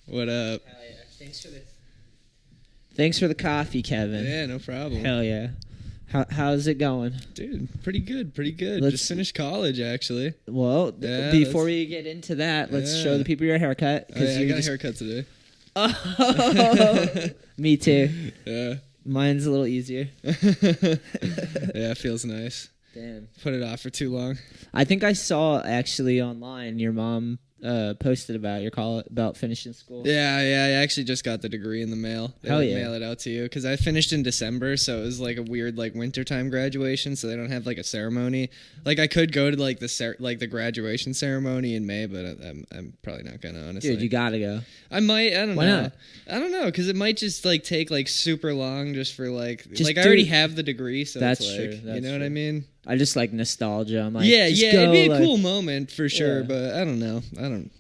What up? Hell yeah. Thanks for the coffee, Kevin. Yeah, no problem. Hell yeah. How's it going? Dude, pretty good. Just finished college, actually. Well, before we get into that, let's show the people your haircut. I got a haircut today. Oh, me too. Yeah. Mine's a little easier. Yeah, it feels nice. Damn. Put it off for too long. I think I saw actually online your mom posted about finishing school. Yeah, I actually just got the degree in the mail. They mail it out to you because I finished in December, so it was like a weird like wintertime graduation, so they don't have like a ceremony. Like I could go to like the graduation ceremony in May, but I'm probably not gonna, honestly. Dude, you gotta go. I might. I don't know. Why not? I don't know because it might just like take like super long just for I Dude, already have the degree, so that's it's like true. That's you know what I mean. I just like nostalgia. I'm like, yeah, go, it'd be a like, cool moment for sure, Yeah. but I don't know. I'm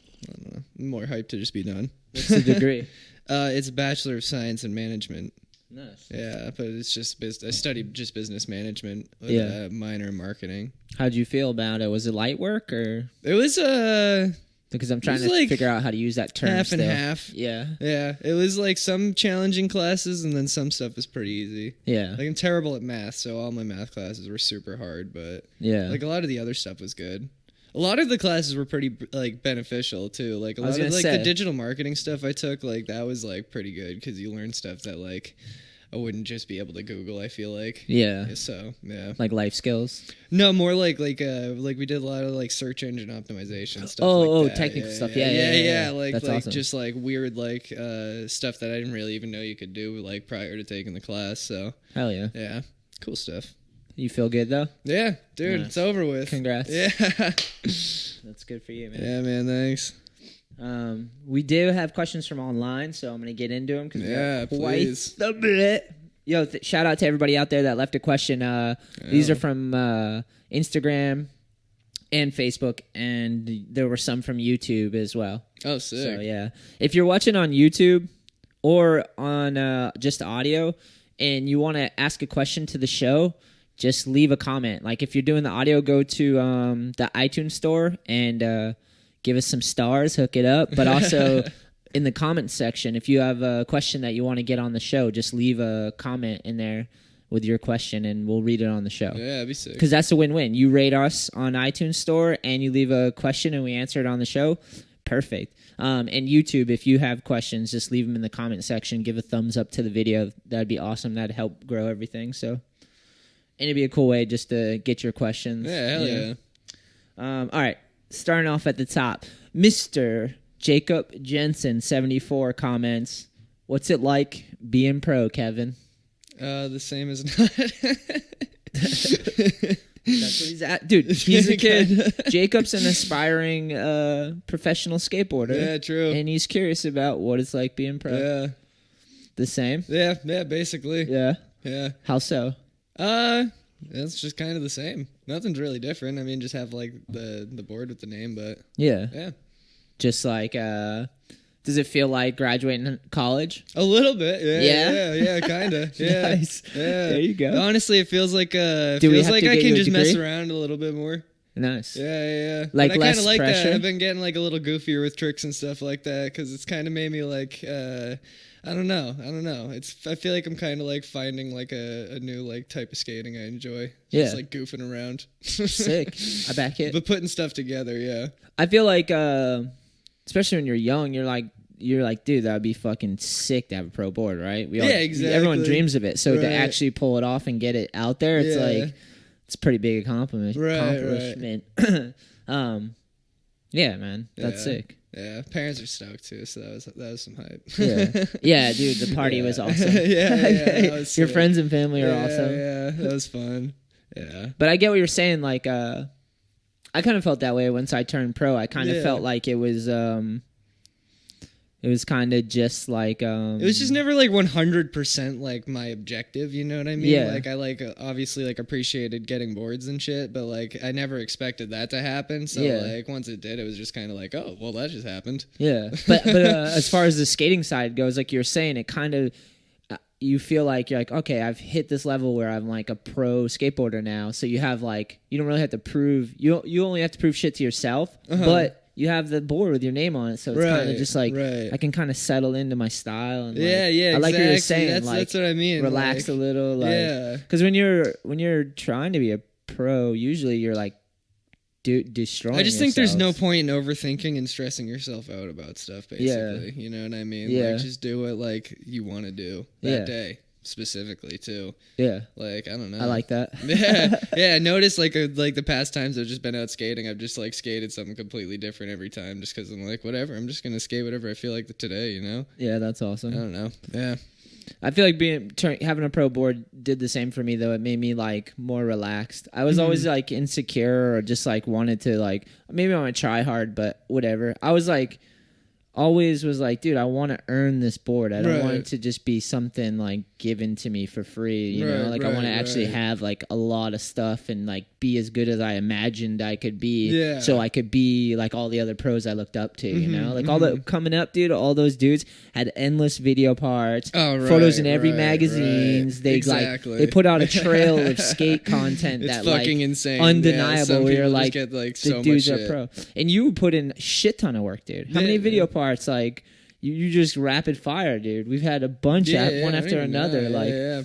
more hyped to just be done. What's the degree? It's a Bachelor of Science in Management. Nice. Yeah, but it's just I studied just business management with a minor in marketing. How'd you feel about it? Was it light work or? It was Because I'm trying to like figure out how to use that term. half and still. half. Yeah. Yeah, it was like some challenging classes and then some stuff was pretty easy. Yeah. Like I'm terrible at math, so all my math classes were super hard, but Yeah. like a lot of the other stuff was good. A lot of the classes were pretty like beneficial too. Like a lot of like the digital marketing stuff I took, like that was like pretty good because you learn stuff that like I wouldn't just be able to Google. I feel like So yeah, like life skills. No, more like we did a lot of like search engine optimization stuff. Oh, technical stuff. Yeah. Like that's like awesome. just like weird like stuff that I didn't really even know you could do like prior to taking the class. So hell yeah, yeah, cool stuff. You feel good though? Yeah, dude, Nice. It's over with. Congrats. Yeah. That's good for you, man. Yeah, man, thanks. We do have questions from online, so I'm gonna get into them. Yeah, please. Yo, shout out to everybody out there that left a question. These are from Instagram and Facebook, and there were some from YouTube as well. Oh, sick. So yeah, if you're watching on YouTube or on just audio, and you want to ask a question to the show, just leave a comment. Like if you're doing the audio, go to the iTunes store and give us some stars, hook it up. But also in the comments section, if you have a question that you want to get on the show, just leave a comment in there with your question and we'll read it on the show. Yeah, that'd be sick. Because that's a win-win. You rate us on iTunes store and you leave a question and we answer it on the show. Perfect. And YouTube, if you have questions, just leave them in the comment section. Give a thumbs up to the video. That'd be awesome. That'd help grow everything. So. And it'd be a cool way just to get your questions. Yeah, hell yeah. All right, starting off at the top. Mr. Jacob Jensen, 74, comments, what's it like being pro, Kevin? The same as not. That's what he's at. Dude, he's a kid. Jacob's an aspiring professional skateboarder. Yeah, true. And he's curious about what it's like being pro. Yeah. The same? Yeah, basically. Yeah. Yeah. How so? It's just kind of the same. Nothing's really different. I mean, just have like the board with the name, but yeah. Just like does it feel like graduating college? A little bit. Yeah, kind of. Yeah. Nice. Yeah. There you go. Honestly, it feels like I can just mess around a little bit more. Nice. Yeah. Like but I less kind of like pressure? that. I've been getting like a little goofier with tricks and stuff like that because it's kind of made me like I don't know. I feel like I'm kind of like finding like a new like type of skating I enjoy. Just like goofing around. Sick. I back it. But putting stuff together, yeah. I feel like especially when you're young, you're like, dude, that'd be fucking sick to have a pro board, right? Exactly. Everyone dreams of it. So to actually pull it off and get it out there, it's like it's a pretty big accomplishment. Right. Yeah, man. That's sick. Yeah, parents are stoked too, so that was some hype. Yeah, dude, the party was awesome. That was Your sick. friends and family are awesome. Yeah, that was fun. Yeah. But I get what you're saying. Like, I kind of felt that way once I turned pro. I kind of felt like it was kind of just like it was just never like 100% like my objective, you know what I mean? Yeah. Like I like obviously like appreciated getting boards and shit, but like I never expected that to happen. So like once it did, it was just kind of like, oh, well, that just happened. Yeah. But as far as the skating side goes, like you're saying, it kind of you feel like you're like, okay, I've hit this level where I'm like a pro skateboarder now. So you have like, you don't really have to prove, you only have to prove shit to yourself, but you have the board with your name on it, so it's kind of just like I can kind of settle into my style. And I like what you're saying. That's what I mean. Relax a little. Because when you're trying to be a pro, usually you're like destroying. I just think yourself. there's no point in overthinking and stressing yourself out about stuff. Basically, you know what I mean? Like, just do what like you want to do that day. Specifically too. Yeah. Like, I don't know. I like that. I noticed like the past times I've just been out skating, I've just like skated something completely different every time just because I'm like, whatever, I'm just going to skate whatever I feel like today, you know? Yeah, that's awesome. I don't know. Yeah. I feel like having a pro board did the same for me, though. It made me like more relaxed. I was always like insecure or just like wanted to like, maybe I want to try hard, but whatever. I was like, always was like, dude, I want to earn this board. I don't want it to just be something like given to me for free, you know? Like I want to actually have like a lot of stuff and like be as good as I imagined I could be, so I could be like all the other pros I looked up to, you know? Like all the coming up, dude, all those dudes had endless video parts, photos in every magazines. They like they put out a trail of skate content that fucking like insane. Undeniable. Where you're like, get, like the dudes are pro, and you put in a shit ton of work, dude. How many video parts? Like you just rapid fire, dude. We've had a bunch one after another.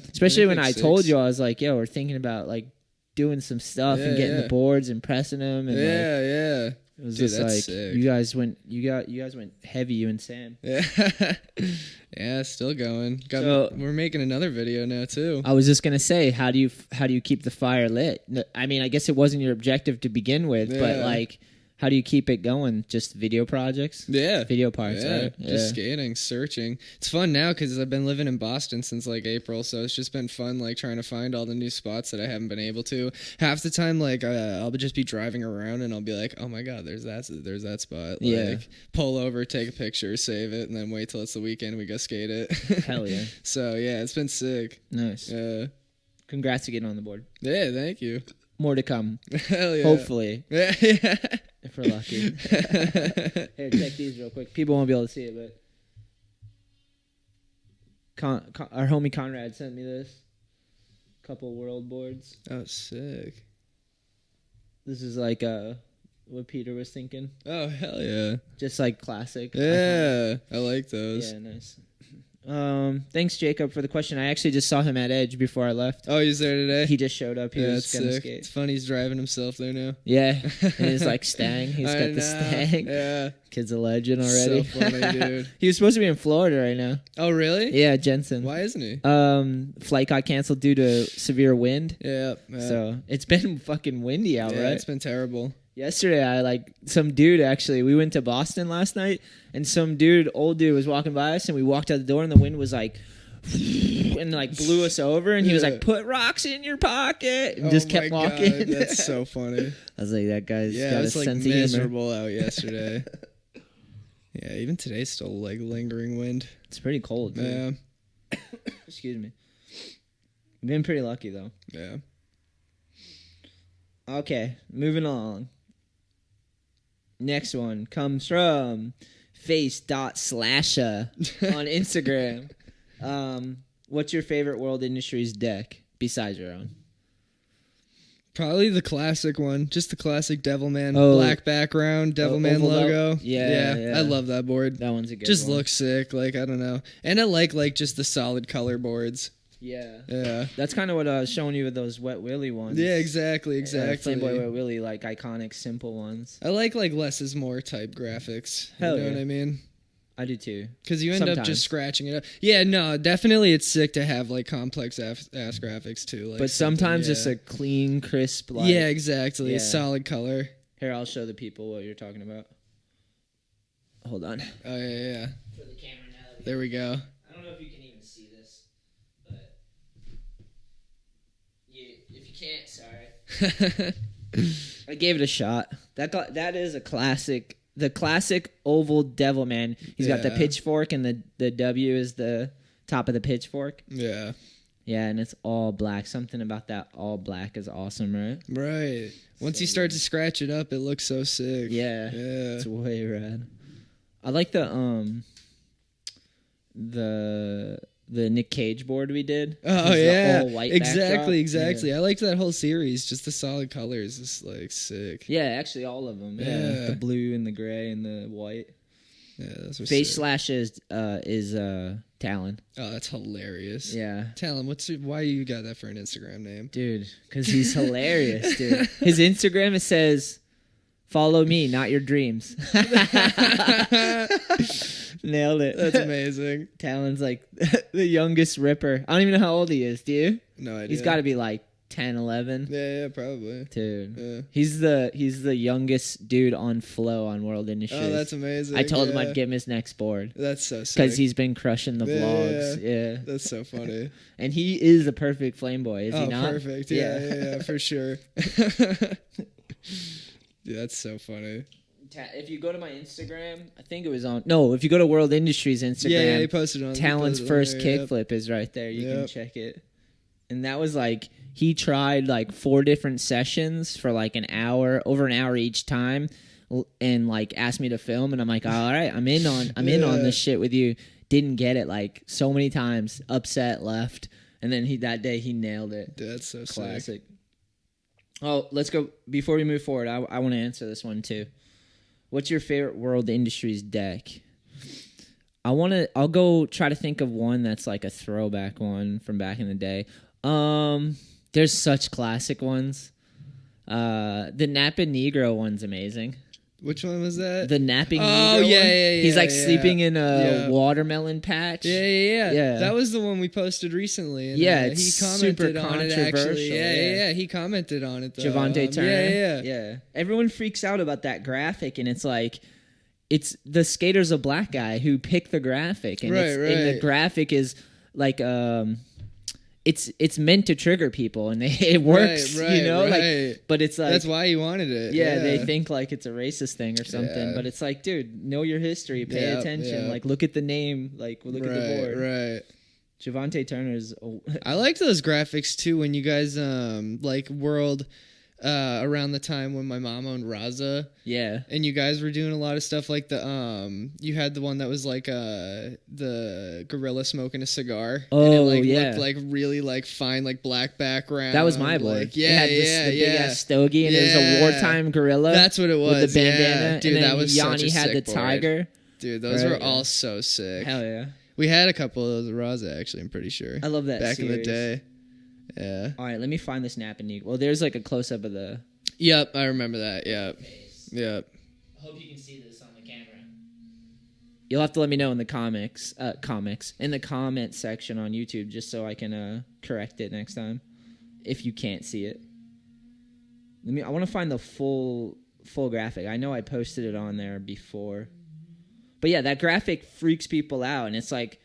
Especially when I told you, I was like, yo, we're thinking about like doing some stuff and getting the boards and pressing them. And it was dude, just like sick. you guys went heavy, you and Sam. Still going. We're making another video now too. I was just gonna say, how do you keep the fire lit? I mean, I guess it wasn't your objective to begin with, but like, how do you keep it going? Just video projects? Yeah. Video parts, right? Just skating, searching. It's fun now because I've been living in Boston since like April, so it's just been fun like trying to find all the new spots that I haven't been able to. Half the time, like I'll just be driving around and I'll be like, oh my god, there's that spot. Like, pull over, take a picture, save it, and then wait till it's the weekend and we go skate it. Hell yeah. So yeah, it's been sick. Nice. Congrats to getting on the board. Yeah, thank you. More to come. Hell yeah. Hopefully. Yeah. If we're lucky. Here, check these real quick. People won't be able to see it, but our homie Conrad sent me this. Couple world boards. Oh, sick. This is like what Peter was thinking. Oh, hell yeah. Just like classic. Yeah, I like those. Yeah, nice. Thanks, Jacob, for the question. I actually just saw him at Edge before I left. Oh, he's there today? He just showed up. He was going to skate. It's funny he's driving himself there now. Yeah. And he's like Stang. He's got the Stang. Yeah. Kid's a legend already. So funny, dude. He was supposed to be in Florida right now. Oh, really? Yeah, Jensen. Why isn't he? Flight got canceled due to severe wind. Yeah. So it's been fucking windy out, right? It's been terrible. Yesterday, some dude, actually, we went to Boston last night, and some old dude was walking by us, and we walked out the door, and the wind was like, and like blew us over, and he was like, put rocks in your pocket, and just kept walking. God, that's so funny. I was like, that guy's got a sense of humor. Miserable out yesterday. Yeah, even today's still like lingering wind. It's pretty cold, dude. Yeah. Excuse me. We've been pretty lucky, though. Yeah. Okay, moving along. Next one comes from face.slasha on Instagram. What's your favorite World Industries deck besides your own? Probably the classic one. Just the classic Devilman black background, Devilman logo. Yeah. I love that board. That one's a good one. Just looks sick. Like, I don't know. And I like just the solid color boards. Yeah. That's kind of what I was showing you with those Wet Willy ones. Yeah, exactly. Flameboy Wet Willy, like iconic, simple ones. I like less is more type graphics. Hell you know what I mean? I do too. Because you end up just scratching it up. Yeah, no, definitely it's sick to have like complex ass graphics too. Like, but sometimes just a clean, crisp, like... Yeah, exactly. Solid color. Here, I'll show the people what you're talking about. Hold on. Oh, yeah. For the camera now. There we go. I don't know if you can even see this, but... if you can't, sorry. I gave it a shot. That is a classic... The classic oval Devilman. He's got the pitchfork, and the W is the top of the pitchfork. Yeah. Yeah, and it's all black. Something about that all black is awesome, right? Right. Once you start to scratch it up, it looks so sick. Yeah. It's way rad. I like the the Nick Cage board we did. Oh yeah, all white exactly. Yeah. I liked that whole series. Just the solid colors is like sick. Yeah, actually all of them. Yeah, the blue and the gray and the white. Yeah, those were Face sick. Slash is Talon. Oh, that's hilarious. Yeah. Talon, why you got that for an Instagram name? Dude, because he's hilarious, dude. His Instagram, it says, "Follow me, not your dreams." Nailed it. That's amazing. Talon's like the youngest Ripper. I don't even know how old he is, do you? No idea. He's got to be like 10, 11. Yeah, probably. Dude. Yeah. He's the youngest dude on Flow on World Industries. Oh, that's amazing. I told him I'd give him his next board. That's so sick. Because he's been crushing the vlogs. Yeah. That's so funny. And he is a perfect flame boy, is he not? Oh, perfect. Yeah, for sure. Dude, that's so funny. If you go to my Instagram, I think it was on. No, if you go to World Industries Instagram, yeah, he posted on. Talon's first kickflip is right there. You can check it. And that was like he tried like 4 different sessions for like an hour, over an hour each time, and like asked me to film. And I'm like, all right, I'm in on this shit with you. Didn't get it like so many times. Upset, left, and then that day he nailed it. Dude, that's so classic. Sick. Oh, let's go. Before we move forward, I want to answer this one too. What's your favorite World Industries deck? I'll go try to think of one that's like a throwback one from back in the day. There's such classic ones. The Napa Negro one's amazing. Which one was that? The napping. Oh, Negro yeah, one. yeah, yeah. He's like yeah. sleeping in a watermelon patch. Yeah. That was the one we posted recently. And, it's he commented super on it actually. Yeah. He commented on it though. Javante Turner. Yeah. Everyone freaks out about that graphic, and it's like, it's the skater's a black guy who picked the graphic, and and the graphic is like it's meant to trigger people, and it works, you know. Like, but it's like that's why he wanted it. Yeah, they think like it's a racist thing or something, but it's like, dude, know your history, pay attention, like look at the name, like look at the board. Right. Javante Turner's. I liked those graphics too when you guys like World. Around the time when my mom owned Raza, and you guys were doing a lot of stuff like the you had the one that was like the gorilla smoking a cigar, and it like looked like really like fine like black background. That was my boy. Like, it had the big ass stogie, and it was a wartime gorilla. That's what it was. With the bandana, dude, and then that was Yanni had the board. tiger. Dude, those were all so sick. Hell yeah. We had a couple of those at Raza actually. I'm pretty sure. I love that back series. in the day. Yeah. All right, let me find this Napa Negro. Well, there's like a close up of the. Yep, I remember that. Yep. Yep. I hope you can see this on the camera. You'll have to let me know in the in the comment section on YouTube, just so I can correct it next time if you can't see it. I want to find the full graphic. I know I posted it on there before, but yeah, that graphic freaks people out, and it's like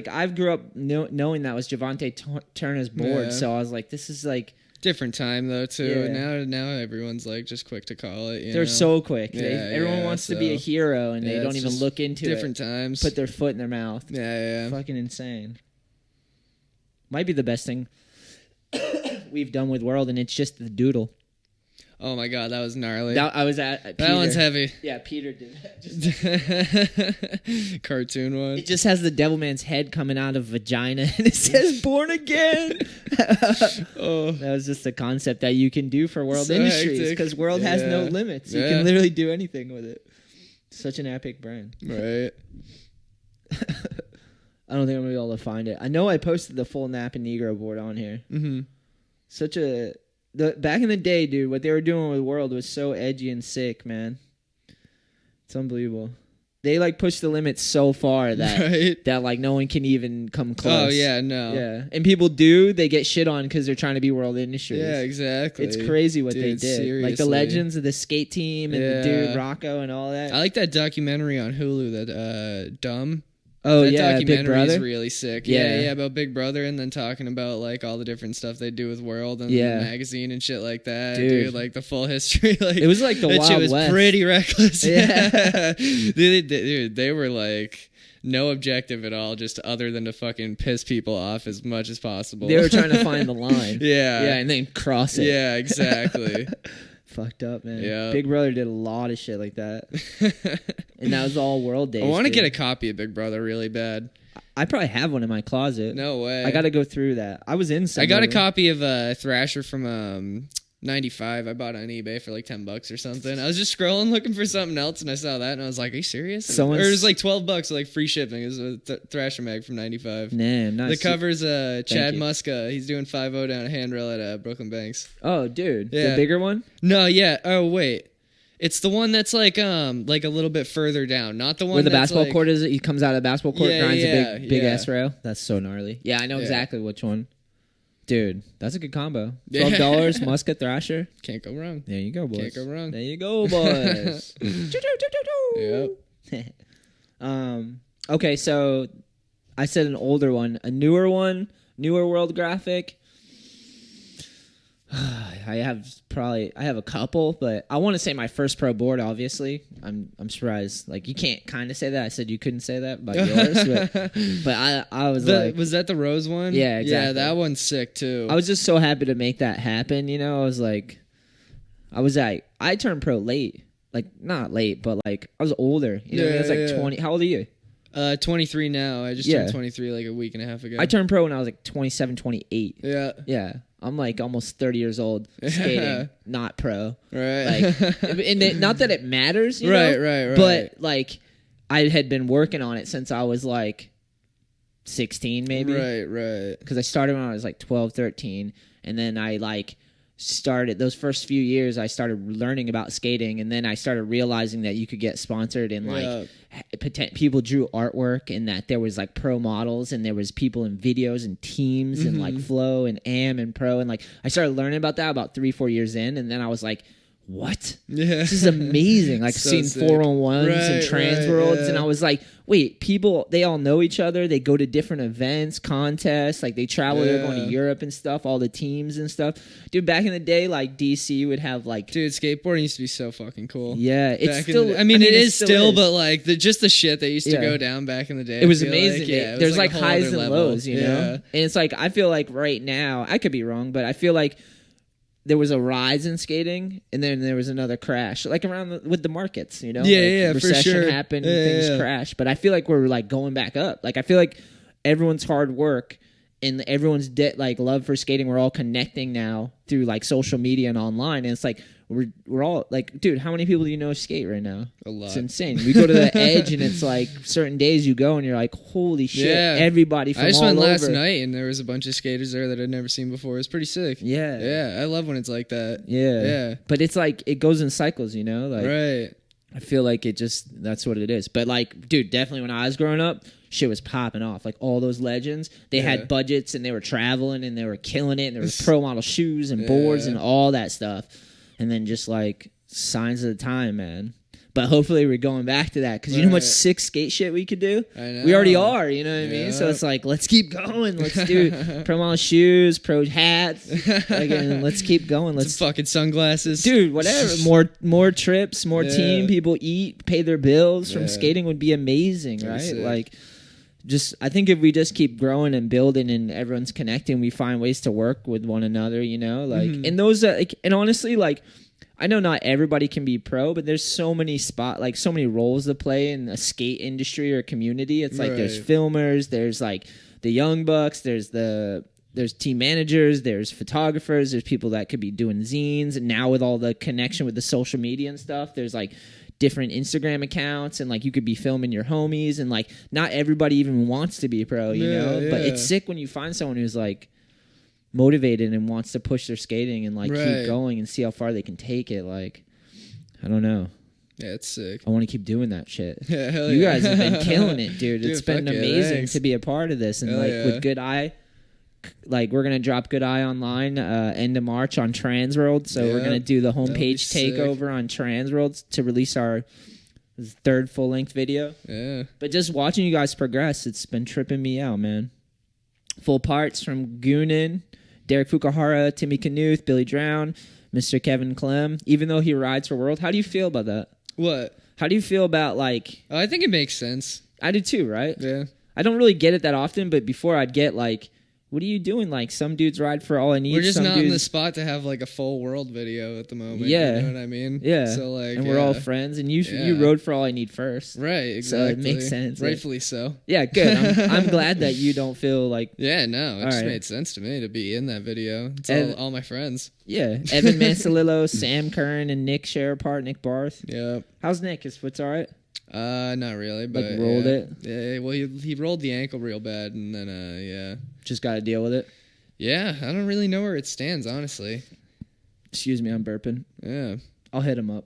I grew up knowing that was Javante Turner's board, so I was like, this is like different time though too. Now everyone's like just quick to call it. They're so quick. Everyone wants to be a hero, and they don't even look into different times. Put their foot in their mouth. Yeah. Fucking insane. Might be the best thing we've done with World, and it's just the doodle. Oh my god, that was gnarly. I was at Peter. That one's heavy. Yeah, Peter did that. Cartoon one. It just has the Devilman's head coming out of vagina, and it says "Born Again." That was just a concept that you can do for World Industries, because World has no limits. You can literally do anything with it. Such an epic brand. Right. I don't think I'm gonna be able to find it. I know I posted the full Napa Negro board on here. Mm-hmm. Back in the day, dude, what they were doing with World was so edgy and sick, man. It's unbelievable. They like pushed the limits so far that like no one can even come close. Oh yeah, no. Yeah, and people they get shit on because they're trying to be World Industries. Yeah, exactly. It's crazy what they did. Seriously. Like the legends of the skate team and the dude Rocco and all that. I like that documentary on Hulu, that Dumb. Oh that yeah, documentary Big Brother? is really sick. Yeah, about Big Brother, and then talking about like all the different stuff they do with World and the magazine and shit like that. Dude, like the full history. Like it was like the Wild shit was West. Pretty reckless. Yeah, dude, they were like no objective at all, just other than to fucking piss people off as much as possible. They were trying to find the line. Yeah, and then cross it. Yeah, exactly. Fucked up, man. Yeah. Big Brother did a lot of shit like that. And that was all World days. I want to get a copy of Big Brother really bad. I probably have one in my closet. No way. I got to go through that. I was in some. I got a copy of Thrasher from 95. I bought it on eBay for like $10 or something. I was just scrolling looking for something else, and I saw that, and I was like, "Are you serious?" Or it was like $12, like free shipping. It was a Thrasher mag from 95. Damn, nice. The cover's Chad Muska. He's doing 5-0 down a handrail at Brooklyn Banks. Oh, dude, the bigger one? No, yeah. Oh, wait. It's the one that's like a little bit further down, not the one where the that's basketball like, court is. He comes out of the basketball court, grinds a big ass rail. That's so gnarly. Yeah, I know exactly which one. Dude, that's a good combo. $12, Musket Thrasher. Can't go wrong. There you go, boys. Can't go wrong. There you go, boys. Yep. Okay, so I said an older one. A newer world graphic. I have a couple, but I want to say my first pro board, obviously. I'm surprised. Like, you can't kind of say that. I said you couldn't say that about yours, but I was like... Was that the Rose one? Yeah, exactly. Yeah, that one's sick, too. I was just so happy to make that happen, you know? I turned pro late. Like, not late, but like, I was older. You know, I was like 20. How old are you? 23 now. I just turned 23 like a week and a half ago. I turned pro when I was like 27, 28. Yeah. Yeah. I'm like almost 30 years old skating, not pro. Right. Like, and not that it matters, you know? Right. But like, I had been working on it since I was like 16, maybe. Right. Because I started when I was like 12, 13. And then I like started those first few years, I started learning about skating. And then I started realizing that you could get sponsored and like people drew artwork and that there was like pro models and there was people in videos and teams and like flow and am and pro. And like, I started learning about that about 3-4 years in. And then I was like, what? Yeah. This is amazing. Like, so seeing 4-on-1s and trans worlds. And I was like, wait, people, they all know each other. They go to different events, contests. Like, they travel. They're going to Europe and stuff, all the teams and stuff. Dude, back in the day, like, DC would have, like... Dude, skateboarding used to be so fucking cool. Yeah, it's still... I mean, it is still, but, like, just the shit that used to go down back in the day. It was amazing. Like, there's, like highs and lows, you know? And it's like, I feel like right now, I could be wrong, but I feel like there was a rise in skating, and then there was another crash, like around with the markets, you know? Yeah, recession for sure. Happened, things crashed. But I feel like we're like going back up. Like, I feel like everyone's hard work and everyone's love for skating, we're all connecting now through like social media and online, and it's like we're all like, dude, how many people do you know skate right now? A lot. It's insane. We go to the edge, and it's like certain days you go, and you're like, holy shit, everybody from all over. I just went last night, and there was a bunch of skaters there that I'd never seen before. It was pretty sick. Yeah, I love when it's like that. Yeah, but it's like it goes in cycles, you know? Like, right. I feel like that's what it is. But like, dude, definitely when I was growing up, shit was popping off. Like, all those legends, they had budgets and they were traveling and they were killing it. And there was pro model shoes and boards and all that stuff. And then just like signs of the time, man. But hopefully we're going back to that, because you know how much sick skate shit we could do? I know. We already are, you know what I mean? So it's like, let's keep going. Let's do pro model shoes, pro hats. Again, let's keep going. Let's some fucking sunglasses. Dude, whatever. More trips, more team, people eat, pay their bills from skating would be amazing, right? Sick. Like, I think if we just keep growing and building and everyone's connecting, we find ways to work with one another, you know? Like, and those, and honestly, like, I know not everybody can be pro, but there's so many so many roles to play in the skate industry or community. It's like there's filmers, there's like the young bucks, there's team managers, there's photographers, there's people that could be doing zines, and now with all the connection with the social media and stuff, there's like different Instagram accounts, and like you could be filming your homies, and like not everybody even wants to be a pro, you know? But it's sick when you find someone who's like motivated and wants to push their skating and like keep going and see how far they can take it. Like, I don't know. Yeah, it's sick. I want to keep doing that shit. Yeah, you guys have been killing it, dude. It's been amazing to be a part of this. And with Good Eye, like, we're gonna drop Good Eye online end of March on Transworld. So we're gonna do the homepage takeover on Transworld to release our third full length video. Yeah. But just watching you guys progress, it's been tripping me out, man. Full parts from Goonin, Derek Fukuhara, Timmy Knuth, Billy Drown, Mr. Kevin Klemme. Even though he rides for World, how do you feel about that? What? How do you feel about, like... I think it makes sense. I do too, right? Yeah. I don't really get it that often, but before I'd get, like, what are you doing? Like, some dudes ride for All I Need. We're just some not dudes... in the spot to have like a full world video at the moment. Yeah. You know what I mean? Yeah. So like, and we're all friends, and you rode for All I Need first. Right, exactly. So it makes sense. Rightfully so. Yeah, good. I'm glad that you don't feel like... Yeah, no, it just made sense to me to be in that video. It's all my friends. Yeah, Evan Mansalillo, Sam Curran, and Nick share a part, Nick Barth. Yeah. How's Nick? His foot's all right? Not really, but like rolled it. Yeah, well, he rolled the ankle real bad, and then just got to deal with it. Yeah, I don't really know where it stands, honestly. Excuse me, I'm burping. Yeah, I'll hit him up.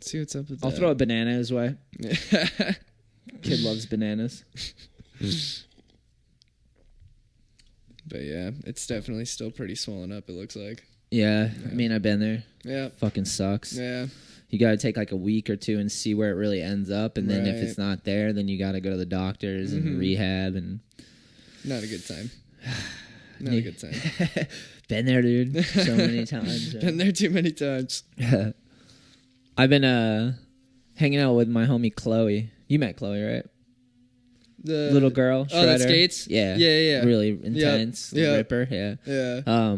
See what's up with I'll that. throw a banana his way. Kid loves bananas. But yeah, it's definitely still pretty swollen up. It looks like. Yeah, I mean, I've been there. Yeah, fucking sucks. Yeah. You got to take like a week or two and see where it really ends up. And then if it's not there, then you got to go to the doctors and rehab. And not a good time. Not a good time. Been there, dude. So many times. Been there too many times. I've been hanging out with my homie Chloe. You met Chloe, right? The little girl. Oh, that skates? Yeah. Yeah. Really intense. Ripper. Yeah. Yeah.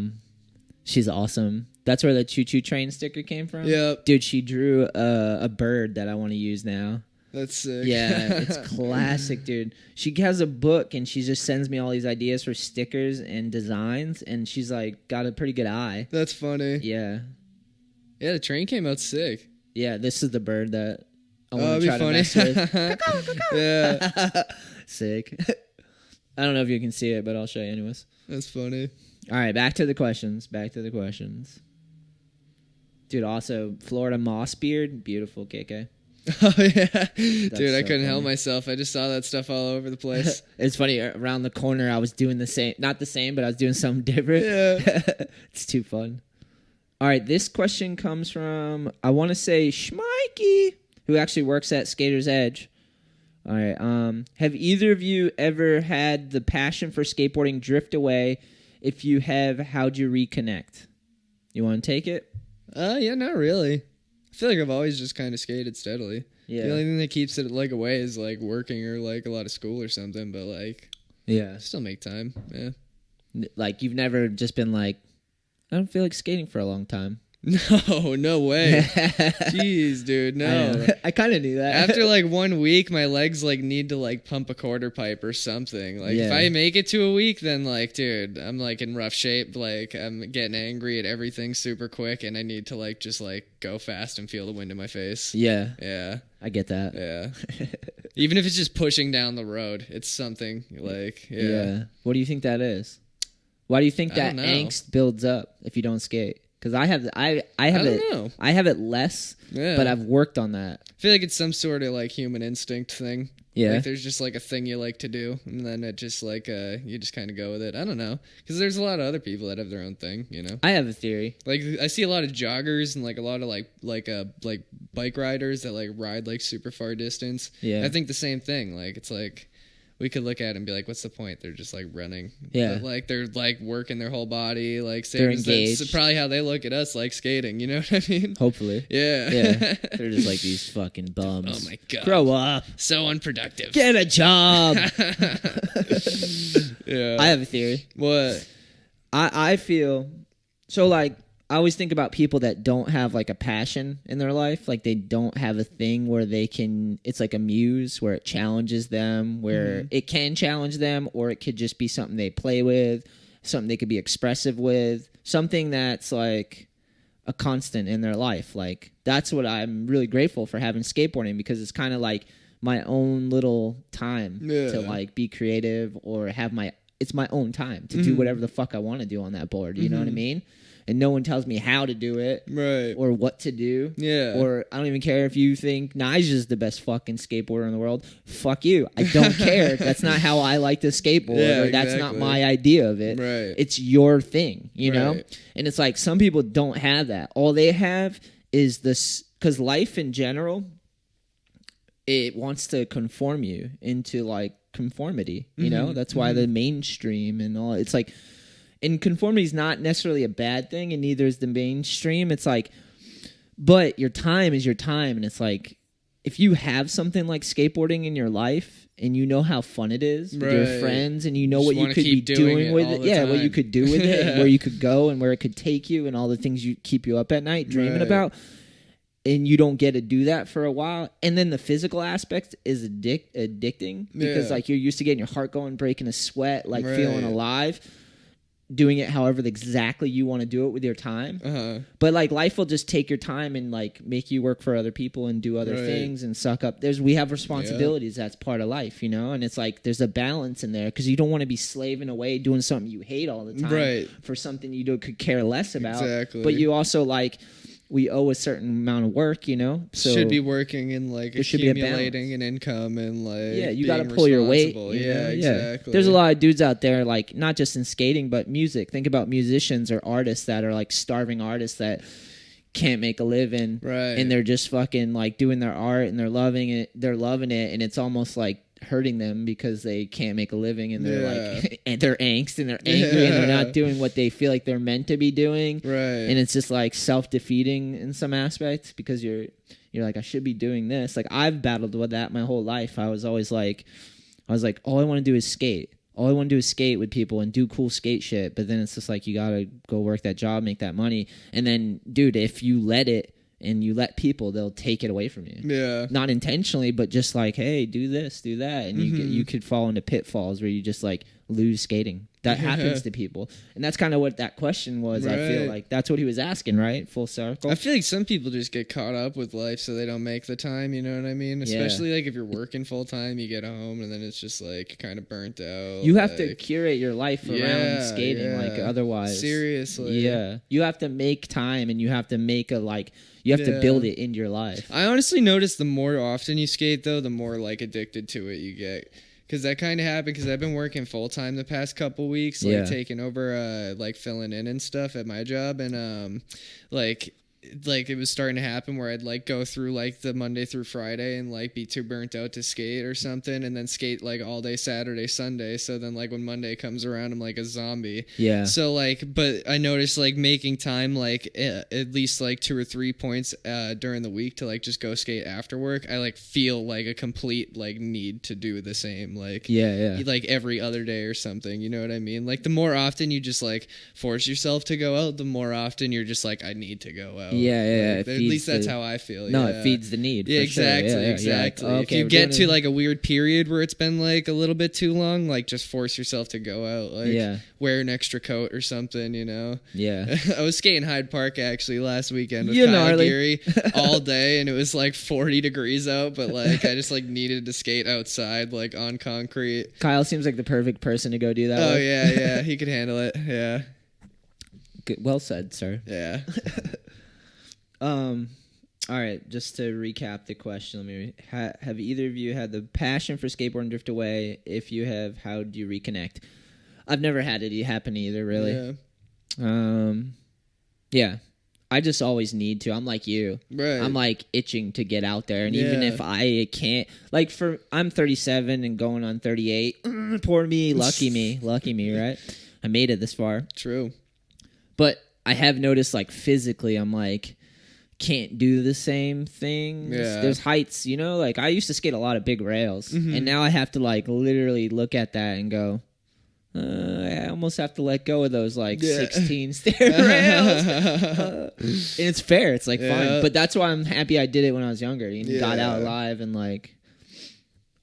She's awesome. That's where the choo-choo train sticker came from. Yep. Dude, she drew a bird that I want to use now. That's sick. Yeah, it's classic, dude. She has a book, and she just sends me all these ideas for stickers and designs, and she's, like, got a pretty good eye. That's funny. Yeah. Yeah, the train came out sick. Yeah, this is the bird that I want to try to mess with. Yeah. Sick. I don't know if you can see it, but I'll show you anyways. That's funny. All right, back to the questions. Dude, also, Florida moss beard. Beautiful, KK. Oh, yeah. Dude, I couldn't help myself. I just saw that stuff all over the place. It's funny. Around the corner, I was doing the same. Not the same, but I was doing something different. Yeah. It's too fun. All right, this question comes from, I want to say, Schmikey, who actually works at Skater's Edge. All right. Have either of you ever had the passion for skateboarding drift away? If you have, how'd you reconnect? You want to take it? Yeah, not really. I feel like I've always just kind of skated steadily. Yeah. The only thing that keeps it like away is like working or like a lot of school or something. But like, yeah, still make time. Yeah. Like you've never just been like, I don't feel like skating for a long time. No way. Jeez, dude, no. I kind of knew that. After like 1 week, my legs like need to like pump a quarter pipe or something. Like if I make it to a week, then like, dude, I'm like in rough shape. Like I'm getting angry at everything super quick, and I need to like just like go fast and feel the wind in my face. Yeah. Yeah. I get that. Yeah. Even if it's just pushing down the road, it's something like, yeah. What do you think that is? Why do you think that angst builds up if you don't skate? Because I have it less, but I've worked on that. I feel like it's some sort of like human instinct thing. Yeah, like there's just like a thing you like to do, and then it just like you just kind of go with it. I don't know, because there's a lot of other people that have their own thing. You know, I have a theory. Like I see a lot of joggers and like a lot of like bike riders that like ride like super far distance. Yeah, I think the same thing. Like it's like. We could look at it and be like, what's the point? They're just like running. Yeah. But, like they're like working their whole body. Like they're engaged. That's probably how they look at us, like skating. You know what I mean? Hopefully. Yeah. Yeah. They're just like these fucking bums. Oh my God. Grow up. So unproductive. Get a job. Yeah. I have a theory. What? I feel so like I always think about people that don't have like a passion in their life. Like they don't have a thing where they can, it's like a muse where it challenges them, where it can challenge them, or it could just be something they play with, something they could be expressive with, something that's like a constant in their life. Like that's what I'm really grateful for having skateboarding, because it's kind of like my own little time to like be creative or have it's my own time to do whatever the fuck I want to do on that board. You know what I mean? And no one tells me how to do it, right? Or what to do, yeah. Or I don't even care if you think Nigel's the best fucking skateboarder in the world. Fuck you. I don't care. That's not how I like to skateboard, or that's not my idea of it. Right. It's your thing, you know. And it's like some people don't have that. All they have is this, because life in general, it wants to conform you into like conformity. You know, that's why the mainstream and all. It's like. And conformity is not necessarily a bad thing, and neither is the mainstream. It's like, but your time is your time, and it's like, if you have something like skateboarding in your life and you know how fun it is with your friends and you know what you could be doing with it, what you could do with it and where you could go and where it could take you and all the things you keep you up at night dreaming about, and you don't get to do that for a while, and then the physical aspect is addicting because like you're used to getting your heart going, breaking a sweat, like feeling alive, doing it however exactly you want to do it with your time. But like life will just take your time and like make you work for other people and do other things and suck up. We have responsibilities. That's part of life, you know, and it's like there's a balance in there because you don't want to be slaving away doing something you hate all the time for something you could care less about. But you also like, we owe a certain amount of work, you know, so should be working and like accumulating an income and like you got to pull your weight. Exactly. There's a lot of dudes out there, like not just in skating but music. Think about musicians or artists that are like starving artists that can't make a living, and they're just fucking like doing their art and they're loving it, and it's almost like hurting them because they can't make a living and they're like and they're angst and they're angry and they're not doing what they feel like they're meant to be doing, and it's just like self-defeating in some aspects because you're like, I should be doing this. Like I've battled with that my whole life. I was like all I want to do is skate. All I want to do is skate with people and do cool skate shit. But then it's just like, you gotta go work that job, make that money, and then dude, if you let it and you let people, they'll take it away from you. Not intentionally, but just like, hey, do this, do that. And you could fall into pitfalls where you just like lose skating. That happens to people. And that's kind of what that question was. I feel like that's what he was asking, right? Full circle. I feel like some people just get caught up with life so they don't make the time, you know what I mean? Especially like if you're working full time, you get home and then it's just like kind of burnt out. You have to curate your life around skating, like otherwise. Seriously. Yeah. You have to make time and you have to make you have to build it into your life. I honestly notice the more often you skate, though, the more like addicted to it you get. Because that kind of happened because I've been working full time the past couple weeks, like taking over, like filling in and stuff at my job, and like it was starting to happen where I'd like go through like the Monday through Friday and like be too burnt out to skate or something, and then skate like all day Saturday, Sunday. So then like when Monday comes around, I'm like a zombie. So like, but I noticed like making time like at least like 2 or 3 points during the week to like just go skate after work. I like feel like a complete like need to do the same like like every other day or something. You know what I mean? Like the more often you just like force yourself to go out, the more often you're just like, I need to go out. Like, at least that's how I feel. No, it feeds the need. Exactly. Like, if you get to like a weird period where it's been like a little bit too long, like just force yourself to go out. Like wear an extra coat or something, you know? I was skating Hyde Park actually last weekend with Kyle Geary all day, and it was like 40 degrees out, but like I just like needed to skate outside like on concrete. Kyle seems like the perfect person to go do that. Oh yeah, he could handle it. Yeah. Good, well said, sir. Yeah. All right, just to recap the question, have either of you had the passion for skateboarding drift away? If you have, how do you reconnect? I've never had it happen either, really. I just always need to. I'm like you. I'm like itching to get out there, and even if I can't, like I'm 37 and going on 38. Poor me, lucky me, right? I made it this far. True. But I have noticed, like physically, I'm like, can't do the same things. There's heights, you know, like I used to skate a lot of big rails, and now I have to like literally look at that and go, I almost have to let go of those like 16 stair rails. And it's fair, it's like fun, but that's why I'm happy I did it when I was younger and got out alive, and like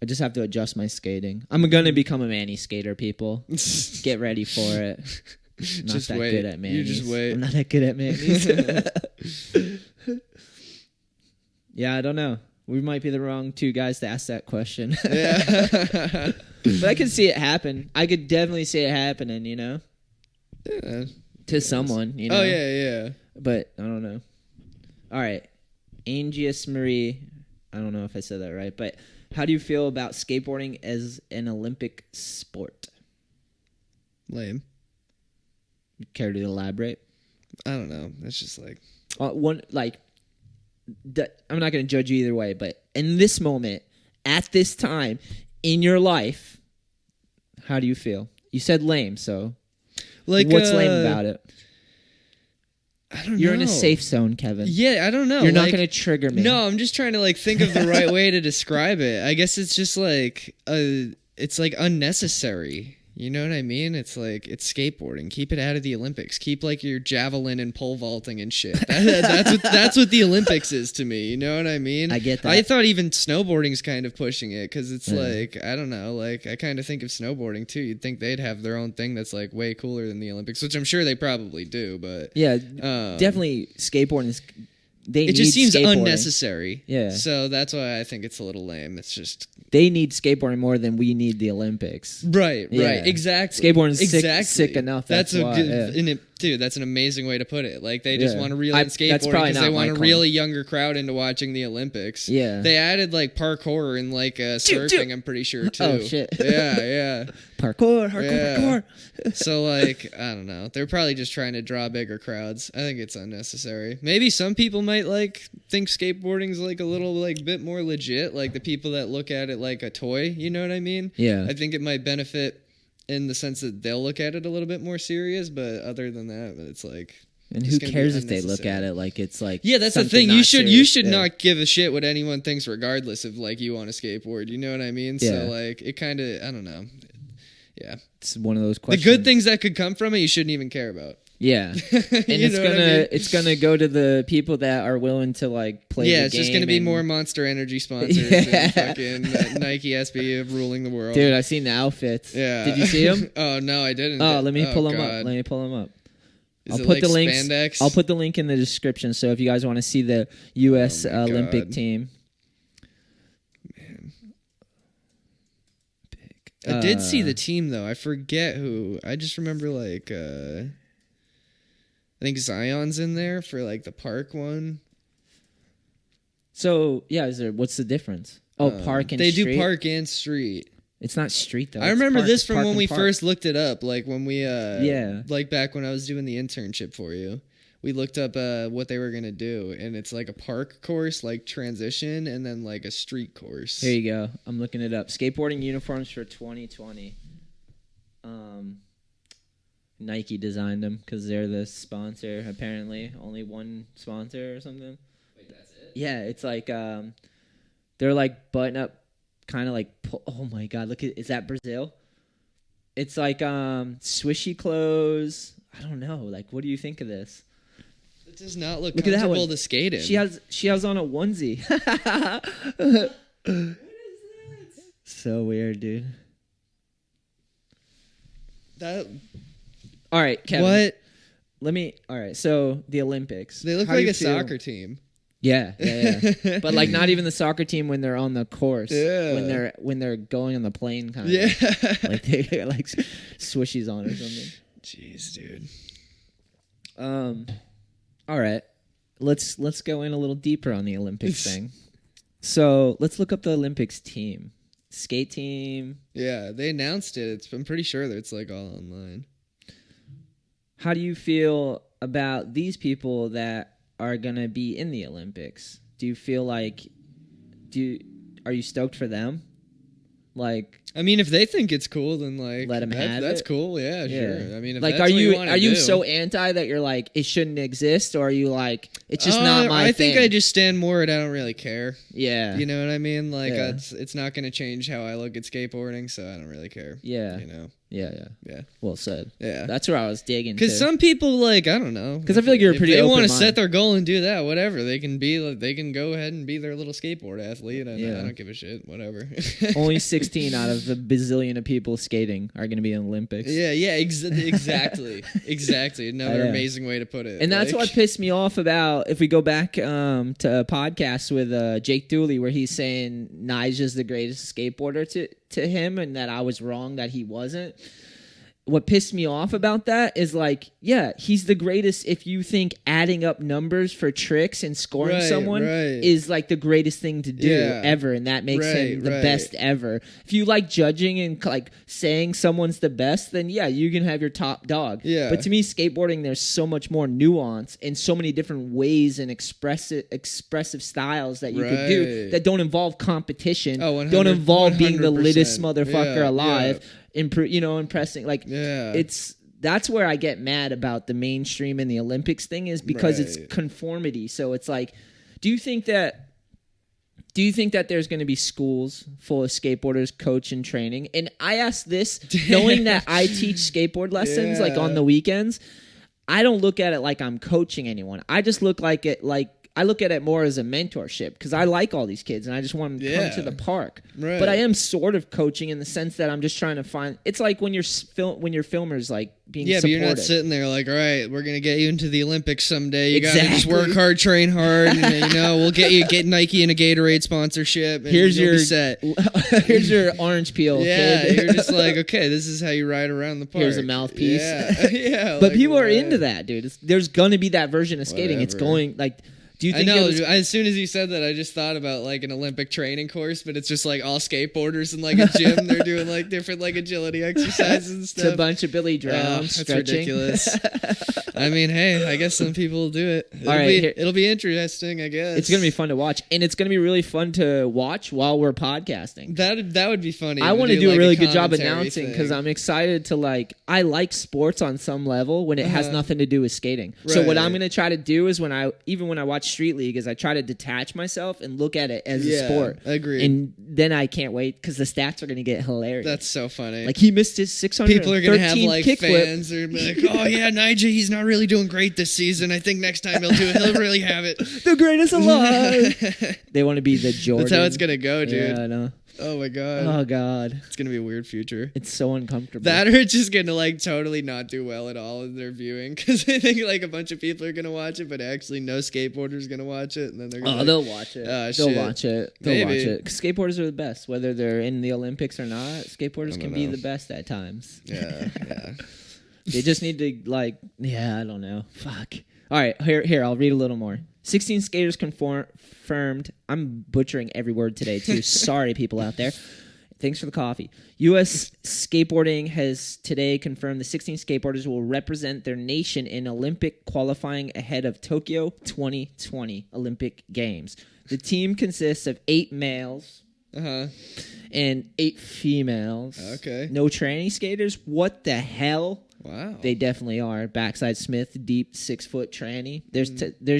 I just have to adjust my skating. I'm gonna become a Manny skater, people. Get ready for it. I'm not that good at Manny's. You just wait. I'm not that good at Manny's. Yeah, I don't know. We might be the wrong two guys to ask that question. But I could see it happen. I could definitely see it happening, you know? To someone, you know? Oh, yeah. But I don't know. All right. Angius Marie. I don't know if I said that right, but how do you feel about skateboarding as an Olympic sport? Lame. Care to elaborate? I don't know. It's just like... I'm not going to judge you either way, but in this moment, at this time, in your life, how do you feel? You said lame, so like, what's lame about it? I don't know. You're in a safe zone, Kevin. Yeah, I don't know. You're not going to trigger me. No, I'm just trying to like think of the right way to describe it. I guess it's just like it's like unnecessary. You know what I mean? It's like it's skateboarding. Keep it out of the Olympics. Keep like your javelin and pole vaulting and shit. That's what the Olympics is to me. You know what I mean? I get that. I thought even snowboarding's kind of pushing it because it's like I don't know. Like I kind of think of snowboarding too. You'd think they'd have their own thing that's like way cooler than the Olympics, which I'm sure they probably do. But yeah, definitely skateboarding is. It just seems unnecessary. Yeah. So that's why I think it's a little lame. It's just they need skateboarding more than we need the Olympics. Right. Yeah. Exactly. Skateboarding is sick enough. That's why. Dude, that's an amazing way to put it. Like they just want to reel in skateboarding because they want a really younger crowd into watching the Olympics. Yeah. They added like parkour and like surfing. I'm pretty sure too. Oh shit. Yeah. Parkour. So like I don't know. They're probably just trying to draw bigger crowds. I think it's unnecessary. Maybe some people might like think skateboarding's like a little like bit more legit. Like the people that look at it like a toy. You know what I mean? Yeah. I think it might benefit in the sense that they'll look at it a little bit more serious, but other than that, it's like. And who cares if they look at it like it's like. Yeah, that's the thing. You should not give a shit what anyone thinks, regardless of like you want to skateboard. You know what I mean? Yeah. So like it kind of I don't know. Yeah, it's one of those questions. The good things that could come from it, you shouldn't even care about. Yeah, and it's gonna go to the people that are willing to like play. Yeah, the it's game just gonna be more Monster Energy sponsors and fucking Nike SB of ruling the world. Dude, I seen the outfits. Yeah, did you see them? Oh no, I didn't. Oh, let me pull them up. Let me pull them up. I'll put the links. Spandex? I'll put the link in the description. So if you guys want to see the U.S. Olympic team. Man. I did see the team though. I forget who. I just remember like I think Zion's in there for like the park one. So yeah, what's the difference? Oh, park and street. They do park and street. It's not street though. I remember this from when we first looked it up. Like when we like back when I was doing the internship for you. We looked up what they were gonna do, and it's like a park course, like transition, and then like a street course. Here you go. I'm looking it up. Skateboarding uniforms for 2020. Nike designed them because they're the sponsor. Apparently, only one sponsor or something. Wait, that's it? Yeah, it's like they're like button up, kind of like. Oh my God! Look at is that Brazil? It's like swishy clothes. I don't know. Like, what do you think of this? It does not look comfortable to skate in. She has on a onesie. What is that? So weird, dude. All right, Kevin. What? All right, so the Olympics. They look like a soccer team. Yeah. But like not even the soccer team when they're on the course. Yeah. When they're going on the plane kind of. Yeah. Like they like swishies on or something. Jeez, dude. All right. Let's go in a little deeper on the Olympics thing. So let's look up the Olympics team. Skate team. Yeah, they announced it. I'm pretty sure that it's like all online. How do you feel about these people that are gonna be in the Olympics? Do you feel like are you stoked for them? Like, I mean, if they think it's cool, then like let them have that's it. Cool. Yeah, sure. I mean, if like, that's are you do. so anti that you're like it shouldn't exist, or are you like it's just not my thing? I think I just stand more at I don't really care. Yeah, you know what I mean. Like, it's not going to change how I look at skateboarding, so I don't really care. Yeah, you know. Yeah. Well said. Yeah, that's where I was digging. Because some people like I don't know. Because I feel like you're pretty. If they want to set their goal and do that, whatever they can be. They can go ahead and be their little skateboard athlete. I don't give a shit. Whatever. Only 16 out of the bazillion of people skating are going to be in the Olympics. Yeah. Exactly. Another amazing way to put it. And that's what pissed me off about. If we go back to a podcast with Jake Dooley, where he's saying Nigel's the greatest skateboarder to him, and that I was wrong that he wasn't. What pissed me off about that is like, yeah, he's the greatest if you think adding up numbers for tricks and scoring someone is like the greatest thing to do ever, and that makes him the best ever. If you like judging and like saying someone's the best, then yeah, you can have your top dog. Yeah. But to me, skateboarding, there's so much more nuance and so many different ways and expressive styles that you could do that don't involve competition, don't involve being the littest motherfucker alive. Impressing. Like, it's that's where I get mad about the mainstream and the Olympics thing, is because it's conformity. So it's like, do you think that there's going to be schools full of skateboarders, coach and training? And I ask this knowing that I teach skateboard lessons like on the weekends. I don't look at it like I'm coaching anyone. I just look at it more as a mentorship, because I like all these kids and I just want them to come to the park. Right. But I am sort of coaching in the sense that I'm just trying to find. It's like when your filmer's like being supportive. But you're not sitting there like, all right, we're gonna get you into the Olympics someday. You gotta just work hard, train hard, and we'll get Nike and a Gatorade sponsorship. And here's you'll be set. Here's your orange peel. Kid. You're just like, okay, this is how you ride around the park. Here's a mouthpiece. Yeah. But like, people are into that, dude. There's gonna be that version of skating. It's going like. Do you think I know. As soon as you said that, I just thought about like an Olympic training course, but it's just like all skateboarders in like a gym. They're doing like different like agility exercises and stuff. It's a bunch of Billy Drowns stretching. That's ridiculous. I mean, hey, I guess some people will do it. It'll be interesting, I guess. It's gonna be fun to watch, and it's gonna be really fun to watch while we're podcasting. That would be funny. I want to do a really good job announcing, because I'm excited to like. I like sports on some level when it has nothing to do with skating. Right. So what I'm gonna try to do is when I watch Street League, is I try to detach myself and look at it as a sport. Agreed. And then I can't wait, because the stats are going to get hilarious. That's so funny. Like, he missed his 613th People are going to have like kickflip. fans are like, oh yeah, Nigel, he's not really doing great this season. I think next time he'll really have it. The greatest alive. They want to be the Jordan. That's how it's going to go, dude. Yeah, I know. Oh my god. Oh god. It's gonna be a weird future. It's so uncomfortable. That or it's just gonna like totally not do well at all in their viewing, because I think like a bunch of people are gonna watch it, but actually no skateboarders gonna watch it, and then they're gonna they'll watch it. They'll watch it. They'll watch it. 'Cause skateboarders are the best, whether they're in the Olympics or not. Skateboarders can be the best at times. Yeah. They just need to like. Yeah, I don't know. Fuck. All right, here. I'll read a little more. 16 skaters confirmed. I'm butchering every word today, too. Sorry, people out there. Thanks for the coffee. U.S. Skateboarding has today confirmed the 16 skateboarders will represent their nation in Olympic qualifying ahead of Tokyo 2020 Olympic Games. The team consists of 8 males and 8 females. Okay. No tranny skaters? What the hell? Wow. They definitely are. Backside Smith, deep 6-foot tranny. There's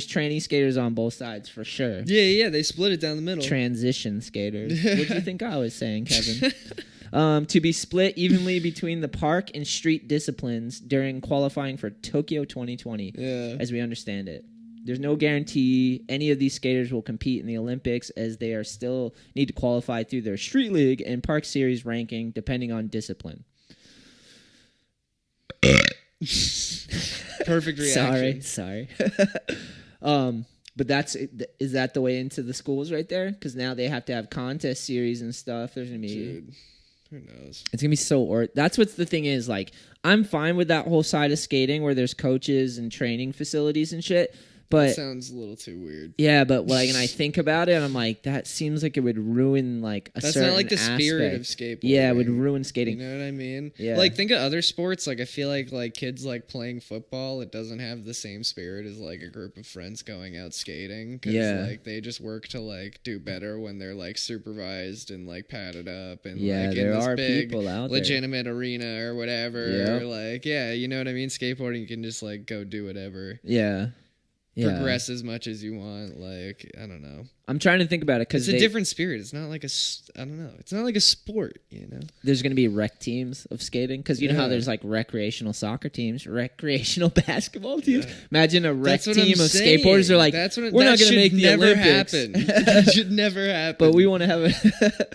tranny skaters on both sides for sure. Yeah. They split it down the middle. Transition skaters. What do you think I was saying, Kevin? To be split evenly between the park and street disciplines during qualifying for Tokyo 2020, as we understand it. There's no guarantee any of these skaters will compete in the Olympics, as they are still need to qualify through their street league and park series ranking depending on discipline. Perfect reaction. Sorry. But is that the way into the schools right there? Because now they have to have contest series and stuff. There's gonna be, dude, who knows? It's gonna be so. That's what the thing is. Like, I'm fine with that whole side of skating where there's coaches and training facilities and shit. But that sounds a little too weird. Yeah, but like, when I think about it, I'm like, that seems like it would ruin like a certain. That's not like the spirit of skateboarding. Yeah, it would ruin skating. You know what I mean? Yeah. Like, think of other sports. Like, I feel like kids like playing football. It doesn't have the same spirit as like a group of friends going out skating. Cause, like, they just work to like do better when they're like supervised and like padded up and like in this big people out legitimate arena or whatever. Yep. Or like, you know what I mean? Skateboarding, you can just like go do whatever. Yeah. Progress as much as you want. Like, I don't know. I'm trying to think about it because it's a different spirit. It's not like I don't know. It's not like a sport, you know? There's going to be rec teams of skating because you know how there's like recreational soccer teams, recreational basketball teams. Yeah. Imagine a rec team of skateboarders are like, we're not going to make the Olympics. It should never happen. But we want to have a...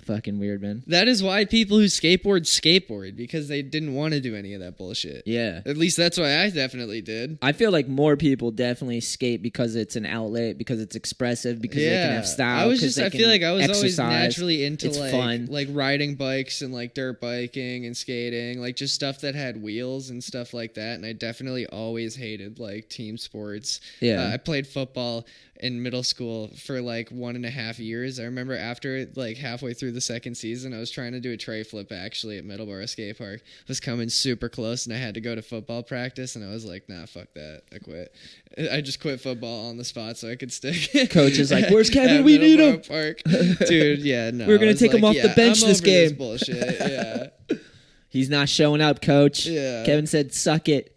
Fucking weird, man. That is why people who skateboard, because they didn't want to do any of that bullshit. Yeah. At least that's why I definitely did. I feel like more people definitely skate because it's an outlet, because it's expressive, because they can have style. I feel like I was always naturally into it's fun. Like riding bikes and like dirt biking and skating, like just stuff that had wheels and stuff like that. And I definitely always hated like team sports. Yeah. I played football in middle school for like 1.5 years. I remember after like halfway through the second season, I was trying to do a tray flip actually at Middleborough Skate Park. I was coming super close and I had to go to football practice and I was like, nah, fuck that. I quit. I just quit football on the spot so I could stick. Coach is like, where's Kevin? We need him. Park. Dude, yeah, no. We're going to take him off the bench I'm this over game. This bullshit, yeah. He's not showing up, coach. Yeah. Kevin said, "Suck it."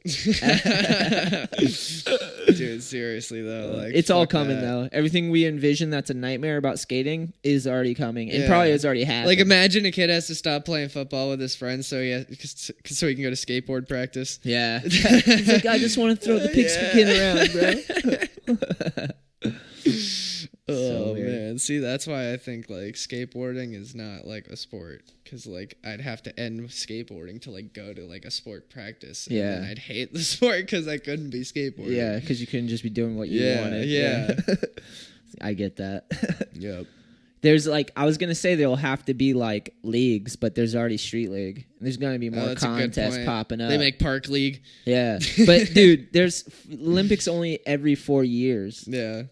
Dude, seriously though, like it's all fuck coming that. though. Everything we envision that's a nightmare about skating is already coming, and probably has already happened. Like, imagine a kid has to stop playing football with his friends so he can go to skateboard practice. Yeah. He's like, I just want to throw the pigskin around, bro. Oh man, see, that's why I think like skateboarding is not like a sport, because like I'd have to end skateboarding to like go to like a sport practice. And then I'd hate the sport because I couldn't be skateboarding. Yeah, because you couldn't just be doing what you wanted. Yeah. I get that. Yep. There's like, I was gonna say there'll have to be like leagues, but there's already street league. There's gonna be more contests popping up. They make park league. Yeah, but dude, there's Olympics only every 4 years. Yeah.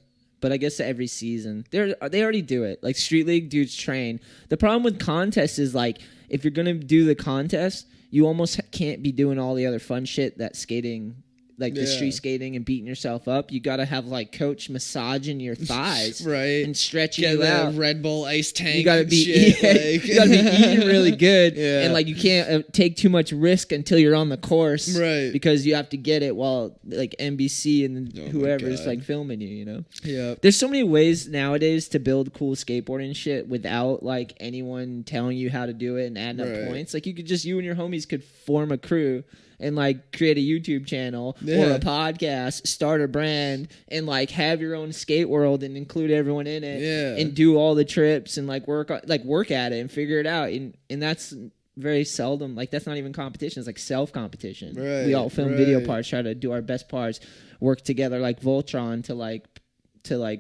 But I guess every season they already do it. Like street league dudes train. The problem with contests is like if you're gonna do the contest, you almost can't be doing all the other fun shit that skating, like the street skating and beating yourself up. You gotta have like coach massaging your thighs, right, and stretching you out. Red Bull ice tank. You gotta be you gotta be eating really good, and like you can't take too much risk until you're on the course, right? Because you have to get it while like NBC and whoever's like filming you. You know, yeah. There's so many ways nowadays to build cool skateboarding shit without like anyone telling you how to do it and adding up points. Like you and your homies could form a crew and like create a YouTube channel or a podcast, start a brand, and like have your own skate world and include everyone in it, and do all the trips and like work at it and figure it out. And that's very seldom. Like that's not even competition. It's like self competition. Right, we all film video parts, try to do our best parts, work together like Voltron to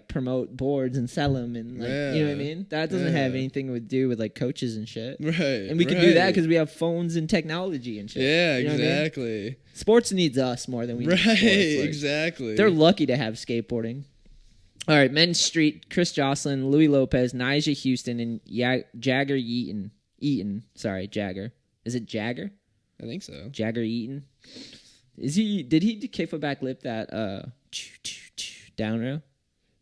promote boards and sell them, and like you know what I mean. That doesn't have anything to do with like coaches and shit, right? And we can do that because we have phones and technology and shit. Yeah, you know exactly. I mean? Sports needs us more than we need sports. Like, exactly. They're lucky to have skateboarding. All right, men's street: Chris Jocelyn, Louis Lopez, Nyjah Houston, and Jagger Eaton. Sorry, Jagger. Is it Jagger? I think so. Jagger Eaton. Is he? Did he kickflip back lip that down rail?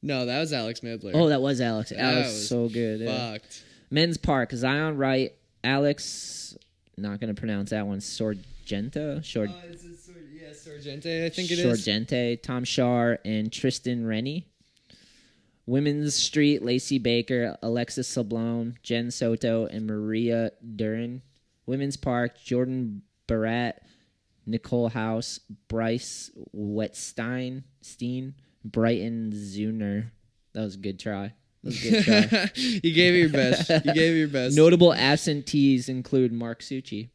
No, that was Alex Midler. Oh, that was Alex. Alex was so good. Fucked. Men's park: Zion Wright, Alex. Not gonna pronounce that one. Sorgente. Sorgente. I think it is. Sorgente. Tom Shar and Tristan Rennie. Women's street: Lacey Baker, Alexis Sablon, Jen Soto, and Maria Duran. Women's park: Jordan Barat, Nicole House, Bryce Wetstein, Brighton Zuner. That was a good try. You gave it your best. Notable absentees include Mark Succi.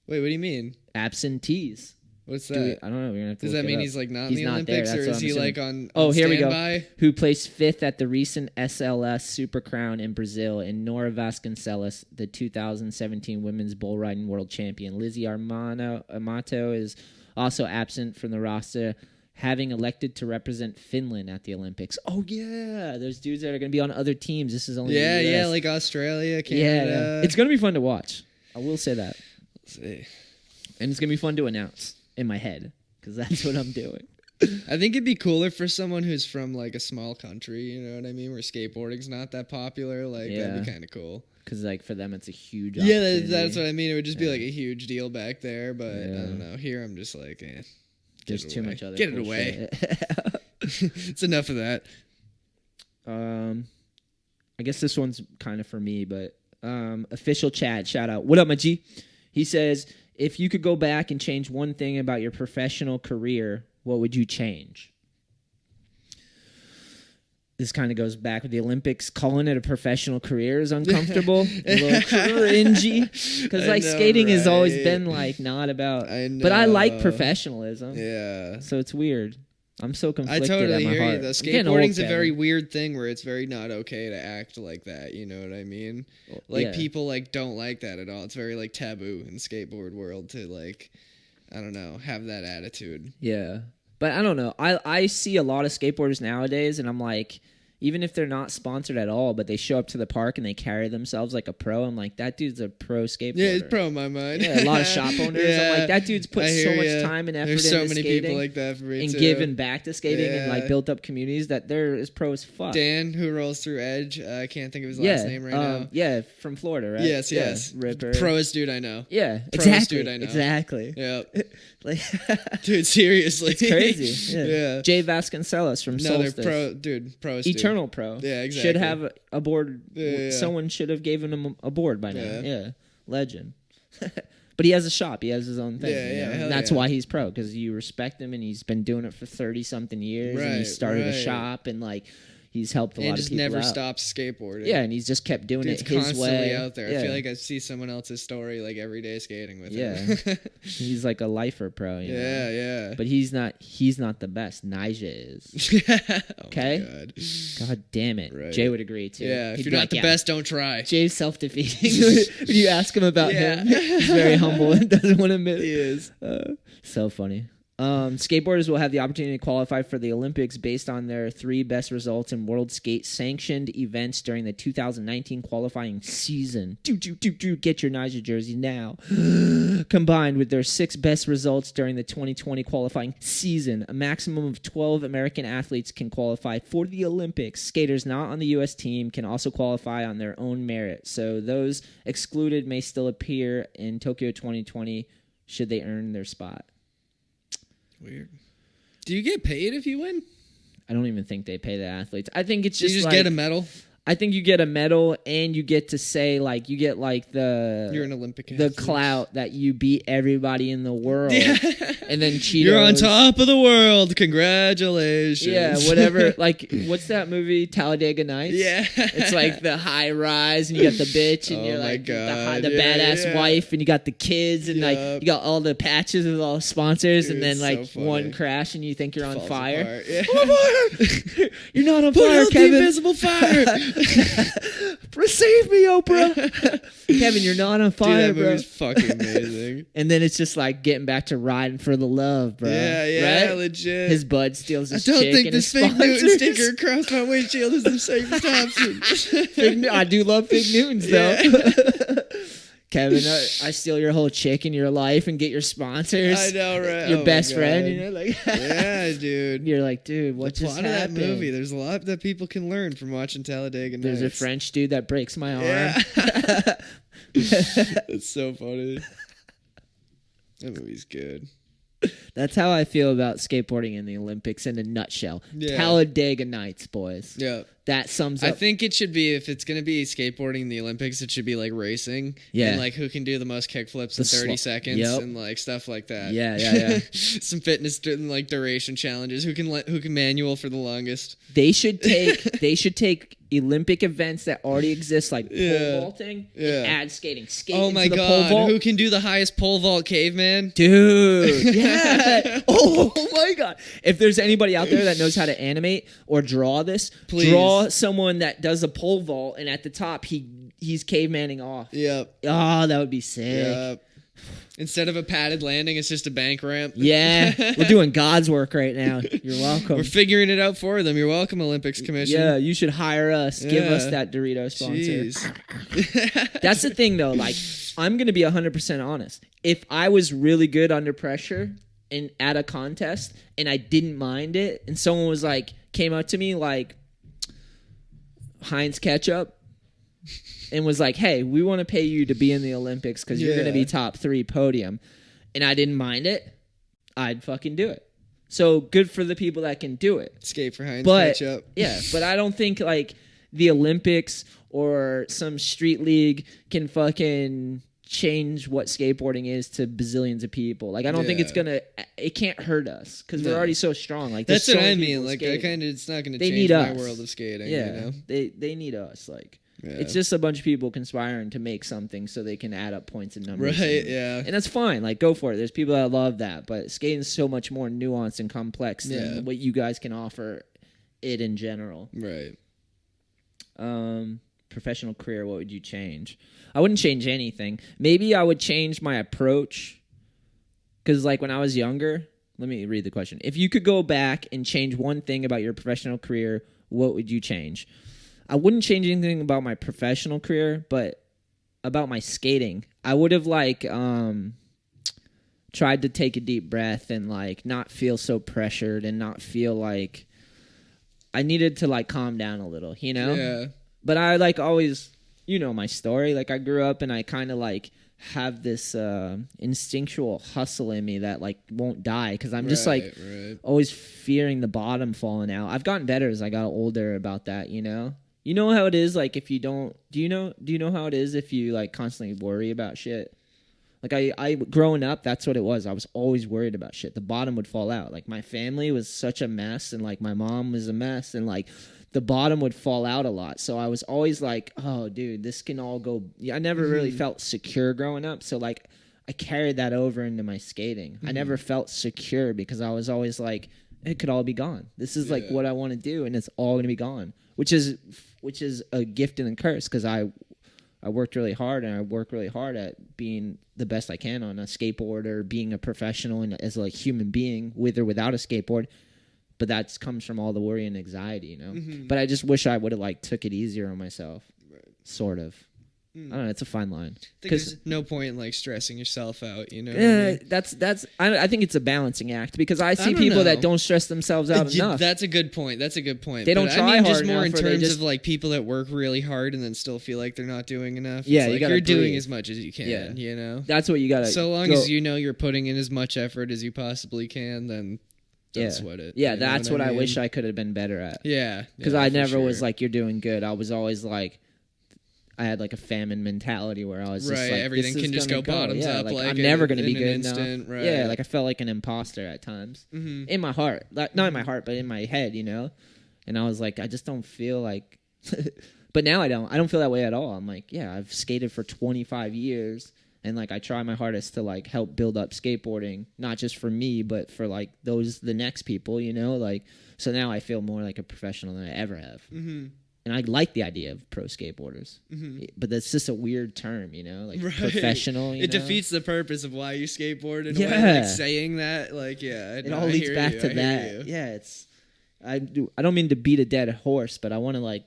Wait, what do you mean? Absentees. What's that? I don't know. We're gonna have to Does that mean he's like not in the Olympics, or is he like on here we standby? go. Who placed 5th at the recent SLS Super Crown in Brazil, and Nora Vasconcelos, the 2017 Women's Bull Riding World Champion. Lizzie Amato is also absent from the roster, having elected to represent Finland at the Olympics. Oh yeah, there's dudes that are going to be on other teams. This is only the US. Like Australia, Canada. Yeah. It's going to be fun to watch. I will say that. Let's see. And it's going to be fun to announce in my head, because that's what I'm doing. I think it'd be cooler for someone who's from like a small country, you know what I mean, where skateboarding's not that popular. Like that'd be kind of cool. Because like for them, it's a huge that's what I mean. It would just be like a huge deal back there, but I don't know. Here, I'm just like, there's too much other. Get it away. It's enough of that. I guess this one's kind of for me, but official Chad, shout out. What up, my G? He says, if you could go back and change one thing about your professional career, what would you change? This kind of goes back with the Olympics. Calling it a professional career is uncomfortable. A little cringy. Because like skating has always been like not about. But I like professionalism. Yeah. So it's weird. I'm so conflicted. I totally at my hear heart. you. Though skateboarding's a very weird thing where it's very not okay to act like that. You know what I mean? Like people like don't like that at all. It's very like taboo in the skateboard world to like, I don't know, have that attitude. Yeah, but I don't know. I see a lot of skateboarders nowadays, and I'm like, even if they're not sponsored at all, but they show up to the park and they carry themselves like a pro. I'm like, that dude's a pro skateboarder. Yeah, he's pro in my mind. Yeah, a lot of shop owners. Yeah, I'm like, that dude's put so much time and effort into skating. There's so many people like that for me and too. given back to skating and like built up communities that they're as pro as fuck. Dan, who rolls through Edge, I can't think of his last name right now. Yeah, from Florida, right? Yes. Ripper. Proest dude I know. Yeah, Proest dude I know. Exactly. Yeah. Like, dude, seriously. It's crazy. Yeah. Jay Vasconcelos from Solstice. They're Proest dude. Eternal pro. Yeah, exactly. Should have a board. Yeah. Someone should have given him a board by now. Yeah. Legend. But he has a shop. He has his own thing. And that's why he's pro, because you respect him, and he's been doing it for 30-something years. And he started a shop, and like he's helped a lot of people out. And just never stops skateboarding. Yeah, and he's just kept doing it his constantly way. Out there. Yeah. I feel like I see someone else's story like every day skating with him. Yeah. He's like a lifer pro. You know? Yeah. But he's not the best. Nyjah is. Okay? Oh my God. God damn it. Right. Jay would agree too. Yeah, if He'd you're be not the best, don't try. Jay's self-defeating. When you ask him about him, he's very humble and doesn't want to admit it. He is. So funny. Skateboarders will have the opportunity to qualify for the Olympics based on their 3 best results in World Skate sanctioned events during the 2019 qualifying season. Get your Nyjah jersey now. Combined with their 6 best results during the 2020 qualifying season, a maximum of 12 American athletes can qualify for the Olympics. Skaters not on the U.S. team can also qualify on their own merit, so those excluded may still appear in Tokyo 2020 should they earn their spot. Weird. Do you get paid if you win? I don't even think they pay the athletes. I think it's just you just like, get a medal. I think you get a medal, and you get to say like you get like you're an Olympic athlete. The clout that you beat everybody in the world, and then Cheetos. You're on top of the world. Congratulations. Yeah, whatever. Like, what's that movie? Talladega Nights. Yeah, it's like the high rise, and you got the bitch, and you're like the badass wife, and you got the kids, and like you got all the patches with all the sponsors, and then like one crash, and you think you're on fire. Yeah. I'm on fire. You're not on Put fire, out Kevin. the invisible fire. Receive me, Oprah. Kevin, you're not on fire, Dude, that movie's fucking amazing. And then it's just like getting back to riding for the love, bro. Yeah, right? legit. His bud steals his I don't chick think and this his fake Newton sponsors. sticker across my windshield is the safest option. I do love Fig Newtons, though. Yeah. Kevin, I steal your whole chick in your life and get your sponsors. I know, right? Your best friend, you know, like yeah, dude. You're like, dude, what just happened? Of that movie. There's a lot that people can learn from watching Talladega Nights. There's a French dude that breaks my arm. Yeah. It's so funny. That movie's good. That's how I feel about skateboarding in the Olympics in a nutshell. Yeah. Talladega Nights, boys. Yeah. That sums up. I think it should be, if it's going to be skateboarding in the Olympics, it should be like racing. Yeah. And like who can do the most kickflips in 30 seconds and like stuff like that. Yeah. Some fitness like duration challenges. Who can manual for the longest. They should take Olympic events that already exist, like pole vaulting, and add skating. Oh my the God. pole vault. Who can do the highest pole vault, caveman? Dude. Yeah. Oh my God. If there's anybody out there that knows how to animate or draw this, please draw someone that does a pole vault, and at the top he's cavemaning off. Yep. Oh, that would be sick. Yep. Instead of a padded landing, it's just a bank ramp. Yeah. We're doing God's work right now. You're welcome. We're figuring it out for them. You're welcome, Olympics Commission. Yeah, you should hire us. Give us that Dorito sponsor. Jeez. That's the thing, though. Like, I'm going to be 100% honest. If I was really good under pressure and at a contest and I didn't mind it, and someone was like, came up to me like Heinz Ketchup and was like, hey, we want to pay you to be in the Olympics because you're going to be top 3 podium, and I didn't mind it, I'd fucking do it. So good for the people that can do it. Skate for Heinz Ketchup. Yeah, but I don't think like the Olympics or some street league can fucking change what skateboarding is to bazillions of people. Like, I don't think it can't hurt us because we're already so strong. Like, that's so what I mean. Like, it's not going to change my world of skating. Yeah, you know? they need us. Like, it's just a bunch of people conspiring to make something so they can add up points and numbers. Right, and that's fine. Like, go for it. There's people that love that, but skating's so much more nuanced and complex than what you guys can offer it in general. Right. Professional career, what would you change? I wouldn't change anything. Maybe I would change my approach, because like when I was younger, let me read the question. If you could go back and change one thing about your professional career, what would you change? I wouldn't change anything about my professional career, but about my skating, I would have tried to take a deep breath and not feel so pressured and not feel like I needed to calm down a little, Yeah. But I always, my story. I grew up and I kind of have this instinctual hustle in me that won't die because I'm just always fearing the bottom falling out. I've gotten better as I got older about that, You know how it is if you don't do you know how it is if you constantly worry about shit? I growing up, that's what it was. I was always worried about shit. The bottom would fall out. My family was such a mess and my mom was a mess and the bottom would fall out a lot. So I was always oh dude, this can all go. I never really felt secure growing up. So I carried that over into my skating. I never felt secure because I was always it could all be gone. This is what I want to do and it's all going to be gone, which is a gift and a curse because I worked really hard and I work really hard at being the best I can on a skateboard or being a professional and as a human being with or without a skateboard. But that comes from all the worry and anxiety, But I just wish I would have took it easier on myself, sort of. I don't know. It's a fine line. There's no point in stressing yourself out, Yeah, I think it's a balancing act because I see people that don't stress themselves out enough. That's a good point. They don't try hard just more enough, in terms of people that work really hard and then still feel like they're not doing enough. Yeah, it's you're doing as much as you can. Yeah. That's what you gotta. So long as you're putting in as much effort as you possibly can, then. Don't sweat it. Yeah, that's what I wish I could have been better at. Yeah. Because I never was you're doing good. I was always I had a famine mentality where I was just everything can just go bottoms up. I'm never going to be good enough. Right. Yeah, I felt like an imposter at times. Mm-hmm. In my heart. Not in my heart, but in my head, And I was I just don't feel But now I don't feel that way at all. I'm I've skated for 25 years. And I try my hardest to help build up skateboarding, not just for me, but for the next people, So now I feel more like a professional than I ever have. Mm-hmm. And I like the idea of pro skateboarders, but that's just a weird term, professional. It defeats the purpose of why you skateboard in a way. Saying that, it all leads back to that. Yeah, I don't mean to beat a dead horse, but I want to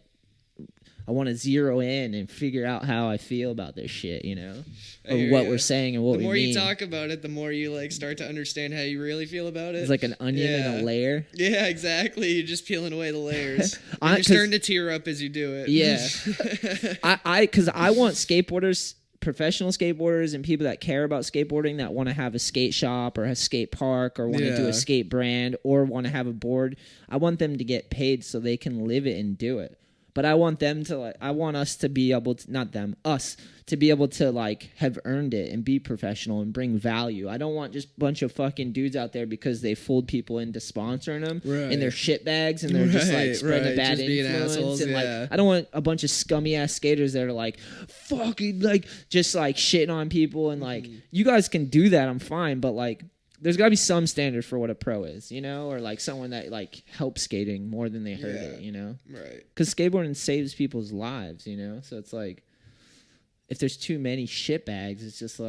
I want to zero in and figure out how I feel about this shit, or what we're saying and what we mean. The more you talk about it, the more you start to understand how you really feel about it. It's like an onion in a layer. Yeah, exactly. You're just peeling away the layers. You're starting to tear up as you do it. Yeah. Because I want skateboarders, professional skateboarders, and people that care about skateboarding that want to have a skate shop or a skate park or want to do a skate brand or want to have a board. I want them to get paid so they can live it and do it. But I want them to I want us to be able to, not them, us, to be able to have earned it and be professional and bring value. I don't want just a bunch of fucking dudes out there because they fooled people into sponsoring them in their shit bags and they're just spreading a bad influence. And I don't want a bunch of scummy ass skaters that are fucking just shitting on people and you guys can do that. I'm fine, but there's got to be some standard for what a pro is, or someone that helps skating more than they hurt it, Right. Because skateboarding saves people's lives, So it's if there's too many shitbags, it's just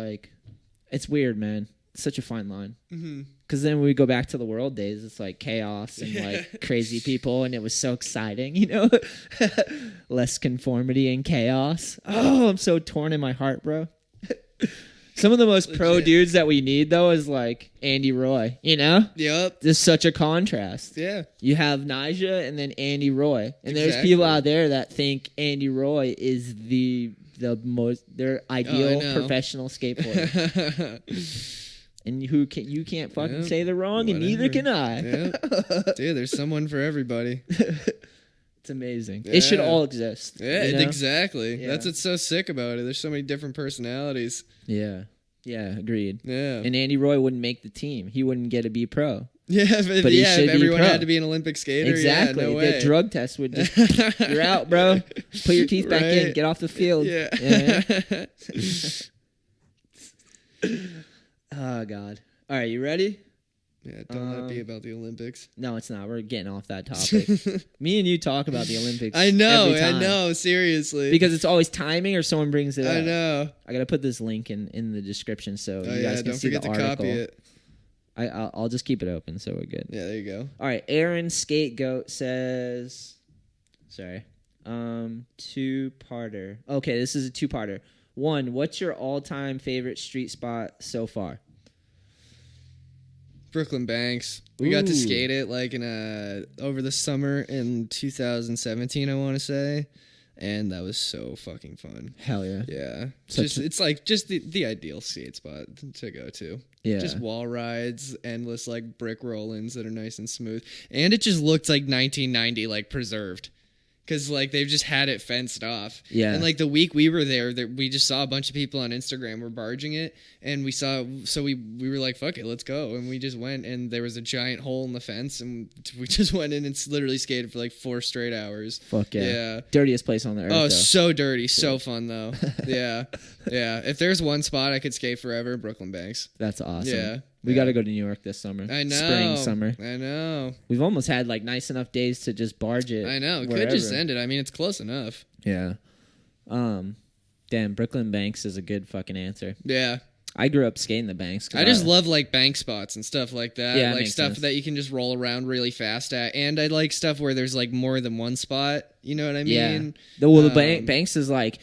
it's weird, man. It's such a fine line. Because then when we go back to the world days, it's chaos and crazy people, and it was so exciting, Less conformity and chaos. Oh, I'm so torn in my heart, bro. Some of the most pro dudes that we need, though, is Andy Roy, Yep. There's such a contrast. Yeah. You have Nyjah and then Andy Roy. And there's people out there that think Andy Roy is their ideal professional skateboarder. And you can't fucking say they're wrong, and neither can I. Dude, there's someone for everybody. It's amazing. It should all exist. Yeah, exactly. Yeah. That's what's so sick about it. There's so many different personalities. Yeah. Yeah, agreed. Yeah. And Andy Roy wouldn't make the team. He wouldn't get to be pro. Yeah, but if everyone had to be an Olympic skater, exactly. No way. The drug test would just, you're out, bro. Put your teeth back in. Get off the field. Yeah. Oh, God. All right, you ready? Yeah, don't let it be about the Olympics. No, it's not. We're getting off that topic. Me and you talk about the Olympics. I know, seriously. Because it's always timing or someone brings it up. I know. I got to put this link in the description so you guys can see the article. Don't forget to copy it. I'll just keep it open so we're good. Yeah, there you go. All right, Aaron Skategoat says, Sorry. Two-parter. Okay, this is a two-parter. One, what's your all-time favorite street spot so far? Brooklyn Banks. We got to skate it like in over the summer in 2017, I want to say, and that was so fucking fun. Hell yeah. Yeah. It's like just the ideal skate spot to go to. Yeah. Just wall rides, endless like brick roll-ins that are nice and smooth, and it just looked like 1990, like preserved. Because, like, they've just had it fenced off. Yeah. And, like, the week we were there, we just saw a bunch of people on Instagram were barging it. And we were like, fuck it, let's go. And we just went, and there was a giant hole in the fence. And we just went in and literally skated for, like, 4 straight hours. Fuck yeah. Yeah. Dirtiest place on the earth, though. So dirty. So fun, though. Yeah. Yeah. If there's one spot I could skate forever, Brooklyn Banks. That's awesome. Yeah. We got to go to New York this summer. I know. Spring, summer. I know. We've almost had like nice enough days to just barge it. I know. Wherever. Could just end it. I mean, it's close enough. Yeah. Damn, Brooklyn Banks is a good fucking answer. Yeah. I grew up skating the banks. I just love like bank spots and stuff like that. Yeah, like stuff that you can just roll around really fast at. And I like stuff where there's like more than one spot. You know what I mean? Yeah. The banks is like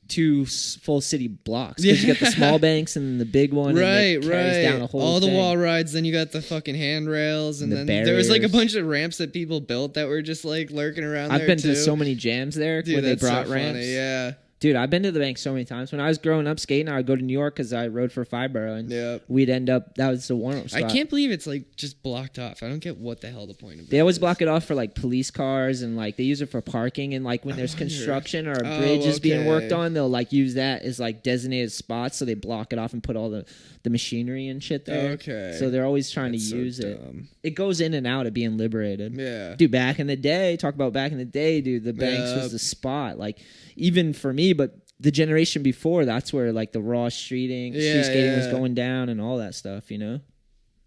2 full city blocks. Because you got the small banks and the big one. Right, and it carries down the whole all thing. The wall rides. Then you got the fucking handrails. And then there was like a bunch of ramps that people built that were just like lurking around there. I've been to so many jams there. Dude, where they brought so ramps. Funny, yeah. Dude, I've been to the bank so many times. When I was growing up skating, I would go to New York because I rode for Fibro, and we'd end up. That was the warm-up spot. I can't believe it's like just blocked off. I don't get what the hell the point of it. They always block it off for like police cars, and like they use it for parking, and like when there's construction or a bridge is being worked on, they'll like use that as like designated spots, so they block it off and put all the machinery and shit there. Okay. So they're always trying to use it. It goes in and out of being liberated. Yeah. Dude, back in the day, talk about back in the day, dude, the banks was the spot. Like even for me, but the generation before, that's where like the raw street skating was going down and all that stuff, you know?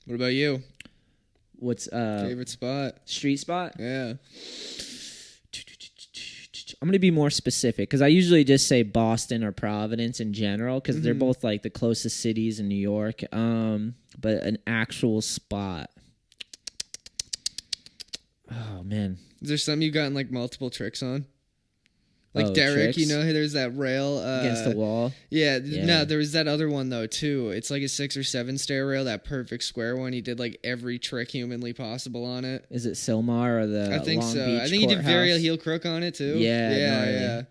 What about you? What's favorite spot? Street spot? Yeah. I'm going to be more specific because I usually just say Boston or Providence in general because they're both like the closest cities in New York. But an actual spot. Oh, man. Is there something you've gotten like multiple tricks on? Like Derek, tricks? You know, there's that rail against the wall. Yeah, no, there was that other one though too. It's like a 6 or 7 stair rail, that perfect square one. He did like every trick humanly possible on it. Is it Silmar or the? I think Long so. Beach I think he did courthouse? varial heel crook on it too. Yeah.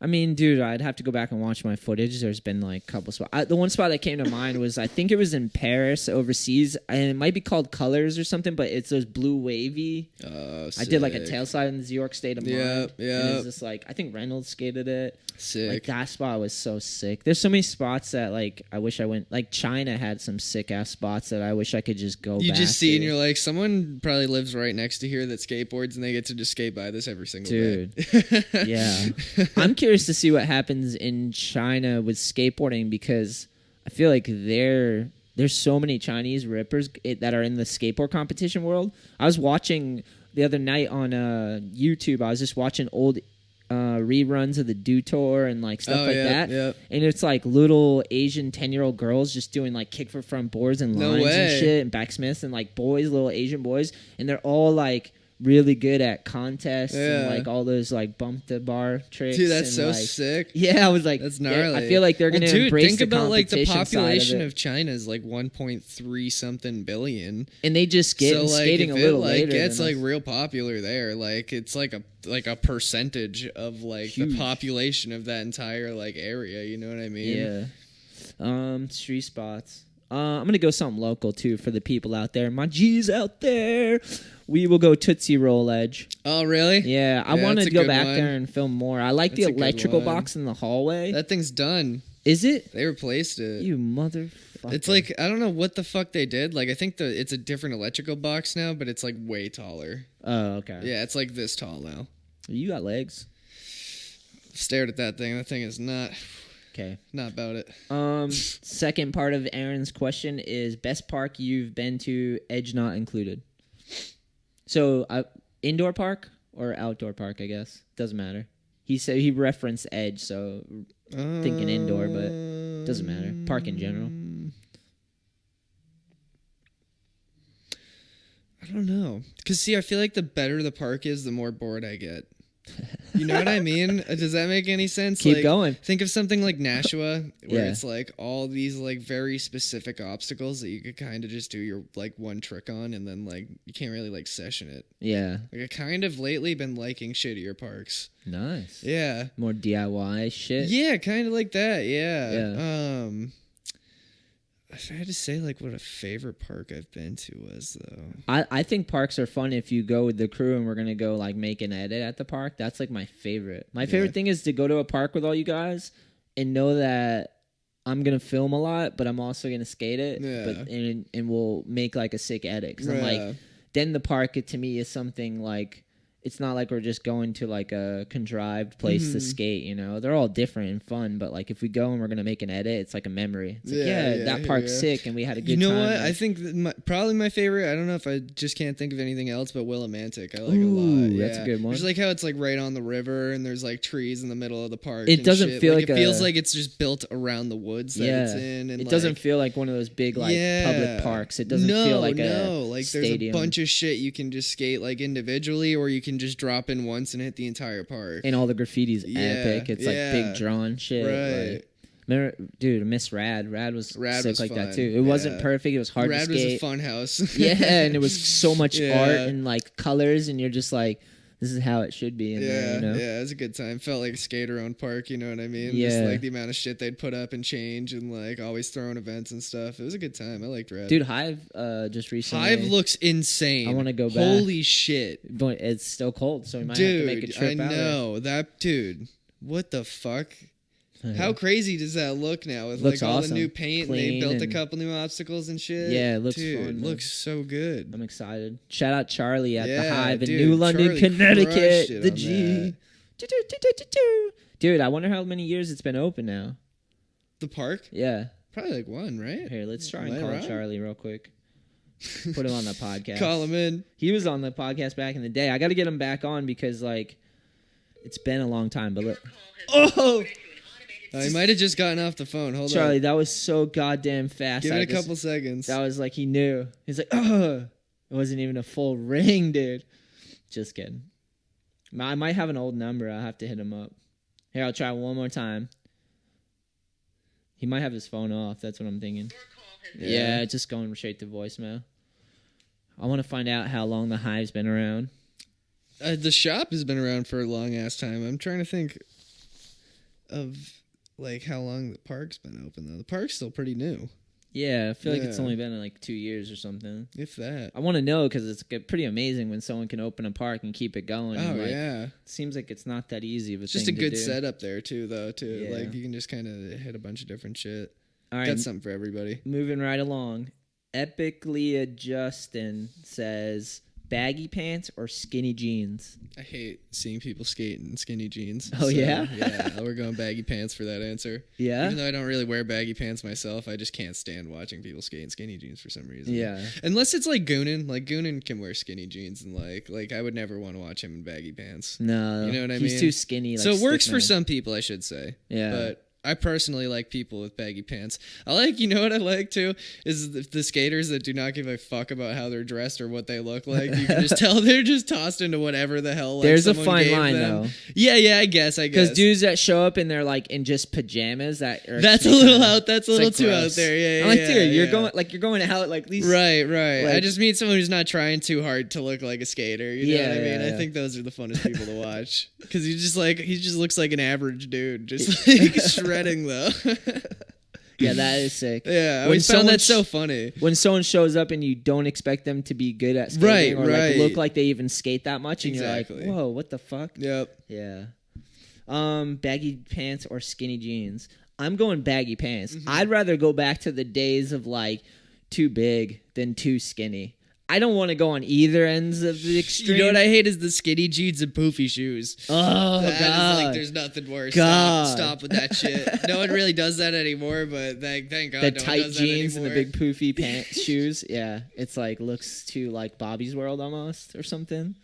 I mean, dude, I'd have to go back and watch my footage. There's been like a couple spots. The one spot that came to mind was I think it was in Paris overseas, and it might be called Colors or something, but it's those blue wavy. Oh, sick. I did like a tail slide in the New York State of Mind. Yeah. And it was just like I think Reynolds skated it. Sick. Like that spot was so sick. There's so many spots that like I wish I went. Like China had some sick ass spots that I wish I could just go. You back just see to. and you're like, someone probably lives right next to here that skateboards, and they get to just skate by this every single day. Dude, yeah. I'm curious to see what happens in China with skateboarding because I feel like there's so many Chinese rippers that are in the skateboard competition world. I was watching the other night on YouTube. I was just watching old reruns of the Do Tour and like stuff that. Yep. And it's like little Asian 10-year-old girls just doing like kick for front boards and lines and shit and backsmiths and like boys, little Asian boys, and they're all like really good at contests and like all those like bump the bar tricks. Dude, that's and, so like, sick. Yeah, I was like, that's gnarly. I feel like they're gonna embrace think the about like the population of China is like 1.3 something billion, and they just get so, like, skating if a little it, like, later. Gets like real popular there. Like it's like a percentage of like the population of that entire like area. You know what I mean? Yeah. Street spots. I'm gonna go something local too for the people out there, my G's out there. We will go Tootsie Roll Edge. Oh, really? Yeah, I wanted to go back there and film more. I like the electrical box in the hallway. That thing's done. Is it? They replaced it. You motherfucker. It's like, I don't know what the fuck they did. Like, I think it's a different electrical box now, but it's like way taller. Oh, okay. Yeah, it's like this tall now. You got legs. Stared at that thing. That thing is not... Okay. Not about it. Second part of Aaron's question is best park you've been to, Edge not included. So, indoor park or outdoor park, I guess. Doesn't matter. He said he referenced Edge, so thinking indoor, but doesn't matter. Park in general. I don't know. Because, see, I feel like the better the park is, the more bored I get. You know what I mean? Does that make any sense? Keep like, going. Think of something like Nashua, where Yeah. it's like all these like very specific obstacles that you could kind of just do your like one trick on, and then like you can't really like session it. Yeah. Like I kind of lately been liking shittier parks. Nice. Yeah. More DIY shit. Yeah, kind of like that. Yeah. Yeah. If I had to say like what a favorite park I've been to was though. I think parks are fun if you go with the crew and we're gonna go like make an edit at the park. That's like my favorite. My favorite thing is to go to a park with all you guys and know that I'm gonna film a lot, but I'm also gonna skate it. Yeah. But and we'll make like a sick edit. Because I'm like, then the park to me is something like, it's not like we're just going to like a contrived place to skate, you know? They're all different and fun, but like if we go and we're going to make an edit, it's like a memory. It's like, that park's sick and we had a good time. You know what? Like, I think that probably my favorite, I don't know if I just can't think of anything else, but Willimantic. I like a lot. That's a good one. Just like how it's like right on the river and there's like trees in the middle of the park. It doesn't feel like it feels like it's just built around the woods that it's in. And it doesn't feel like one of those big like public parks. It doesn't feel like a stadium. There's a bunch of shit you can just skate like individually, or you can just drop in once and hit the entire park. And all the graffiti's epic. It's like big drawn shit. Right. Like, remember, dude, I miss Rad. Rad was sick like fun. that too. It wasn't perfect. It was hard to skate. Rad was a fun house. Yeah, and it was so much art and like colors, and you're just like, this is how it should be in there, you know? Yeah, it was a good time. Felt like a skater-owned park, you know what I mean? Yeah. Just like the amount of shit they'd put up and change and like always throwing events and stuff. It was a good time. I liked Red. Dude, Hive just recently. Hive looks insane. I want to go back. Holy shit. But it's still cold, so we might have to make a trip out there. I know. That dude. What the fuck? How crazy does that look now with looks like all awesome. the new paint and they built a couple new obstacles and shit? Yeah, it looks dude, fun. It looks so good. I'm excited. Shout out Charlie at the Hive in dude, New London, Charlie Connecticut. The on G. Dude, I wonder how many years it's been open now. The park? Yeah. Probably like one, right? Here, let's try and call Charlie real quick. Put him on the podcast. Call him in. He was on the podcast back in the day. I got to get him back on because like it's been a long time. But look. Oh! He might have just gotten off the phone. Hold on. Charlie, that was so goddamn fast. Give it a couple seconds. That was like he knew. He's like, oh. It wasn't even a full ring, dude. Just kidding. I might have an old number. I'll have to hit him up. Here, I'll try one more time. He might have his phone off. That's what I'm thinking. Yeah, just going straight to voicemail. I want to find out how long the Hive's been around. The shop has been around for a long ass time. I'm trying to think of like how long the park's been open though. The park's still pretty new. Yeah, I feel like it's only been like 2 years or something. If that. I want to know because it's pretty amazing when someone can open a park and keep it going. Oh, and, like, yeah. It seems like it's not that easy of a It's just thing a good to do. setup there, too, though, too. Yeah. Like, you can just kind of hit a bunch of different shit. All right. Got something for everybody. Moving right along. Epically Justin says, baggy pants or skinny jeans? I hate seeing people skate in skinny jeans. Oh, yeah? Yeah, we're going baggy pants for that answer. Yeah? Even though I don't really wear baggy pants myself, I just can't stand watching people skate in skinny jeans for some reason. Yeah. Unless it's like Goonan. Like, Goonan can wear skinny jeans and like I would never want to watch him in baggy pants. No. You know what I mean? He's too skinny. Like, so it works for man. some people, I should say. Yeah. But I personally like people with baggy pants. I like, you know what I like too? Is the skaters that do not give a fuck about how they're dressed or what they look like. You can just tell they're just tossed into whatever the hell. Like, there's a someone fine gave line, them. though. Yeah, I guess. Because dudes that show up and they're like in just pajamas, that's a little out. That's a little like too gross. out there. Yeah, I'm like, yeah, dude, yeah. you're going out like these. Right. Like, I just mean someone who's not trying too hard to look like a skater. You know what I mean? Yeah. I think those are the funnest people to watch because he just looks like an average dude, just like shredding though. Yeah, that is sick. Yeah, I always found that so funny. When someone shows up and you don't expect them to be good at skating or right. like look like they even skate that much, and Exactly. you're like, whoa, what the fuck? Yep. Yeah. Baggy pants or skinny jeans? I'm going baggy pants. I'd rather go back to the days of like too big than too skinny. I don't want to go on either ends of the extreme. You know what I hate is the skinny jeans and poofy shoes. Oh, That God. is like, there's nothing worse. God. Stop with that shit. No one really does that anymore, but thank God The no one tight does that jeans and the anymore. big poofy pants shoes. Yeah, it's like looks too like Bobby's World almost or something.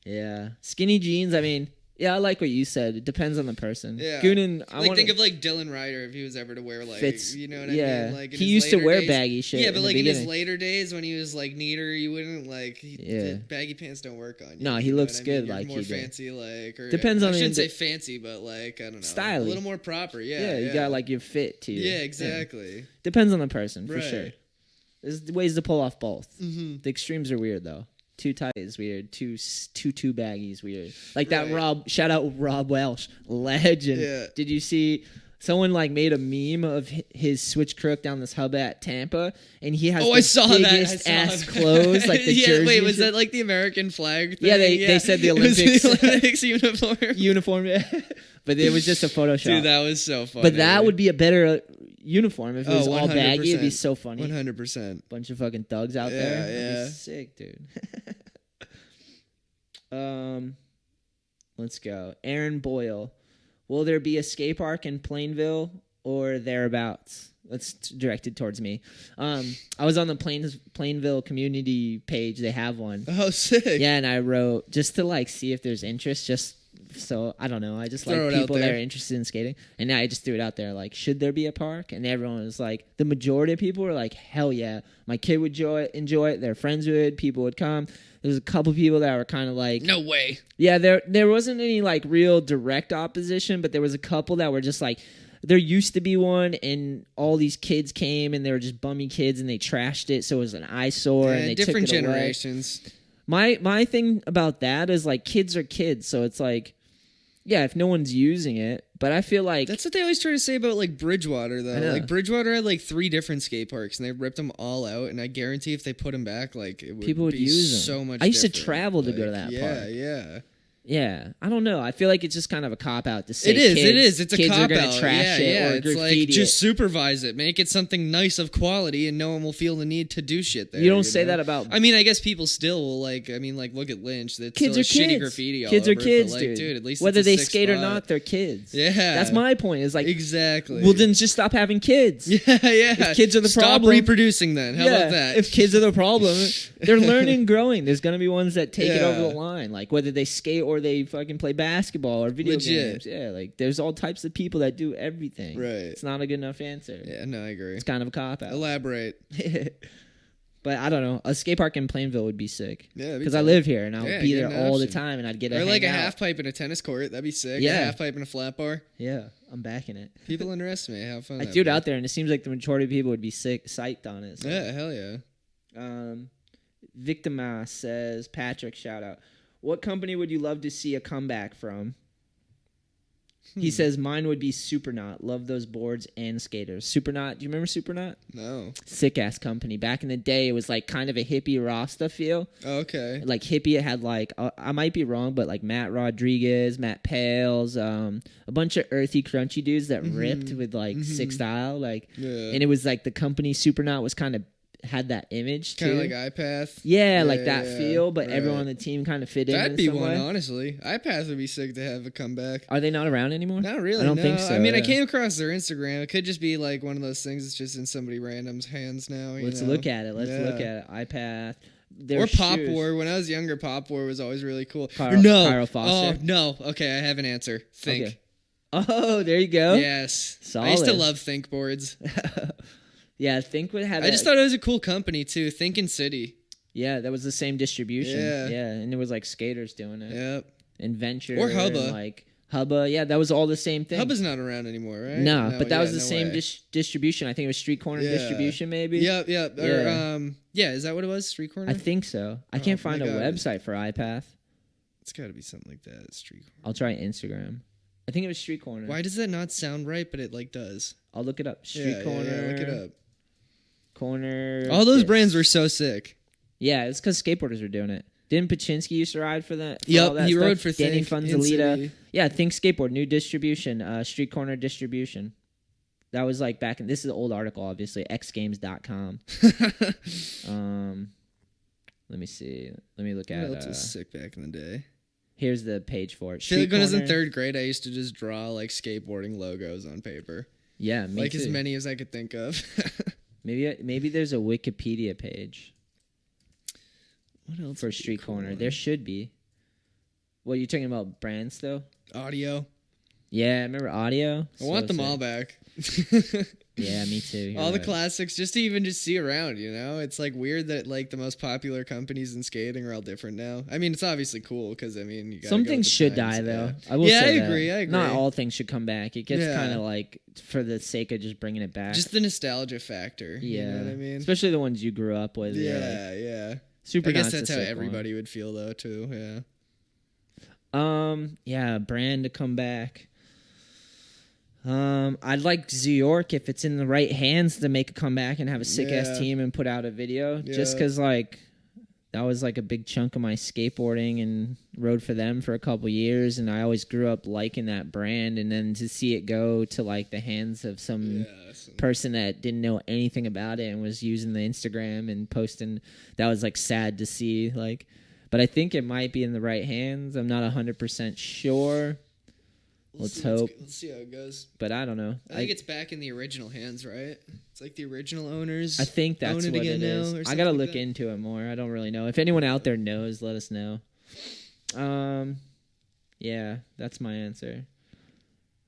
Yeah, skinny jeans. I mean, Yeah, I like what you said. It depends on the person. Yeah. Goonan, think of like Dylan Ryder if he was ever to wear like fits, you know what I mean? Like he used to wear baggy shit. Yeah, but like in his later days when he was like neater, you wouldn't like baggy pants don't work on you. No, he looks good like more he did. fancy like or depends on I shouldn't say fancy, but like I don't know. Stylish. A little more proper, Yeah, you got like your fit too. Yeah, exactly. Yeah. Depends on the person for right. sure. There's ways to pull off both. Mm-hmm. The extremes are weird though. Too tight is weird. Too baggy is weird. Like that Rob. Shout out Rob Welsh, legend. Yeah. Did you see? Someone like made a meme of his switch crook down this hub at Tampa, and he has the biggest ass clothes, like the jersey. Wait, was that like the American flag thing? Yeah, they said the Olympics. The Olympics uniform, yeah. But it was just a Photoshop. Dude, that was so funny. But that would be a better uniform if it was all baggy. It'd be so funny. 100%. Bunch of fucking thugs out there. Yeah. It'd be sick, dude. Let's go. Aaron Boyle. Will there be a skate park in Plainville or thereabouts? That's directed towards me. I was on the Plainville community page. They have one. Oh, sick. Yeah, and I wrote just to like see if there's interest. Just so I don't know. I just like people that are interested in skating, and I just threw it out there. Like, should there be a park? And everyone was like, the majority of people were like, hell yeah, my kid would enjoy it. Their friends would. People would come. There's a couple people that were kind of like, no way. Yeah, there wasn't any like real direct opposition, but there was a couple that were just like, there used to be one, and all these kids came, and they were just bummy kids, and they trashed it, so it was an eyesore, and they different took it generations. Away. My thing about that is like kids are kids, so it's like, yeah, if no one's using it, but I feel like that's what they always try to say about like Bridgewater though. Like Bridgewater had like 3 different skate parks, and they ripped them all out. And I guarantee if they put them back, like it would people would be use them so much. I used different. to travel to go to that park. Yeah, I don't know. I feel like it's just kind of a cop out to say it is. It's a kids cop are gonna out. Trash it or it's like just supervise it, make it something nice of quality, and no one will feel the need to do shit there. You don't say that about. I mean, I guess people still will like. I mean, like look at Lynch. That's kids still are shitty kids. graffiti. Kids all are over kids, it, but, like, dude. At least whether they sick skate or spot. not, they're kids. Yeah, that's my point. Is like exactly. Well, then just stop having kids. Yeah. If kids are the problem. Stop reproducing. Then how about that? If kids are the problem, they're learning, growing. There's gonna be ones that take it over the line, like whether they skate or they fucking play basketball or video games. Yeah, like there's all types of people that do everything. Right. It's not a good enough answer. Yeah, no, I agree. It's kind of a cop out. Elaborate. But I don't know. A skate park in Plainville would be sick. Yeah, because I live here and I would be there all the option. time, and I'd get or like a out. half pipe in a tennis court. That'd be sick. Yeah, a half pipe in a flat bar. Yeah, I'm backing it. People underestimate how fun. I do it out there, and it seems like the majority of people would be psyched on it. So. Yeah, hell yeah. Victima says, Patrick, shout out. What company would you love to see a comeback from? He says, mine would be Supernaut. Love those boards and skaters. Supernaut, do you remember Supernaut? No. Sick-ass company. Back in the day, it was like kind of a hippie Rasta feel. Oh, okay. Like hippie, it had like, I might be wrong, but like Matt Rodriguez, Matt Pales, a bunch of earthy, crunchy dudes that ripped with like sick style. Like, and it was like the company Supernaut was kind of had that image too. Kind of like iPath. Yeah, like that feel, but everyone on the team kind of fit in. That'd be one, way. Honestly. iPath would be sick to have a comeback. Are they not around anymore? Not really. I don't think so. I mean, I came across their Instagram. It could just be like one of those things that's just in somebody random's hands now. Let's look at it. Let's look at it. iPath. Or Pop War. When I was younger, Pop War was always really cool. Pyro Foster. Oh, no. Okay, I have an answer. Think. Okay. Oh, there you go. Yes. Solid. I used to love Think boards. Yeah, Think would have. I just thought it was a cool company too. Think in City. Yeah, that was the same distribution. Yeah, and it was like skaters doing it. Yep. Adventure or Hubba. And like Hubba, yeah, that was all the same thing. Hubba's not around anymore, right? No, but that was the same distribution. I think it was Street Corner distribution, maybe. Yep. Or, is that what it was? Street Corner. I think so. I can't find a website for iPath. It's got to be something like that. Street Corner. I'll try Instagram. I think it was Street Corner. Why does that not sound right? But it like does. I'll look it up. Street Corner. Yeah, look it up. Corner. All those brands were so sick. Yeah, it's because skateboarders were doing it. Didn't Pachinski used to ride for that? Yep, he rode for Danny Think. Funzalita. Yeah, Think Skateboard, new distribution, Street Corner distribution. That was like back in, this is an old article, obviously, xgames.com. Let me see. Let me look at it. What else was sick back in the day? Here's the page for it. I feel like when I was in 3rd grade, I used to just draw like skateboarding logos on paper. Yeah, me like too. as many as I could think of. Maybe there's a Wikipedia page. What else for Street Corner? There should be. What are you talking about? Brands though? Audio. Yeah, I remember Audio. I want them all back. Yeah, me too. All the classics, just to even just see around, you know? It's like weird that like the most popular companies in skating are all different now. I mean, it's obviously cool because I mean, you gotta some go things with the should times, die though. Yeah. I will say I agree. Not all things should come back. It gets Yeah. kind of like for the sake of just bringing it back. Just the nostalgia factor. Yeah, You know what I mean? especially the ones you grew up with. Yeah, yeah. Super. I guess that's how everybody would feel though too. Yeah. Yeah, brand to come back. I'd like York if it's in the right hands to make a comeback and have a sick ass team and put out a video. Yeah. Just because like that was like a big chunk of my skateboarding and rode for them for a couple years, and I always grew up liking that brand. And then to see it go to like the hands of some person that didn't know anything about it and was using the Instagram and posting, that was like sad to see. Like, but I think it might be in the right hands. I'm not 100% sure. Let's hope. Let's see how it goes. But I don't know. I think it's back in the original hands, right? It's like the original owners. I think that's what it is. I gotta look into it more. I don't really know. If anyone out there knows, let us know. Yeah, that's my answer.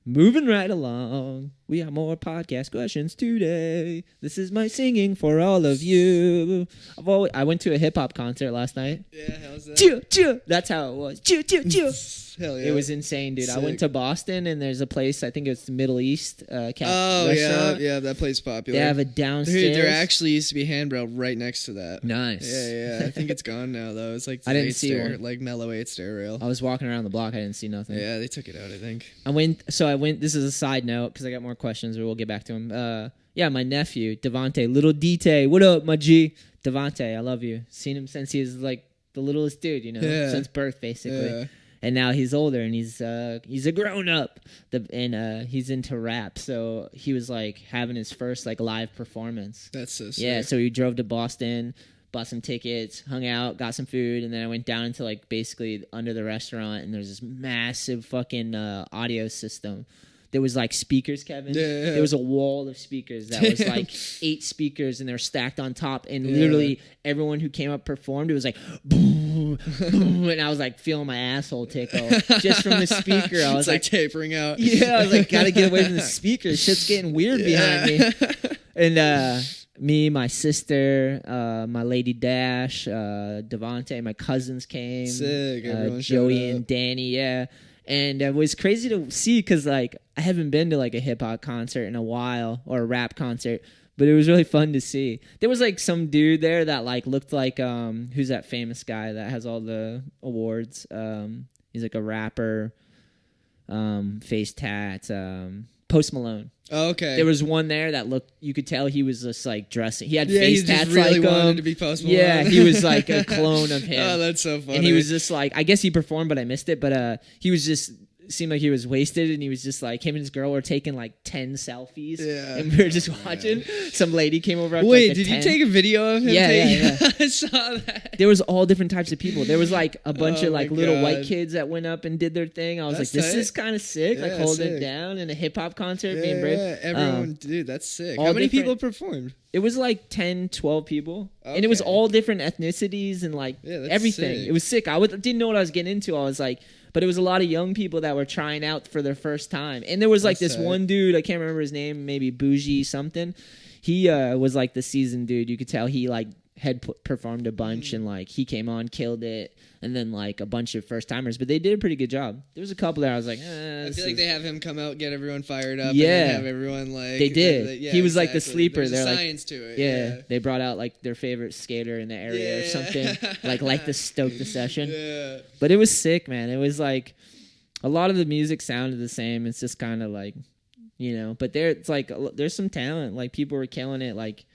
Moving right along, we have more podcast questions today. This is my singing for all of you. I went to a hip hop concert last night. Yeah, how's that? Choo, choo. That's how it was. Choo, choo, choo. Hell yeah. It was insane, dude. Sick. I went to Boston, and there's a place, I think it's the Middle East Oh, restaurant. yeah, that place is popular. They have a downstairs. Dude, there actually used to be a handrail right next to that. Nice. Yeah. I think it's gone now, though. It's like the I didn't see one. like mellow 8-stair rail. I was walking around the block. I didn't see nothing. Yeah, they took it out, I think. I went. This is a side note because I got more questions, but we'll get back to him. Yeah, my nephew, Devontae, little D-Tay. What up, my G? Devontae, I love you. Seen him since he was like the littlest dude, since birth, basically. Yeah. And now he's older, and he's a grown up, and he's into rap. So he was like having his first like live performance. That's so sick. Yeah. So he drove to Boston, bought some tickets, hung out, got some food, and then I went down into like basically under the restaurant, and there's this massive fucking audio system. There was like speakers, Kevin. Yeah. There was a wall of speakers that was like 8 speakers, and they're stacked on top. And literally everyone who came up performed. It was like boom, boom, and I was like feeling my asshole tickle just from the speaker. I was like tapering out. Yeah, I was like, gotta get away from the speaker. Shit's getting weird behind me. And me, my sister, my lady Dash, Devontae, my cousins came. Sick. Joey and Danny. Yeah. And it was crazy to see because, like, I haven't been to, like, a hip-hop concert in a while or a rap concert, but it was really fun to see. There was, like, some dude there that, like, looked like, who's that famous guy that has all the awards? He's, like, a rapper, face tats, Post Malone. Oh, okay. There was one there that looked, you could tell he was just, like, dressing. He had face tats just really like wanted to be Post Malone. Yeah, he was, like, a clone of him. Oh, that's so funny. And he was just like, I guess he performed, but I missed it. But he was just, seemed like he was wasted, and he was just like, him and his girl were taking like 10 selfies. Yeah. And we were just watching. Some lady came over. Wait, did you take a video of him? Yeah. I saw that. There was all different types of people. There was like a bunch of like little white kids that went up and did their thing. I was like, this is kind of sick. Like holding it down in a hip hop concert, being brave. Yeah, everyone, dude, that's sick. How many people performed? It was like 10, 12 people. Okay. And it was all different ethnicities and like everything. Sick. It was sick. I didn't know what I was getting into. I was like, but it was a lot of young people that were trying out for their first time. And there was like this one dude, I can't remember his name, maybe Bougie something. He was like the seasoned dude. You could tell he like had performed a bunch and like he came on, killed it. And then like a bunch of first timers, but they did a pretty good job. There was a couple there I was like, I feel like they have him come out, get everyone fired up, yeah, and then have everyone like they did. He was like the sleeper. There's They're science to it. Yeah, they brought out like their favorite skater in the area or something, like to stoke the session. Yeah, but it was sick, man. It was like a lot of the music sounded the same. It's just kind of like, but it's like there's some talent. Like people were killing it. Like.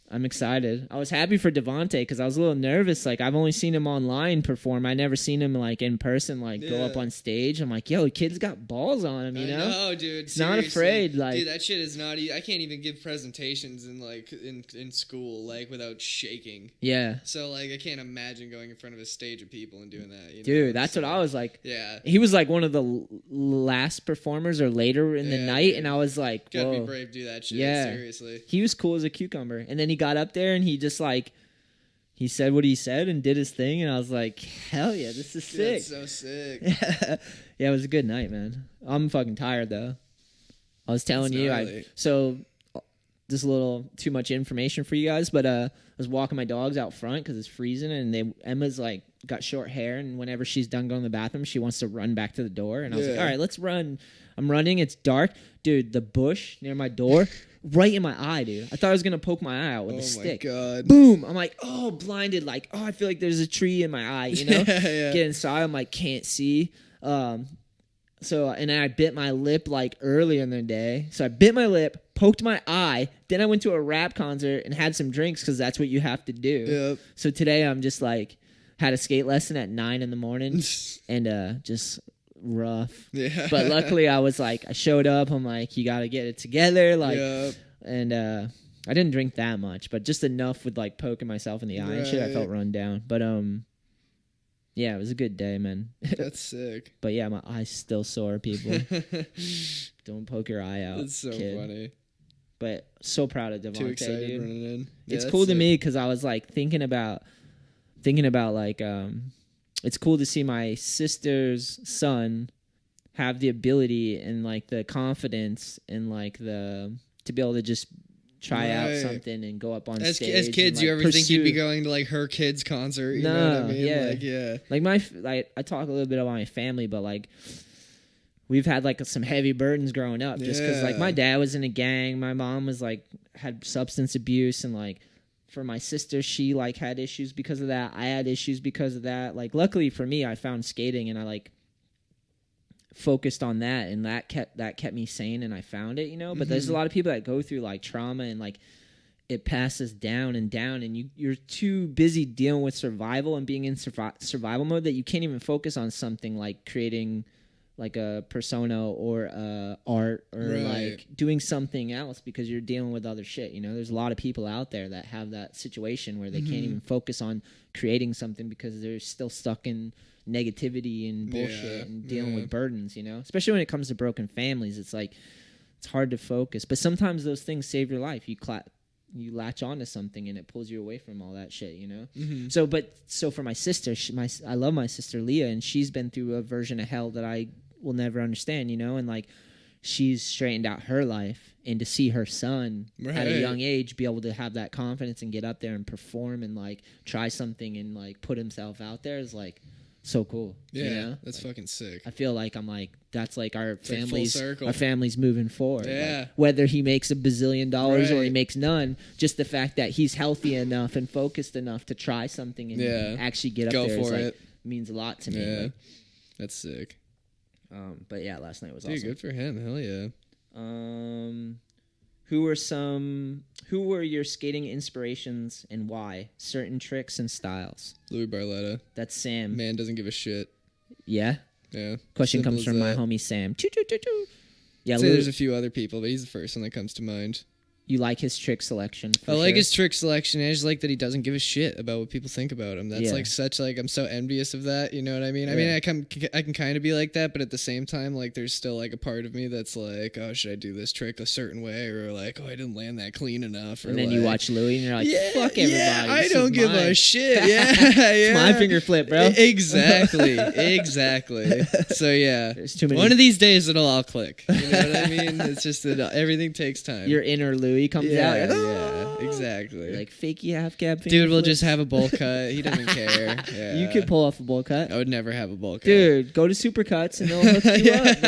I'm excited. I was happy for Devontae because I was a little nervous. Like, I've only seen him online perform. I never seen him, like, in person, like, go up on stage. I'm like, yo, the kid's got balls on him, you know? I know, dude. He's not afraid. Like, dude, that shit is not... I can't even give presentations in school, like, without shaking. Yeah. So, like, I can't imagine going in front of a stage of people and doing that. Dude, that's what I was like. Yeah. He was, like, one of the last performers or later in the night, and I was like, whoa. Gotta be brave to do that shit, seriously. He was cool as a cucumber. And then he got up there and he just like he said what he said and did his thing, and I was like, hell yeah, this is sick. That's so sick. Yeah, it was a good night, man. I'm fucking tired though. I was telling you, so just a little too much information for you guys, but I was walking my dogs out front because it's freezing, and Emma's like got short hair, and whenever she's done going to the bathroom, she wants to run back to the door, and I was like, all right, let's run. I'm running. It's dark, dude. The bush near my door, right in my eye, dude. I thought I was gonna poke my eye out with a stick. Oh my god! Boom! I'm like, oh, blinded. Like, oh, I feel like there's a tree in my eye. You know? Yeah. Get inside. I'm like, can't see. So, and then I bit my lip like earlier in the day. So I bit my lip, poked my eye. Then I went to a rap concert and had some drinks because that's what you have to do. Yep. So today I'm just like, had a skate lesson at 9 in the morning and just rough. Yeah. But luckily I was like, I showed up. I'm like, you got to get it together. Like, and I didn't drink that much, but just enough with like poking myself in the eye and shit. I felt run down. But yeah, it was a good day, man. That's sick. But yeah, my eye's still sore, people. Don't poke your eye out. That's so funny. But so proud of Devontae, Too excited dude. running in. Yeah, it's cool to me because I was like thinking about like it's cool to see my sister's son have the ability and like the confidence and like the to be able to just try out something and go up on stage. As kids, and, like, you ever think you'd be going to like her kid's concert? You know what I mean? Yeah. Like I talk a little bit about my family, but like we've had like some heavy burdens growing up just because like my dad was in a gang, my mom was like had substance abuse, and like for my sister, she like had issues because of that. I had issues because of that. Like luckily for me, I found skating and I like focused on that, and that kept me sane, and I found it, you know. But there's a lot of people that go through like trauma and like it passes down, and you're too busy dealing with survival and being in survival mode that you can't even focus on something like creating like a persona or art or like doing something else because you're dealing with other shit, you know. There's a lot of people out there that have that situation where they can't even focus on creating something because they're still stuck in negativity and bullshit and dealing with burdens, you know. Especially when it comes to broken families, it's like it's hard to focus. But sometimes those things save your life. You latch onto something and it pulls you away from all that shit, you know. So for my sister, I love my sister Leah, and she's been through a version of hell that I will never understand, you know. And like she's straightened out her life, and to see her son at a young age be able to have that confidence and get up there and perform and like try something and like put himself out there is like so cool. Yeah, you know? that's like, fucking sick. I feel like I'm like that's like our family's full circle. Our family's moving forward. Yeah. Like, whether he makes $1 billion or he makes none, just the fact that he's healthy enough and focused enough to try something and actually get up there is like means a lot to me. Yeah, like, that's sick. But yeah, last night was awesome. Good for him. Hell yeah. Who were your skating inspirations and why? Certain tricks and styles. Louis Barletta. That's Sam. Man doesn't give a shit. Yeah? Yeah. Question comes from my homie Sam. Yeah, I'd say there's a few other people, but he's the first one that comes to mind. You like his trick selection? I like his trick selection. I just like that he doesn't give a shit about what people think about him. That's like such like I'm so envious of that. You know what I mean? I mean I can kind of be like that, but at the same time, like there's still like a part of me that's like, oh, should I do this trick a certain way, or like, oh, I didn't land that clean enough. Or and then like, you watch Louis and you're like, fuck everybody. Yeah, I don't give a shit. Yeah, it's my finger flip, bro. Exactly. So yeah, there's too many. One of these days it'll all click. You know what I mean? It's just that everything takes time. Your inner Louis comes out. Yeah, exactly. Like fakey half cab. Dude will just have a bowl cut. He doesn't care. Yeah. You could pull off a bowl cut. I would never have a bowl cut. Dude, go to Supercuts and they'll hook you up,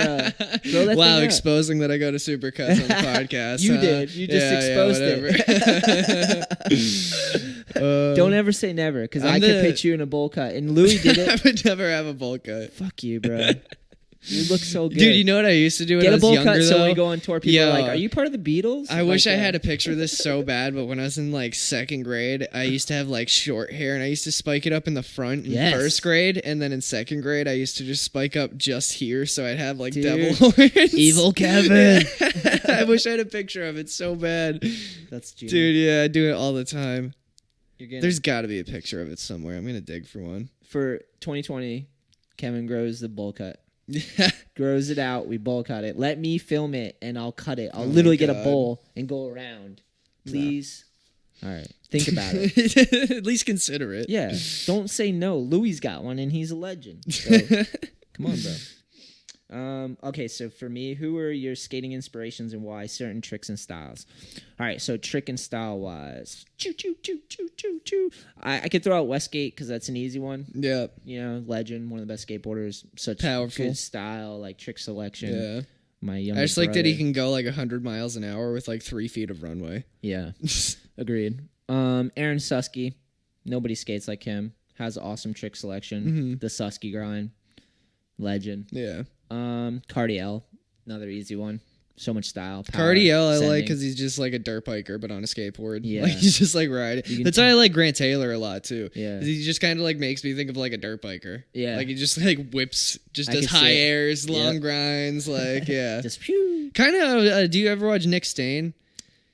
bro. Wow, exposing that I go to Supercuts on the podcast. You did. You just exposed it. Don't ever say never, because I could pitch you in a bowl cut. And Louis did it. I would never have a bowl cut. Fuck you, bro. You look so good. Dude, you know what I used to do when I was younger, though? Get a bowl cut so when we go on tour, people are like, are you part of the Beatles? I wish I had a picture of this so bad, but when I was in like second grade, I used to have like short hair, and I used to spike it up in the front in first grade, and then in second grade, I used to just spike up just here, so I'd have like devil horns. Evil Kevin. I wish I had a picture of it so bad. That's genius. Dude, yeah, I do it all the time. There's got to be a picture of it somewhere. I'm going to dig for one. For 2020, Kevin grows the bowl cut. Yeah. Grows it out. We bowl cut it. Let me film it and I'll cut it. I'll literally get a bowl and go around. Please. All right. Think about it. At least consider it. Yeah. Don't say no. Louis got one, and he's a legend. So, come on, bro. Okay, so for me, who are your skating inspirations and why? Certain tricks and styles. All right, so trick and style wise, choo choo choo choo choo choo. I could throw out Westgate because that's an easy one. Yeah, you know, legend, one of the best skateboarders. Such powerful, good style, like trick selection. Yeah, my younger I just like brother. that he can go like 100 miles an hour with like 3 feet of runway. Yeah, agreed. Aaron Susky, nobody skates like him. Has awesome trick selection. The Susky grind, legend. Yeah. Cardiel, another easy one. So much style. Cardiel, I like because he's just like a dirt biker, but on a skateboard. Yeah, like, he's just like riding. That's why I like Grant Taylor a lot too. Yeah, he just kind of like makes me think of like a dirt biker. Yeah, like he just like whips, just does high airs, long grinds. Like yeah, just pew. Kind of. Do you ever watch Nick Stain?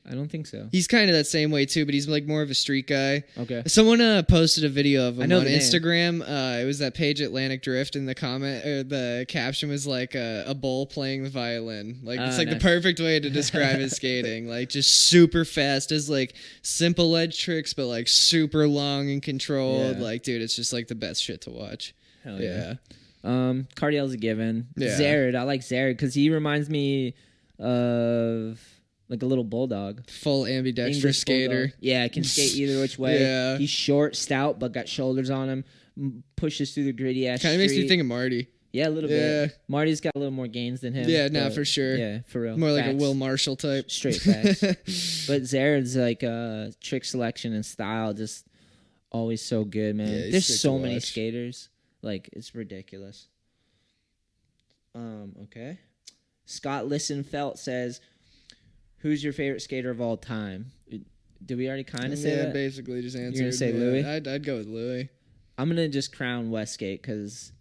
I don't think so. He's kind of that same way too, but he's like more of a street guy. Okay. Someone posted a video of him on Instagram. It was that page Atlantic Drift, and the comment or the caption was like a bull playing the violin. Like it's like the perfect way to describe his skating. Like just super fast, does like simple edge tricks, but like super long and controlled. Yeah. Like dude, it's just like the best shit to watch. Hell yeah. Cardiel's a given. Yeah. Zared, I like Zared because he reminds me of like a little bulldog. Full ambidextrous skater. Bulldog. Yeah, can skate either which way. Yeah. He's short, stout, but got shoulders on him. Pushes through the gritty ass. Kind of makes me think of Marty. Yeah, a little bit. Marty's got a little more gains than him. Yeah, no, for sure. Yeah, for real. More like a Will Marshall type. Straight facts. But Zared's like trick selection and style just always so good, man. Yeah, there's so many skaters. Like, it's ridiculous. Okay. Scott Lissenfelt says, who's your favorite skater of all time? Did we already kind of say that? Yeah, basically just answered. You're going to say Louis? I'd go with Louis. I'm going to just crown Westgate because...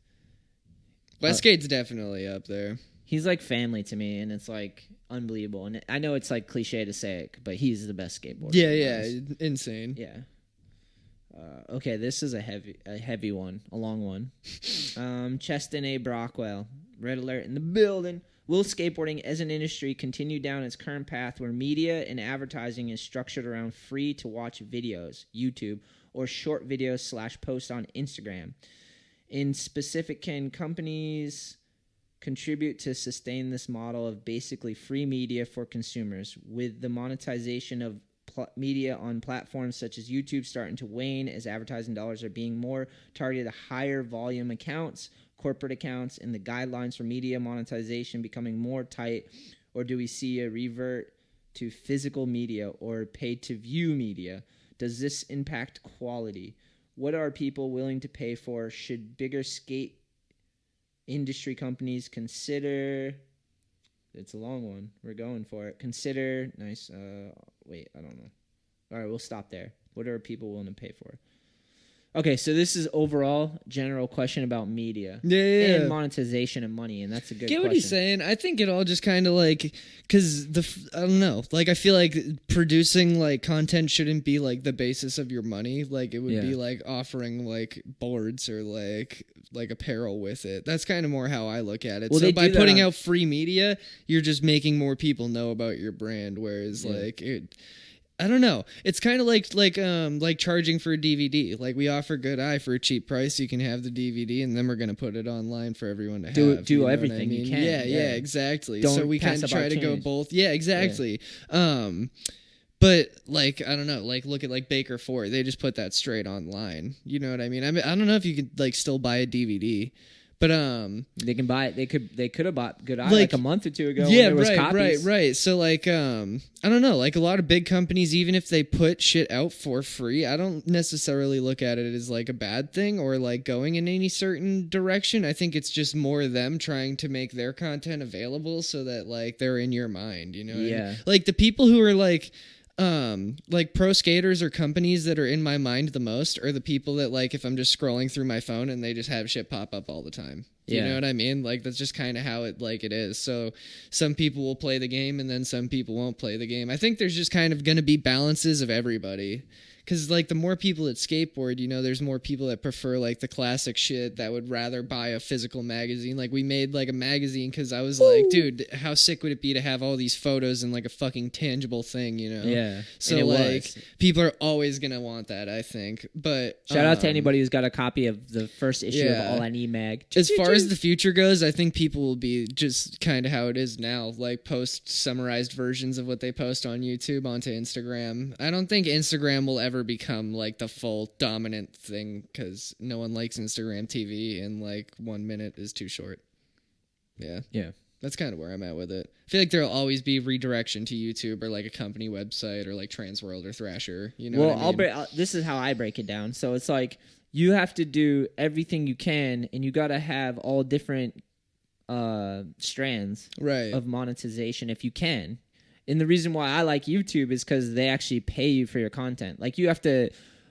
Westgate's definitely up there. He's like family to me, and it's like unbelievable. And I know it's like cliche to say it, but he's the best skateboarder. Yeah, insane. Yeah. Okay, this is a heavy one, a long one. Cheston A. Brockwell, red alert in the building. Will skateboarding as an industry continue down its current path where media and advertising is structured around free-to-watch videos, YouTube, or short videos / posts on Instagram? In specific, can companies contribute to sustain this model of basically free media for consumers, with the monetization of media on platforms such as YouTube starting to wane as advertising dollars are being more targeted at higher volume accounts, corporate accounts, and the guidelines for media monetization becoming more tight? Or do we see a revert to physical media or pay-to-view media? Does this impact quality? What are people willing to pay for? Should bigger skate industry companies consider... It's a long one. We're going for it. Consider... Nice. Wait, I don't know. All right, we'll stop there. What are people willing to pay for? Okay, so this is overall general question about media. Yeah. And monetization and money, and that's a good question. Get what he's saying. I think it all just kind of like, because I don't know, like I feel like producing like content shouldn't be like the basis of your money. Like it would be like offering like boards or like apparel with it. That's kind of more how I look at it. Well, so by putting out free media, you're just making more people know about your brand, whereas like it... I don't know. It's kind of like charging for a DVD. Like we offer Good Eye for a cheap price. You can have the DVD, and then we're gonna put it online for everyone to have. Do everything you can. Yeah, exactly. Don't so we kind of try to go both. Yeah, exactly. Yeah. But like I don't know. Like look at like Baker Ford. They just put that straight online. You know what I mean? I don't know if you could like still buy a DVD. But they can buy it. They could have bought Good Eye like a month or two ago. Yeah, when there was right. So like I don't know. Like a lot of big companies, even if they put shit out for free, I don't necessarily look at it as like a bad thing or like going in any certain direction. I think it's just more them trying to make their content available so that like they're in your mind. You know? What I mean? Like the people who are like pro skaters or companies that are in my mind the most are the people that like if I'm just scrolling through my phone and they just have shit pop up all the time. You know what I mean? Like that's just kind of how it is. So some people will play the game and then some people won't play the game. I think there's just kind of going to be balances of everybody because like the more people that skateboard, you know, there's more people that prefer like the classic shit that would rather buy a physical magazine. Like we made like a magazine because I was like, dude, how sick would it be to have all these photos in like a fucking tangible thing, you know? Yeah. So like people are always gonna want that, I think. But shout out to anybody who's got a copy of the first issue of All I Need Mag. As far as the future goes, I think people will be just kind of how it is now, like post summarized versions of what they post on YouTube onto Instagram. I don't think Instagram will ever become like the full dominant thing because no one likes Instagram TV and like 1 minute is too short. Yeah. That's kind of where I'm at with it. I feel like there'll always be redirection to YouTube or like a company website or like Transworld or Thrasher. You know what I mean? This is how I break it down. So it's like you have to do everything you can, and you got to have all different strands of monetization if you can. And the reason why I like YouTube is because they actually pay you for your content. Like you have to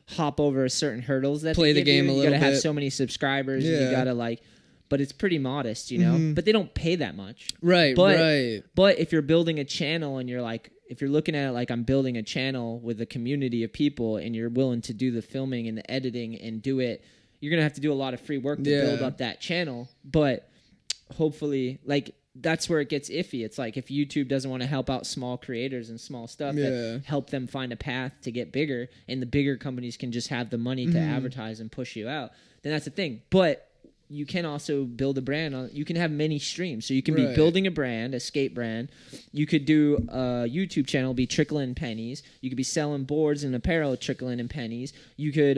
hop over certain hurdles that play the game a little bit. You got to have so many subscribers. And you got to like, but it's pretty modest, you know. But they don't pay that much, right? But if you're building a channel and you're like, if you're looking at it like I'm building a channel with a community of people, and you're willing to do the filming and the editing and do it, you're gonna have to do a lot of free work to build up that channel. But hopefully, like that's where it gets iffy. It's like if YouTube doesn't want to help out small creators and small stuff that help them find a path to get bigger, and the bigger companies can just have the money to advertise and push you out, then that's the thing. But you can also build a brand you can have many streams. So you can be building a brand, a skate brand. You could do a YouTube channel, be trickling pennies. You could be selling boards and apparel, trickling in pennies. You could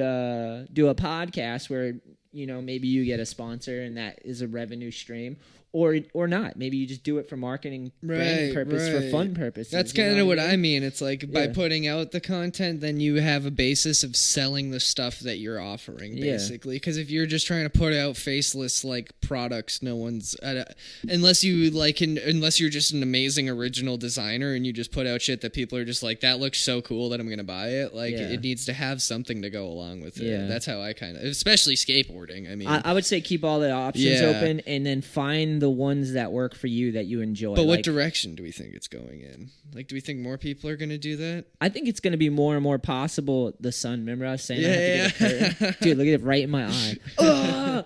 do a podcast where, you know, maybe you get a sponsor and that is a revenue stream. Or not. Maybe you just do it for marketing, branding purpose, for fun purposes. That's kind of what I mean. It's like by putting out the content, then you have a basis of selling the stuff that you're offering, basically. Because if you're just trying to put out faceless like products, no one's unless you're just an amazing original designer and you just put out shit that people are just like, that looks so cool that I'm gonna buy it. Like it needs to have something to go along with it. Yeah. That's how I kind of, especially skateboarding. I mean, I would say keep all the options open and then find the ones that work for you that you enjoy. But what direction do we think it's going in? Like, do we think more people are going to do that? I think it's going to be more and more possible. The sun, remember I was saying I have to get a curtain? Dude, look at it right in my eye.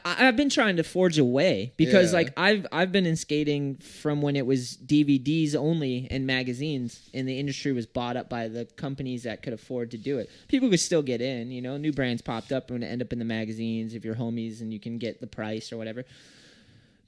I've been trying to forge a way because like I've been in skating from when it was DVDs only and magazines, and the industry was bought up by the companies that could afford to do it. People could still get in, you know, new brands popped up and end up in the magazines if you're homies and you can get the price or whatever.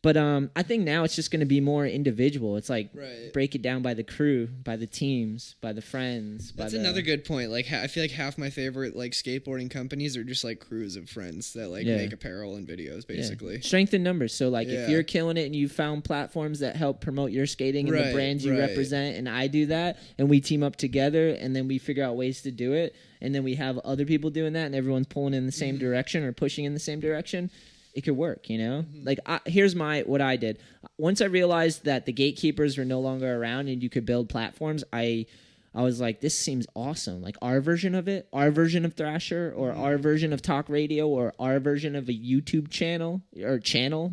But I think now it's just going to be more individual. It's like break it down by the crew, by the teams, by the friends. That's another good point. Like I feel like half my favorite like skateboarding companies are just like crews of friends that like make apparel and videos, basically. Yeah. Strength in numbers. So like if you're killing it and you found platforms that help promote your skating and the brands you represent, and I do that, and we team up together, and then we figure out ways to do it, and then we have other people doing that, and everyone's pulling in the same direction or pushing in the same direction. It could work, you know? Like, here's what I did. Once I realized that the gatekeepers were no longer around and you could build platforms, I was like, this seems awesome. Like, our version of it, our version of Thrasher, or our version of talk radio, or our version of a YouTube channel,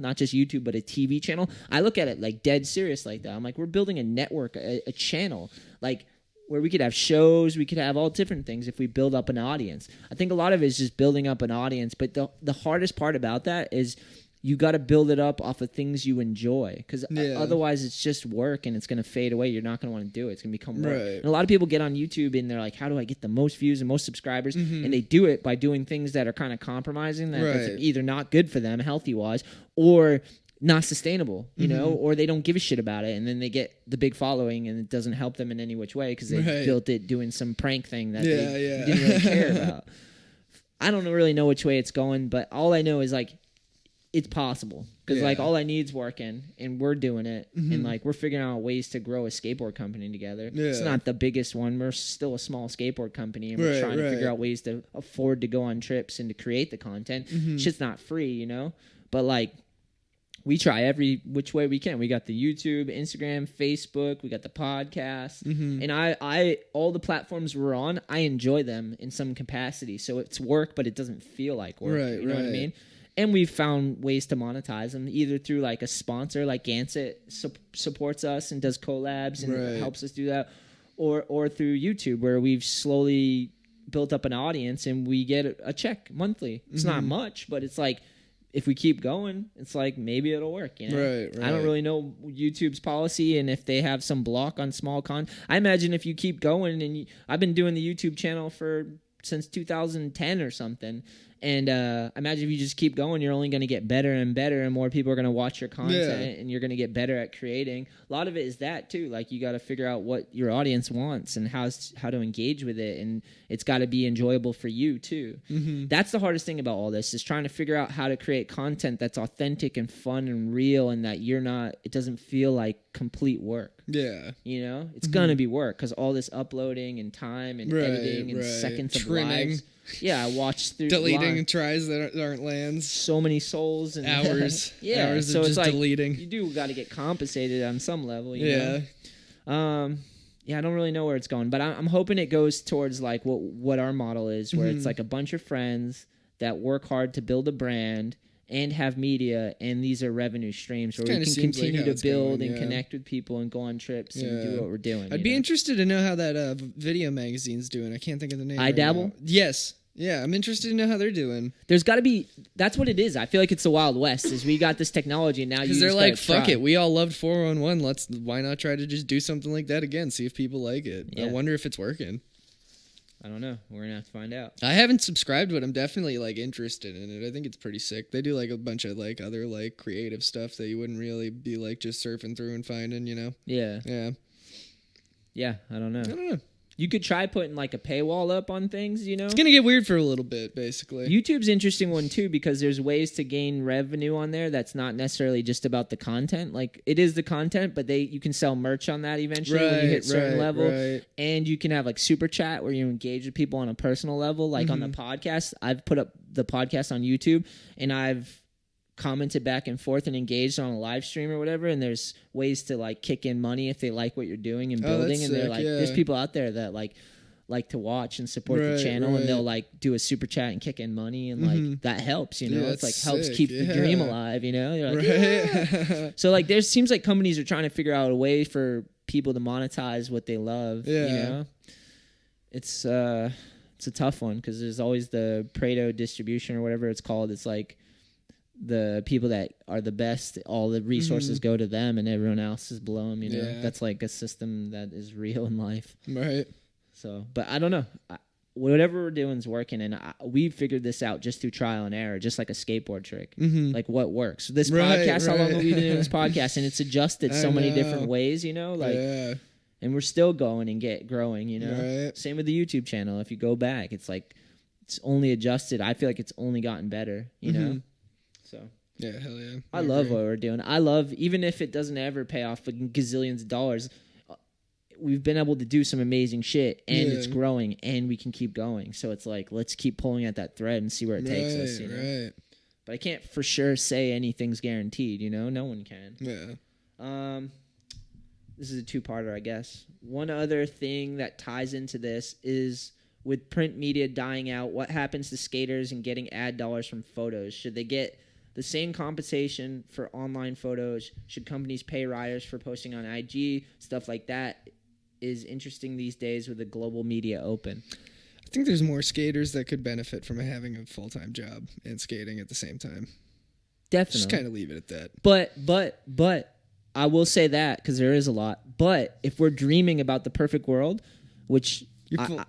not just YouTube, but a TV channel. I look at it, like, dead serious like that. I'm like, we're building a network, a channel, like, where we could have shows, we could have all different things if we build up an audience. I think a lot of it is just building up an audience, but the hardest part about that is you got to build it up off of things you enjoy, because otherwise it's just work and it's going to fade away. You're not going to want to do it. It's going to become work. And a lot of people get on YouTube and they're like, how do I get the most views and most subscribers? And they do it by doing things that are kind of compromising, that's either not good for them healthy-wise or not sustainable, you know, or they don't give a shit about it, and then they get the big following and it doesn't help them in any which way because they built it doing some prank thing that they didn't really care about. I don't really know which way it's going, but all I know is like it's possible because like All I Need's working and we're doing it, and like we're figuring out ways to grow a skateboard company together. It's not the biggest one. We're still a small skateboard company, and we're trying to figure out ways to afford to go on trips and to create the content. Shit's not free, you know, but like we try every which way we can. We got the YouTube, Instagram, Facebook. We got the podcast, and I all the platforms we're on, I enjoy them in some capacity. So it's work, but it doesn't feel like work. You know what I mean? And we've found ways to monetize them, either through like a sponsor, like Gansett supports us and does collabs and helps us do that, or through YouTube, where we've slowly built up an audience and we get a check monthly. It's not much, but it's like, if we keep going, it's like maybe it'll work. You know? Right. I don't really know YouTube's policy and if they have some block on small content. I imagine if you keep going, and I've been doing the YouTube channel since 2010 or something. And I imagine if you just keep going, you're only going to get better and better, and more people are going to watch your content, and you're going to get better at creating. A lot of it is that too. Like, you got to figure out what your audience wants and how to engage with it, and it's got to be enjoyable for you too. That's the hardest thing about all this, is trying to figure out how to create content that's authentic and fun and real, and that it doesn't feel like complete work. Yeah. You know, it's going to be work because all this uploading and time and editing and seconds of lives. Yeah, I watched through deleting tries that aren't lands. So many souls and hours. Hours so of it's just like deleting. You do got to get compensated on some level. You know? I don't really know where it's going, but I'm hoping it goes towards like what our model is, where it's like a bunch of friends that work hard to build a brand and have media, and these are revenue streams where we can continue to build and connect with people and go on trips and do what we're doing. I'd be interested to know how that video magazine's doing. I can't think of the name. I Dabble? Now. Yes. Yeah, I'm interested to know how they're doing. There's got to be... That's what it is. I feel like it's the Wild West, is we got this technology, and now you just they're like, try. fuck it. We all loved 411. Why not try to just do something like that again? See if people like it. Yeah. I wonder if it's working. I don't know. We're going to have to find out. I haven't subscribed, but I'm definitely like interested in it. I think it's pretty sick. They do like a bunch of like other like creative stuff that you wouldn't really be like just surfing through and finding, you know? Yeah. Yeah. Yeah, I don't know. You could try putting like a paywall up on things, you know? It's going to get weird for a little bit, basically. YouTube's an interesting one, too, because there's ways to gain revenue on there that's not necessarily just about the content. Like, it is the content, but you can sell merch on that eventually when you hit a certain level. Right. And you can have like super chat where you engage with people on a personal level. Like on the podcast, I've put up the podcast on YouTube, and I've commented back and forth and engaged on a live stream or whatever, and there's ways to like kick in money if they like what you're doing and building, and they're like there's people out there that like to watch and support the channel, and they'll like do a super chat and kick in money, and like that helps, you know. It's like helps keep the dream alive, you know. You're like, so like there seems like companies are trying to figure out a way for people to monetize what they love, you know. It's a tough one because there's always the Pareto distribution or whatever it's called. It's like the people that are the best, all the resources go to them, and everyone else is below them, you know. That's like a system that is real in life, right? So, but I don't know, whatever we're doing is working, and we figured this out just through trial and error, just like a skateboard trick, like what works. This podcast, how long have we been doing this podcast, and it's adjusted so many different ways, you know, like and we're still going and growing, you know. Same with the YouTube channel. If you go back, it's like it's only adjusted. I feel like it's only gotten better, you know. So yeah, hell yeah. I love what we're doing. I love, even if it doesn't ever pay off gazillions of dollars, we've been able to do some amazing shit, and it's growing, and we can keep going. So it's like, let's keep pulling at that thread and see where it takes us. You know? But I can't for sure say anything's guaranteed, you know? No one can. Yeah. This is a two-parter, I guess. One other thing that ties into this is, with print media dying out, what happens to skaters and getting ad dollars from photos? Should they get the same compensation for online photos? Should companies pay riders for posting on IG? Stuff like that is interesting these days with the global media open. I think there's more skaters that could benefit from having a full-time job and skating at the same time. Definitely. Just kind of leave it at that. But I will say that, because there is a lot. But if we're dreaming about the perfect world, which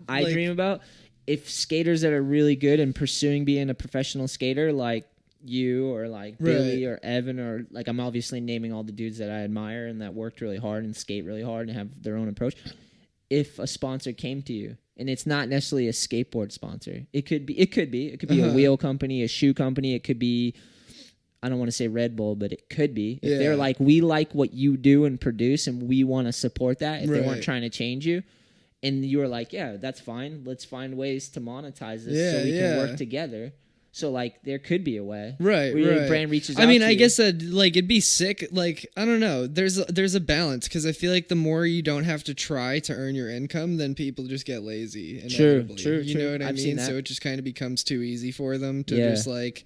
I dream about, if skaters that are really good and pursuing being a professional skater, like you or like Billy or Evan, or like, I'm obviously naming all the dudes that I admire and that worked really hard and skate really hard and have their own approach. If a sponsor came to you, and it's not necessarily a skateboard sponsor, it could be a wheel company, a shoe company, it could be, I don't want to say Red Bull, but it could be. If they're like, we like what you do and produce, and we want to support that, if they weren't trying to change you, and you were like, yeah, that's fine, let's find ways to monetize this so we can work together. So, like, there could be a way. Right, where your brand reaches out to you. I guess that, like, it'd be sick. Like, I don't know. There's a balance, because I feel like the more you don't have to try to earn your income, then people just get lazy. True. You know what I mean? So it just kind of becomes too easy for them to just, like,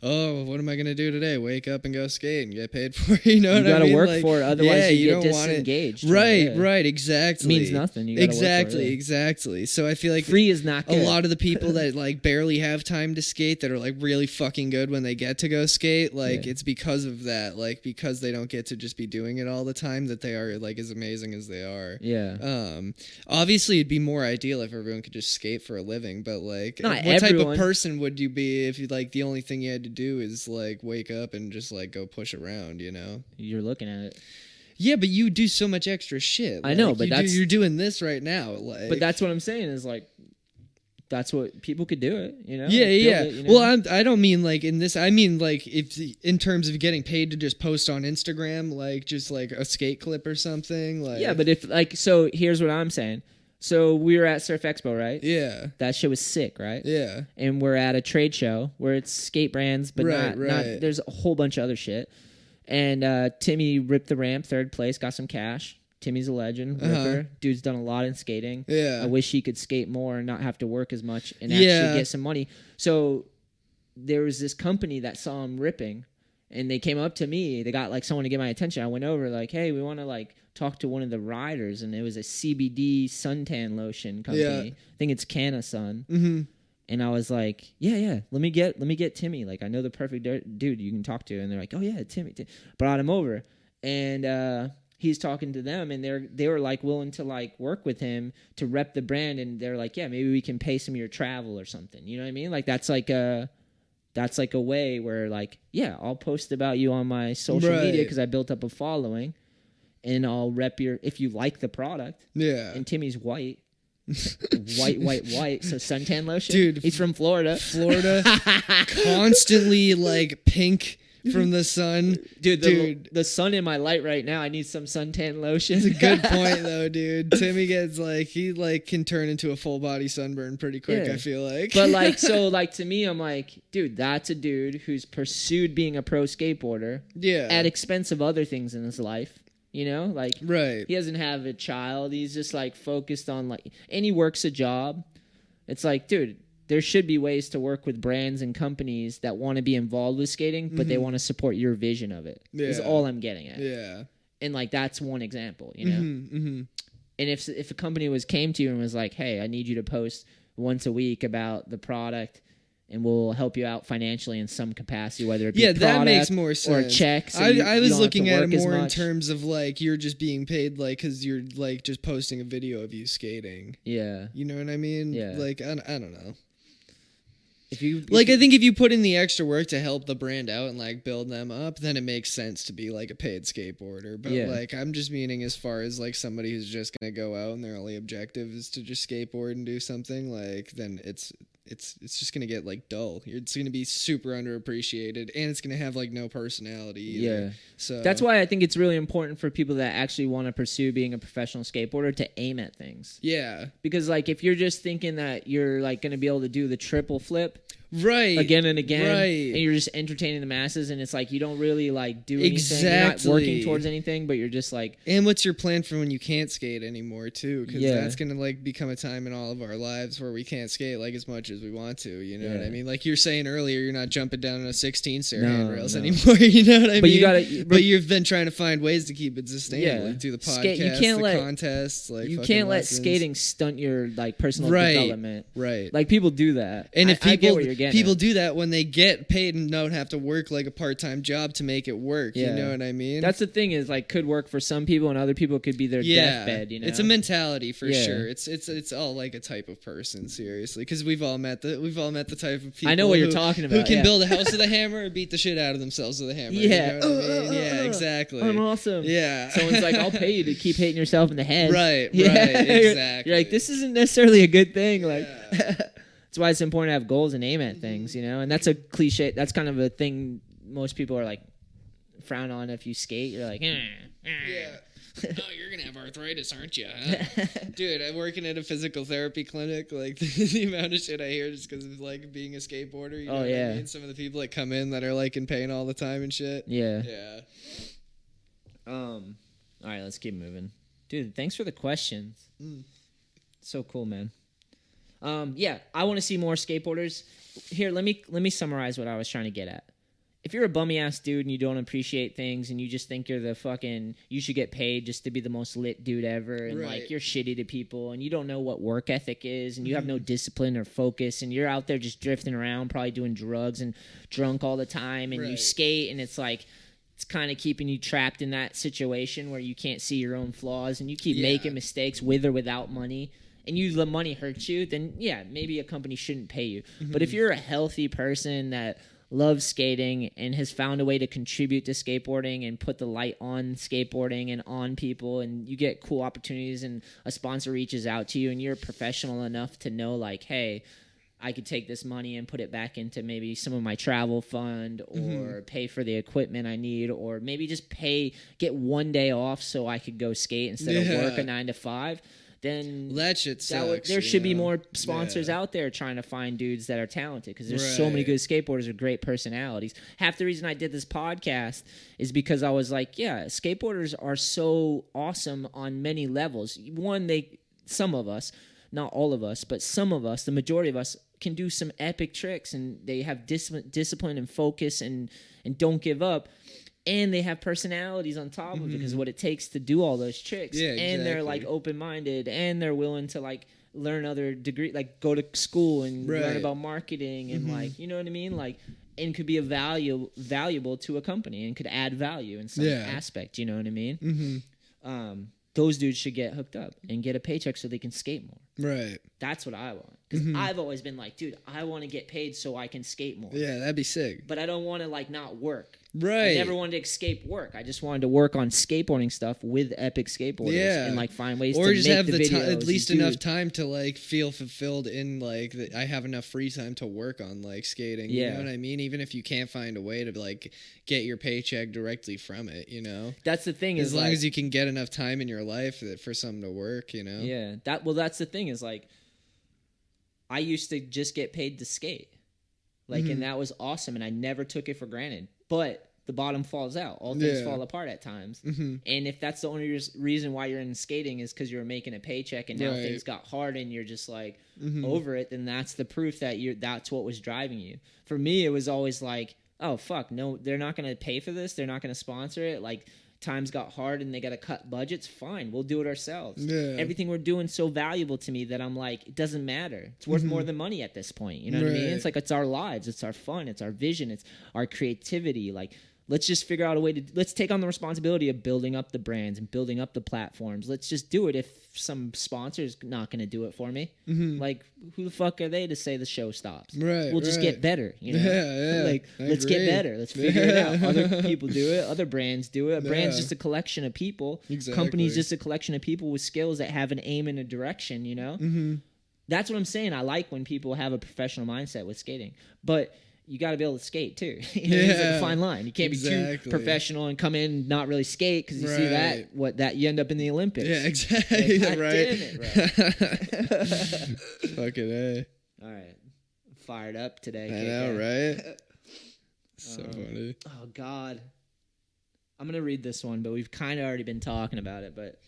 oh, what am I gonna do today? Wake up and go skate and get paid for it. You know what I mean? You gotta work like, for it, otherwise you get don't want disengaged. Right, exactly. It means nothing. You gotta work for it, exactly. So I feel like free is not good. A lot of the people that like barely have time to skate that are like really fucking good when they get to go skate, like it's because of that, like because they don't get to just be doing it all the time that they are like as amazing as they are. Yeah. Obviously it'd be more ideal if everyone could just skate for a living, but like not what everyone. type of person would you be if you like the only thing you had to do is like wake up and just like go push around, you know? You're looking at it. Yeah, but you do so much extra shit. I know, but you're doing this right now. Like, but that's what I'm saying is like, that's what people could do it, you know? Yeah, yeah. It, you know? Well, I don't mean like in this. I mean like if in terms of getting paid to just post on Instagram, like just like a skate clip or something. Like yeah, but if like so, here's what I'm saying. So we were at Surf Expo, right? Yeah. That shit was sick, right? Yeah. And we're at a trade show where it's skate brands, but not there's a whole bunch of other shit. And Timmy ripped the ramp, 3rd place, got some cash. Timmy's a legend, ripper. Dude's done a lot in skating. Yeah. I wish he could skate more and not have to work as much and actually get some money. So there was this company that saw him ripping, and they came up to me. They got like someone to get my attention. I went over like, hey, we want to like talk to one of the riders, and it was a CBD suntan lotion company. Yeah. I think it's Canna Sun. Mm-hmm. And I was like, yeah, let me get Timmy. Like, I know the perfect dude you can talk to. And they're like, oh yeah, Timmy. Brought him over, and he's talking to them, and they were like willing to like work with him to rep the brand, and they're like, yeah, maybe we can pay some of your travel or something. You know what I mean? Like that's like a way where like, yeah, I'll post about you on my social media because I built up a following, and I'll rep if you like the product. Yeah. And Timmy's white. white. So suntan lotion. Dude, he's from Florida. Constantly like pink from the sun. Dude, the sun in my light right now. I need some suntan lotion. It's a good point though, dude. Timmy gets like he like can turn into a full body sunburn pretty quick. I feel like. But like so like to me, I'm like, dude, that's a dude who's pursued being a pro skateboarder. Yeah. At expense of other things in his life. You know, like he doesn't have a child. He's just like focused on like, and he works a job. It's like, dude, there should be ways to work with brands and companies that want to be involved with skating, but they want to support your vision of it. Yeah. Is all I'm getting at. Yeah. And like, that's one example, you know? And if a company came to you and was like, hey, I need you to post once a week about the product, and we'll help you out financially in some capacity, whether it be that makes more sense. Or checks. I was looking at it more in terms of like you're just being paid like because you're like just posting a video of you skating. Yeah, you know what I mean. Yeah, like I don't know. I think if you put in the extra work to help the brand out and like build them up, then it makes sense to be like a paid skateboarder. But like I'm just meaning as far as like somebody who's just gonna go out and their only objective is to just skateboard and do something, like then it's just gonna get like dull. It's gonna be super underappreciated, and it's gonna have like no personality either. Yeah. So that's why I think it's really important for people that actually want to pursue being a professional skateboarder to aim at things. Yeah. Because like if you're just thinking that you're like gonna be able to do the triple flip again and again, and you're just entertaining the masses, and it's like you don't really like do anything. You're not working towards anything, but you're just like. And what's your plan for when you can't skate anymore too? Because that's gonna like become a time in all of our lives where we can't skate like as much as we want to. You know what I mean? Like you're saying earlier, you're not jumping down on a 16 stair handrails anymore. You know what I mean? But you've been trying to find ways to keep it sustainable through the podcast, contests. Like you can't let skating stunt your like personal development. Right. Like people do that. And if people do that when they get paid and don't have to work like a part-time job to make it work. You know what I mean? That's the thing is like could work for some people and other people could be their deathbed. You know, it's a mentality for sure. It's all like a type of person, seriously, because we've all met the type of people. I know what you're talking about. Who can build a house with a hammer or beat the shit out of themselves with a hammer. Yeah. You know what I mean? Yeah, exactly. I'm awesome. Yeah. Someone's like, I'll pay you to keep hitting yourself in the head. Right. Exactly. You're like, this isn't necessarily a good thing. Like. That's why it's important to have goals and aim at things, you know? And that's a cliche. That's kind of a thing most people are like frown on if you skate. You're like, Yeah. Oh, you're going to have arthritis, aren't you? Huh? Dude, I'm working at a physical therapy clinic. Like, the amount of shit I hear just because of, like, being a skateboarder. You know what I mean? Some of the people that come in that are, like, in pain all the time and shit. Yeah. Yeah. All right, let's keep moving. Dude, thanks for the questions. So cool, man. I want to see more skateboarders. Here, let me summarize what I was trying to get at. if you're a bummy ass dude and you don't appreciate things and you just think you're you should get paid just to be the most lit dude ever, and like you're shitty to people and you don't know what work ethic is and you have no discipline or focus and you're out there just drifting around probably doing drugs and drunk all the time and you skate and it's like it's kind of keeping you trapped in that situation where you can't see your own flaws and you keep making mistakes with or without money and you let money hurt you, then maybe a company shouldn't pay you. But if you're a healthy person that loves skating and has found a way to contribute to skateboarding and put the light on skateboarding and on people, and you get cool opportunities and a sponsor reaches out to you and you're professional enough to know like, hey, I could take this money and put it back into maybe some of my travel fund or pay for the equipment I need, or maybe just get 1 day off so I could go skate instead of work a 9 to 5. Then that shit sucks. There should be more sponsors out there trying to find dudes that are talented, because there's so many good skateboarders with great personalities. Half the reason I did this podcast is because I was like, skateboarders are so awesome on many levels. One, some of us, not all of us, but some of us, the majority of us, can do some epic tricks, and they have discipline and focus and don't give up. And they have personalities on top of it, because what it takes to do all those tricks. Yeah, exactly. And they're like open-minded, and they're willing to like learn other degree, like go to school and learn about marketing and like, you know what I mean? Like, and could be valuable to a company and could add value in some aspect. You know what I mean? Those dudes should get hooked up and get a paycheck so they can skate more. Right. That's what I want. Because I've always been like, dude, I want to get paid so I can skate more. Yeah, that'd be sick. But I don't want to like not work. Right. I never wanted to escape work. I just wanted to work on skateboarding stuff with epic skateboarders and like find ways to make the videos. Or just have at least enough time to like feel fulfilled in like I have enough free time to work on like skating. You know what I mean? Even if you can't find a way to like get your paycheck directly from it, you know? That's the thing. As long as you can get enough time in your life for something to work, you know? Yeah. That's the thing is like I used to just get paid to skate. Like, and that was awesome, and I never took it for granted. But the bottom falls out. All things fall apart at times. And if that's the only reason why you're in skating is because you're making a paycheck and now things got hard and you're just like over it, then that's the proof that that's what was driving you. For me, it was always like, oh, fuck, no, they're not going to pay for this. They're not going to sponsor it. Like, times got hard and they got to cut budgets. Fine, we'll do it ourselves. Everything we're doing so valuable to me that I'm like, it doesn't matter. It's worth more than money at this point. You know what I mean? It's like, it's our lives, it's our fun, it's our vision, it's our creativity. Like, let's just figure out a way to let's take on the responsibility of building up the brands and building up the platforms. Let's just do it. If some sponsor's not going to do it for me, like, who the fuck are they to say the show stops? We'll just get better, you know? Like, let's get better. Let's figure it out. Other people do it. Other brands do it. A brand's just a collection of people. Company's just a collection of people with skills that have an aim and a direction, you know? That's what I'm saying. I like when people have a professional mindset with skating. But you got to be able to skate too. It's like a fine line. You can't be too professional and come in and not really skate, because you see that you end up in the Olympics. Yeah, exactly. Like, right. Damn it, bro. Fucking A. All right, fired up today. I know, right? So funny. Oh God, I'm gonna read this one, but we've kind of already been talking about it. But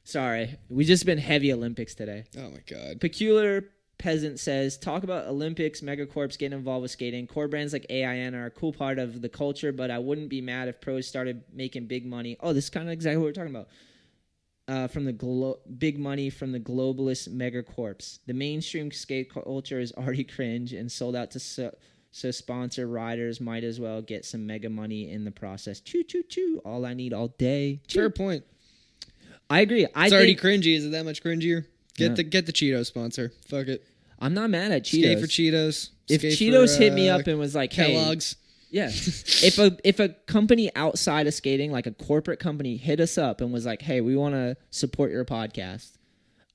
sorry, we just been heavy Olympics today. Oh my God. Peculiar Peasant says, talk about Olympics, megacorps getting involved with skating. Core brands like AIN are a cool part of the culture, but I wouldn't be mad if pros started making big money. Oh, this is kind of exactly what we're talking about. From the big money from the globalist megacorps. The mainstream skate culture is already cringe and sold out to so sponsor riders might as well get some mega money in the process. Choo, choo, choo. All I need all day. Choo. Fair point. I agree. It's already cringy. Is it that much cringier? Get the Cheetos sponsor. Fuck it. I'm not mad at Cheetos. Skate for Cheetos. If Cheetos hit me up and was like, hey, Kellogg's. Yeah. if a company outside of skating, like a corporate company, hit us up and was like, hey, we want to support your podcast,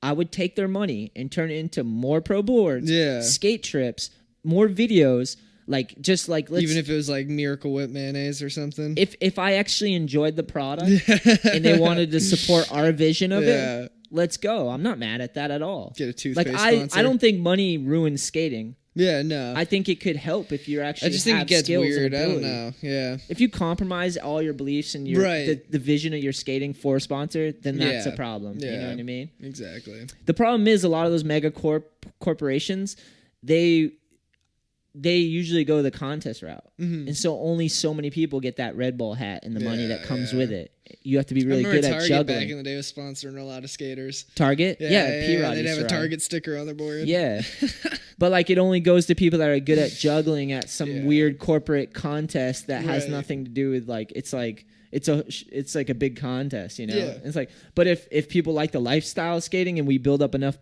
I would take their money and turn it into more pro boards, skate trips, more videos. Like, just like, even if it was like Miracle Whip mayonnaise or something. If I actually enjoyed the product and they wanted to support our vision of it, let's go. I'm not mad at that at all. Get a toothpaste sponsor. I don't think money ruins skating. Yeah, no. I think it could help if you're actually. I just think it gets weird. I don't know. Yeah. If you compromise all your beliefs and your the vision of your skating for a sponsor, then that's a problem. Yeah. You know what I mean? Exactly. The problem is a lot of those mega corporations, they they usually go the contest route. And so only so many people get that Red Bull hat and the money that comes with it. You have to be really good at Target juggling. Back in the day was sponsoring a lot of skaters. Target? Yeah, P-Rod they'd have a ride. Target sticker on their board. Yeah. But like it only goes to people that are good at juggling at some weird corporate contest that has nothing to do with like it's like a big contest, you know? Yeah. It's like, but if people like the lifestyle of skating and we build up enough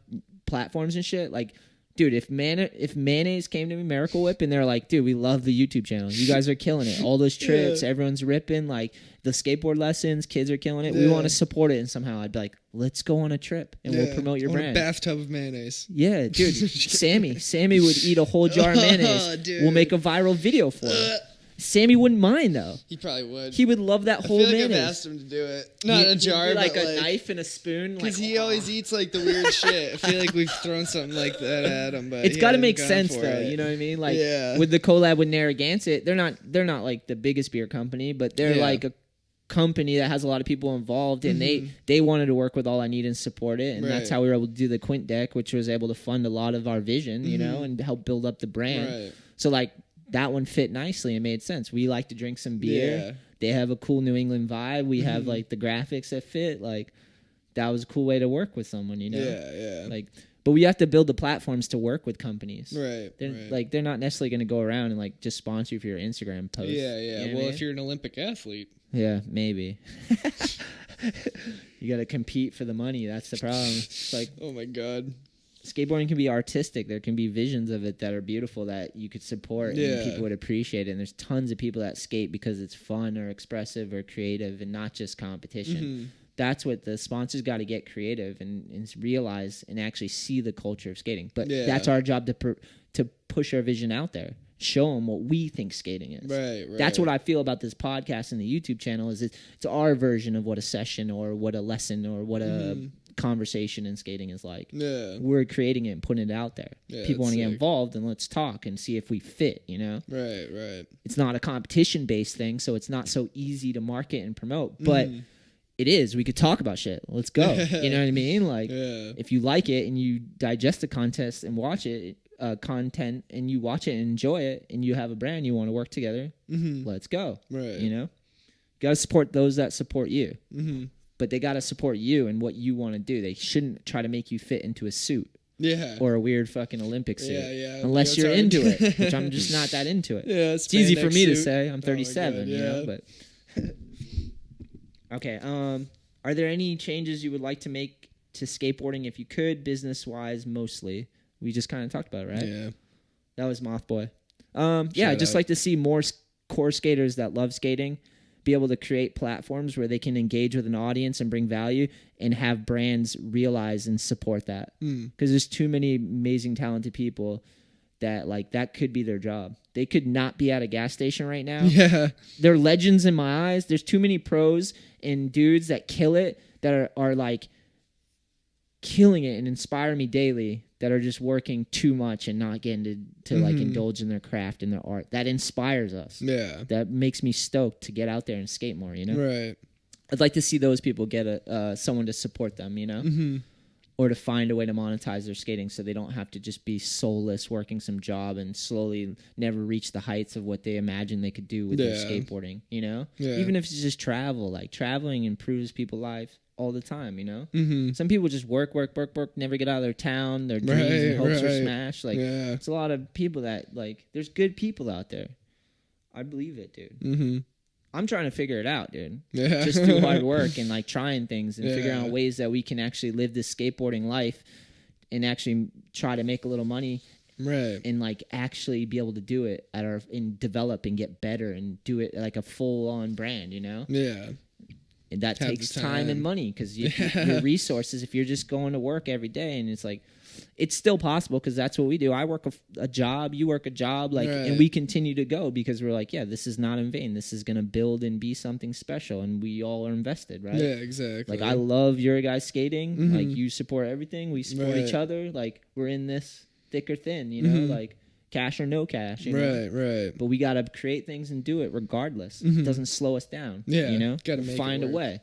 platforms and shit, like, dude, if Mayonnaise came to me, Miracle Whip, and they're like, dude, we love the YouTube channel. You guys are killing it. All those trips, everyone's ripping. Like, the skateboard lessons, kids are killing it. We want to support it. And somehow I'd be like, let's go on a trip, and we'll promote your brand. A bathtub of mayonnaise. Yeah, dude. Sammy would eat a whole jar of mayonnaise. We'll make a viral video for it. Sammy wouldn't mind, though. He probably would. He would love that whole mayonnaise. I've asked him to do it. Not a jar, like but a knife and a spoon. Because he always eats like the weird shit. I feel like we've thrown something like that at him, but it's got to make sense, though. You know what I mean? Like with the collab with Narragansett, they're not like the biggest beer company, but they're like a company that has a lot of people involved, and they wanted to work with All I Need and support it, and that's how we were able to do the Quint deck, which was able to fund a lot of our vision, you know, and help build up the brand. So like. That one fit nicely and made sense. We like to drink some beer. They have a cool New England vibe. We have like the graphics that fit. Like that was a cool way to work with someone, you know? Like, but we have to build the platforms to work with companies. They're not necessarily going to go around and like just sponsor you for your Instagram post. You know well, if you're an Olympic athlete. Yeah, maybe. You got to compete for the money. That's the problem. It's like, oh my God. Skateboarding can be artistic. There can be visions of it that are beautiful that you could support and people would appreciate it. And there's tons of people that skate because it's fun or expressive or creative and not just competition. That's what the sponsors got to get creative and realize and actually see the culture of skating. But that's our job to push our vision out there. Show them what we think skating is. Right. That's what I feel about this podcast and the YouTube channel is it's our version of what a session or what a lesson or what a conversation in skating is like. We're creating it and putting it out there. People want to get involved, and let's talk and see if we fit, you know? Right. It's not a competition-based thing, so it's not so easy to market and promote, but it is. We could talk about shit. Let's go. You know what I mean? Like, if you like it and you digest the contest and watch it, content, and you watch it and enjoy it, and you have a brand you want to work together, let's go. You know? You got to support those that support you. But they got to support you and what you want to do. They shouldn't try to make you fit into a suit. Or a weird fucking Olympic suit. Unless you're into it, which I'm just not that into it. It's easy for me to say. I'm 37, you know, but... Okay, are there any changes you would like to make to skateboarding if you could, business-wise, mostly? We just kind of talked about it, right? That was Mothboy. I'd just like to see more core skaters that love skating be able to create platforms where they can engage with an audience and bring value and have brands realize and support that. Because there's too many amazing, talented people that like that could be their job. They could not be at a gas station right now. They're legends in my eyes. There's too many pros and dudes that kill it that are like killing it and inspire me daily that are just working too much and not getting to like indulge in their craft and their art. That inspires us. That makes me stoked to get out there and skate more, you know? I'd like to see those people get someone to support them, you know? Or to find a way to monetize their skating so they don't have to just be soulless working some job and slowly never reach the heights of what they imagine they could do with their skateboarding, you know? Even if it's just travel, like traveling improves people's life all the time, you know? Some people just work, never get out of their town, their dreams and hopes are smashed. Like, it's a lot of people that, like, there's good people out there. I believe it, dude. I'm trying to figure it out, dude. Just through hard work and, like, trying things and figuring out ways that we can actually live this skateboarding life and actually try to make a little money. And, like, actually be able to do it and develop and get better and do it like a full-on brand, you know? And that takes time and money because your resources, if you're just going to work every day and it's like, it's still possible because that's what we do. I work a job, you work a job, like, and we continue to go because we're like, this is not in vain. This is going to build and be something special and we all are invested, right? Like, I love your guys skating. Like, you support everything. We support each other. Like, we're in this thick or thin, you know, like cash or no cash, you know? But we got to create things and do it regardless. It doesn't slow us down, you know? Gotta find a way.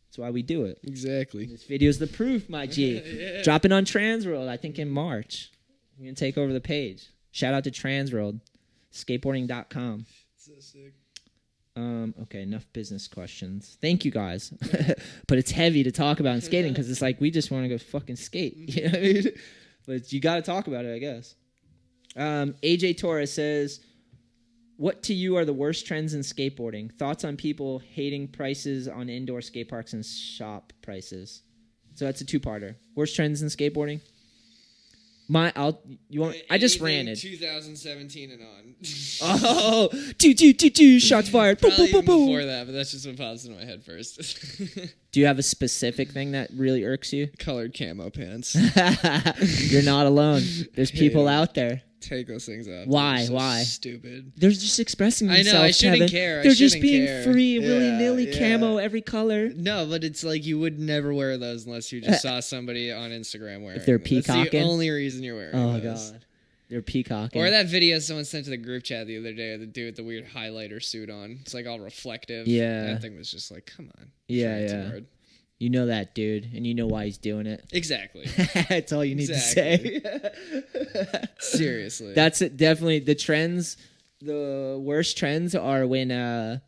That's why we do it. Exactly. This video's the proof, my G. Dropping on Transworld, I think in March. We're going to take over the page. Shout out to Transworld, skateboarding.com. So sick. Okay, enough business questions. Thank you guys. But it's heavy to talk about in skating because it's like we just want to go fucking skate. You know what I mean? But you got to talk about it, I guess. AJ Torres says, what to you are the worst trends in skateboarding? Thoughts on people hating prices on indoor skate parks and shop prices? So that's a two-parter. Worst trends in skateboarding? I just ranted. 2017 and on. Oh, two, shots fired. Probably even before that, but that's just what pops into my head first. Do you have a specific thing that really irks you? Colored camo pants. You're not alone. There's people out there. Take those things off. Why? So Why? Stupid. They're just expressing themselves. I know. I shouldn't Kevin. care. They're just being free, willy-nilly, yeah. camo, every color. No, but it's like you would never wear those unless you just saw somebody on Instagram wearing. If they're them. peacocking. That's the only reason you're wearing. Oh those. God, they're peacocking. Or that video someone sent to the group chat the other day of the dude with the weird highlighter suit on. It's like all reflective. Yeah. That thing was just like, come on. Yeah, yeah. You know that dude, and you know why he's doing it. Exactly. That's all you need to say. Seriously. That's it. Definitely the trends. The worst trends are when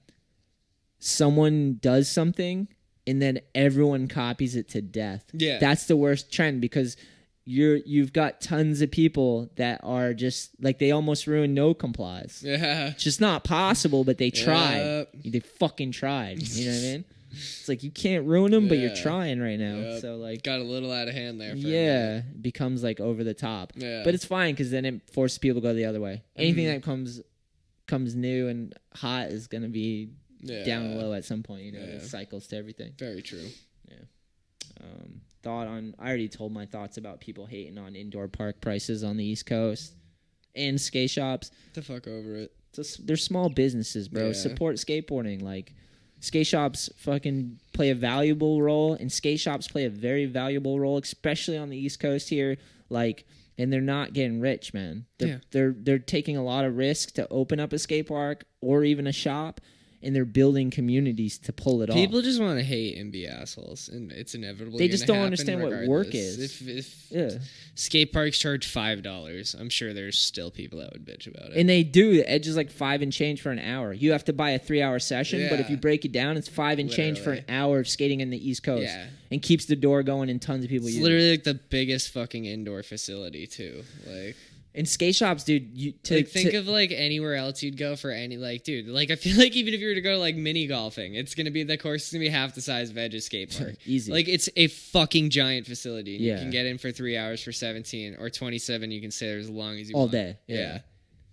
someone does something and then everyone copies it to death. Yeah. That's the worst trend because you've got tons of people that are just like they almost ruin no complies. Yeah. It's just not possible, but they tried. They fucking tried. You know what I mean? It's like you can't ruin them, but you're trying right now. Yep. So like, got a little out of hand there. It becomes like over the top. Yeah. But it's fine because then it forces people to go the other way. Anything that comes new and hot is gonna be down low at some point. You know, it cycles to everything. Very true. Yeah. I already told my thoughts about people hating on indoor park prices on the East Coast and skate shops. Get the fuck over it. They're small businesses, bro. Yeah. Support skateboarding. Like, skate shops fucking play a valuable role, and skate shops play a very valuable role, especially on the East Coast here. Like, and they're not getting rich, man. They're taking a lot of risk to open up a skate park or even a shop, and they're building communities to pull it off. People just want to hate and be assholes, and it's inevitable. They just don't understand what work is. If skate parks charge $5, I'm sure there's still people that would bitch about it. And they do. The edge is like $5 and change for an hour. You have to buy a 3-hour session, but if you break it down, it's $5 and change for an hour of skating in the East Coast. Yeah. And keeps the door going and tons of people use it. It's literally like the biggest fucking indoor facility too. Like, in skate shops, dude, think of like anywhere else you'd go for any, like, dude, like I feel like even if you were to go to like mini golfing, it's gonna be, the course is gonna be half the size of Edge's skate park. Easy. Like, it's a fucking giant facility. And Yeah. You can get in for 3 hours for 17 or 27. You can stay there as long as you all want. day. Yeah.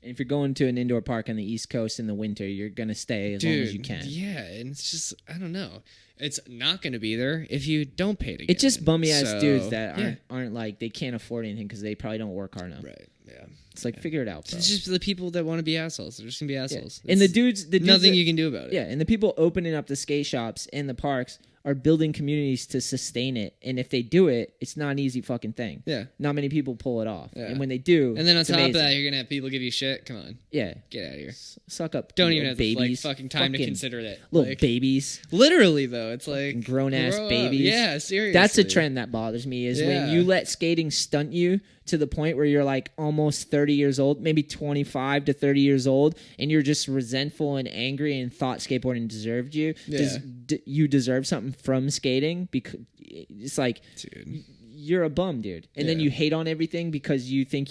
And if you're going to an indoor park on the East Coast in the winter, you're gonna stay as long as you can. Yeah, and it's just, I don't know. It's not going to be there if you don't pay to get It's just in. bummy ass So, dudes that aren't like, they can't afford anything because they probably don't work hard enough. Right, yeah. It's like, figure it out, bro. It's just the people that want to be assholes. They're just going to be assholes. And the dudes nothing that, you can do about it. Yeah, and the people opening up the skate shops and the parks are building communities to sustain it. And if they do it, it's not an easy fucking thing. Yeah. Not many people pull it off. Yeah. And when they do, and then on it's top amazing. of that, you're going to have people give you shit. Come on. Yeah. Get out of here. Suck up. Don't even have babies. the fucking time to consider that. Little babies. Literally, though. It's like grown-ass babies. Yeah, seriously. That's a trend that bothers me is when you let skating stunt you to the point where you're like almost 30 years old, maybe 25 to 30 years old, and you're just resentful and angry and thought skateboarding deserved you. Yeah. You deserve something from skating? Because it's like, dude, you're a bum, dude. And then you hate on everything because you think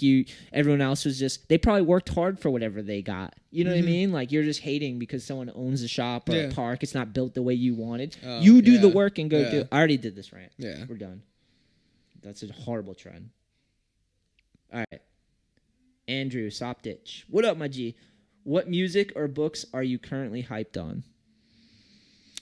everyone else was just, they probably worked hard for whatever they got. You know what I mean? Like, you're just hating because someone owns a shop or a park. It's not built the way you wanted. You do the work and go do it. I already did this rant. Yeah. We're done. That's a horrible trend. All right. Andrew Soptich. What up, my G? What music or books are you currently hyped on?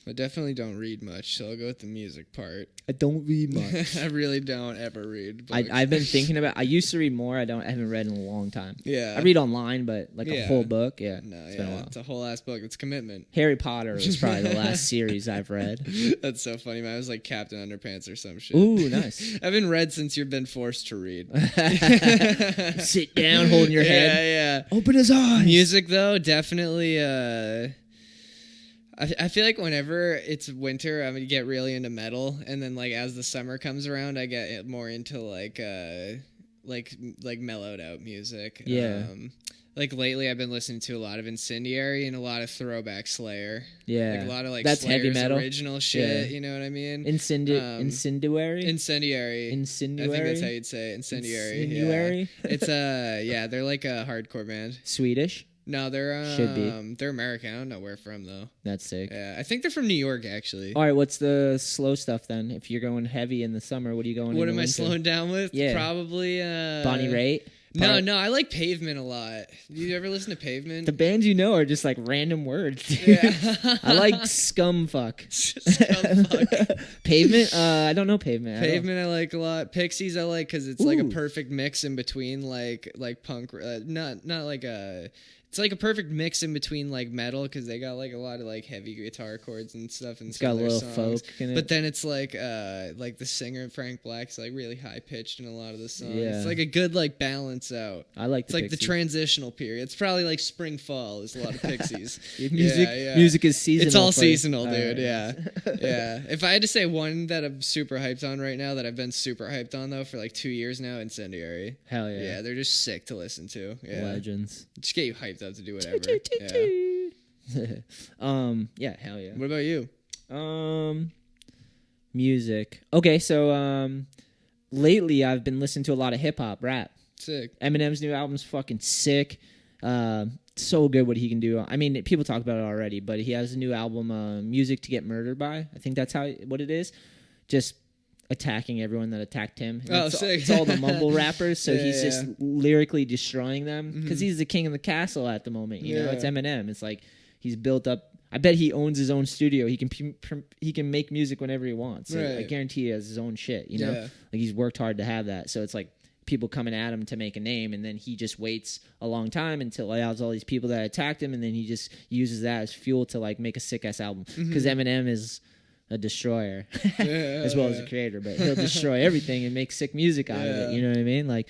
I definitely don't read much, so I'll go with the music part. I don't read much. I really don't ever read books. I've been thinking about. I used to read more. I haven't read in a long time. Yeah, I read online, but like a whole book. Yeah, no, it's been a while. It's a whole ass book. It's commitment. Harry Potter was probably the last series I've read. That's so funny, man. I was like Captain Underpants or some shit. Ooh, nice. I've been read since you've been forced to read. Sit down, holding your head. Yeah. Open his eyes. Music though, definitely. I feel like whenever it's winter, I'm gonna get really into metal, and then like as the summer comes around, I get more into like like mellowed out music. Yeah. Like lately, I've been listening to a lot of Incendiary and a lot of throwback Slayer. Yeah, like a lot of like that's Slayer's heavy metal. original shit. You know what I mean? Incendiary. Incendiary. I think that's how you'd say it. Incendiary. Incendiary. Yeah. It's they're like a hardcore band. Swedish. No, they're Should be. They're American. I don't know where from though. That's sick. Yeah, I think they're from New York actually. All right, what's the slow stuff then? If you're going heavy in the summer, what are you going? What in am the I winter? slowing down with? Yeah, probably Bonnie Raitt. No, I like Pavement a lot. You ever listen to Pavement? The bands you know are just like random words. Yeah. I like Scumfuck. Scumfuck. Pavement? I don't know Pavement. Pavement I like a lot. Pixies I like because it's like a perfect mix in between like punk. Not like a. It's like a perfect mix in between like metal because they got like a lot of like heavy guitar chords and stuff and it's got a little folk in it. But then it's like the singer Frank Black's like really high pitched in a lot of the songs. Yeah. It's like a good like balance out. I like. It's like the transitional period. It's probably like spring fall is a lot of Pixies. Music is seasonal. It's all seasonal, dude. Right. Yeah, yeah. If I had to say one that I'm super hyped on right now that I've been super hyped on though for like 2 years now, Incendiary. Hell yeah. Yeah, they're just sick to listen to. Yeah. Legends. Just get you hyped up to do whatever. Yeah, hell yeah. What about you? Music. Okay, so lately I've been listening to a lot of hip hop, rap. Sick. Eminem's new album's fucking sick. So good what he can do. I mean, people talk about it already, but he has a new album, Music to Get Murdered By. I think that's what it is. Just attacking everyone that attacked him. And sick. It's all the mumble rappers, so he's just yeah. lyrically destroying them because he's the king of the castle at the moment. You know, it's Eminem. It's like he's built up. I bet he owns his own studio. He can make music whenever he wants. So I guarantee he has his own shit. You know, like he's worked hard to have that. So it's like people coming at him to make a name, and then he just waits a long time until he has all these people that attacked him, and then he just uses that as fuel to like make a sick ass album. Because Eminem is a destroyer as well as a creator, but he'll destroy everything and make sick music out of it. You know what I mean? Like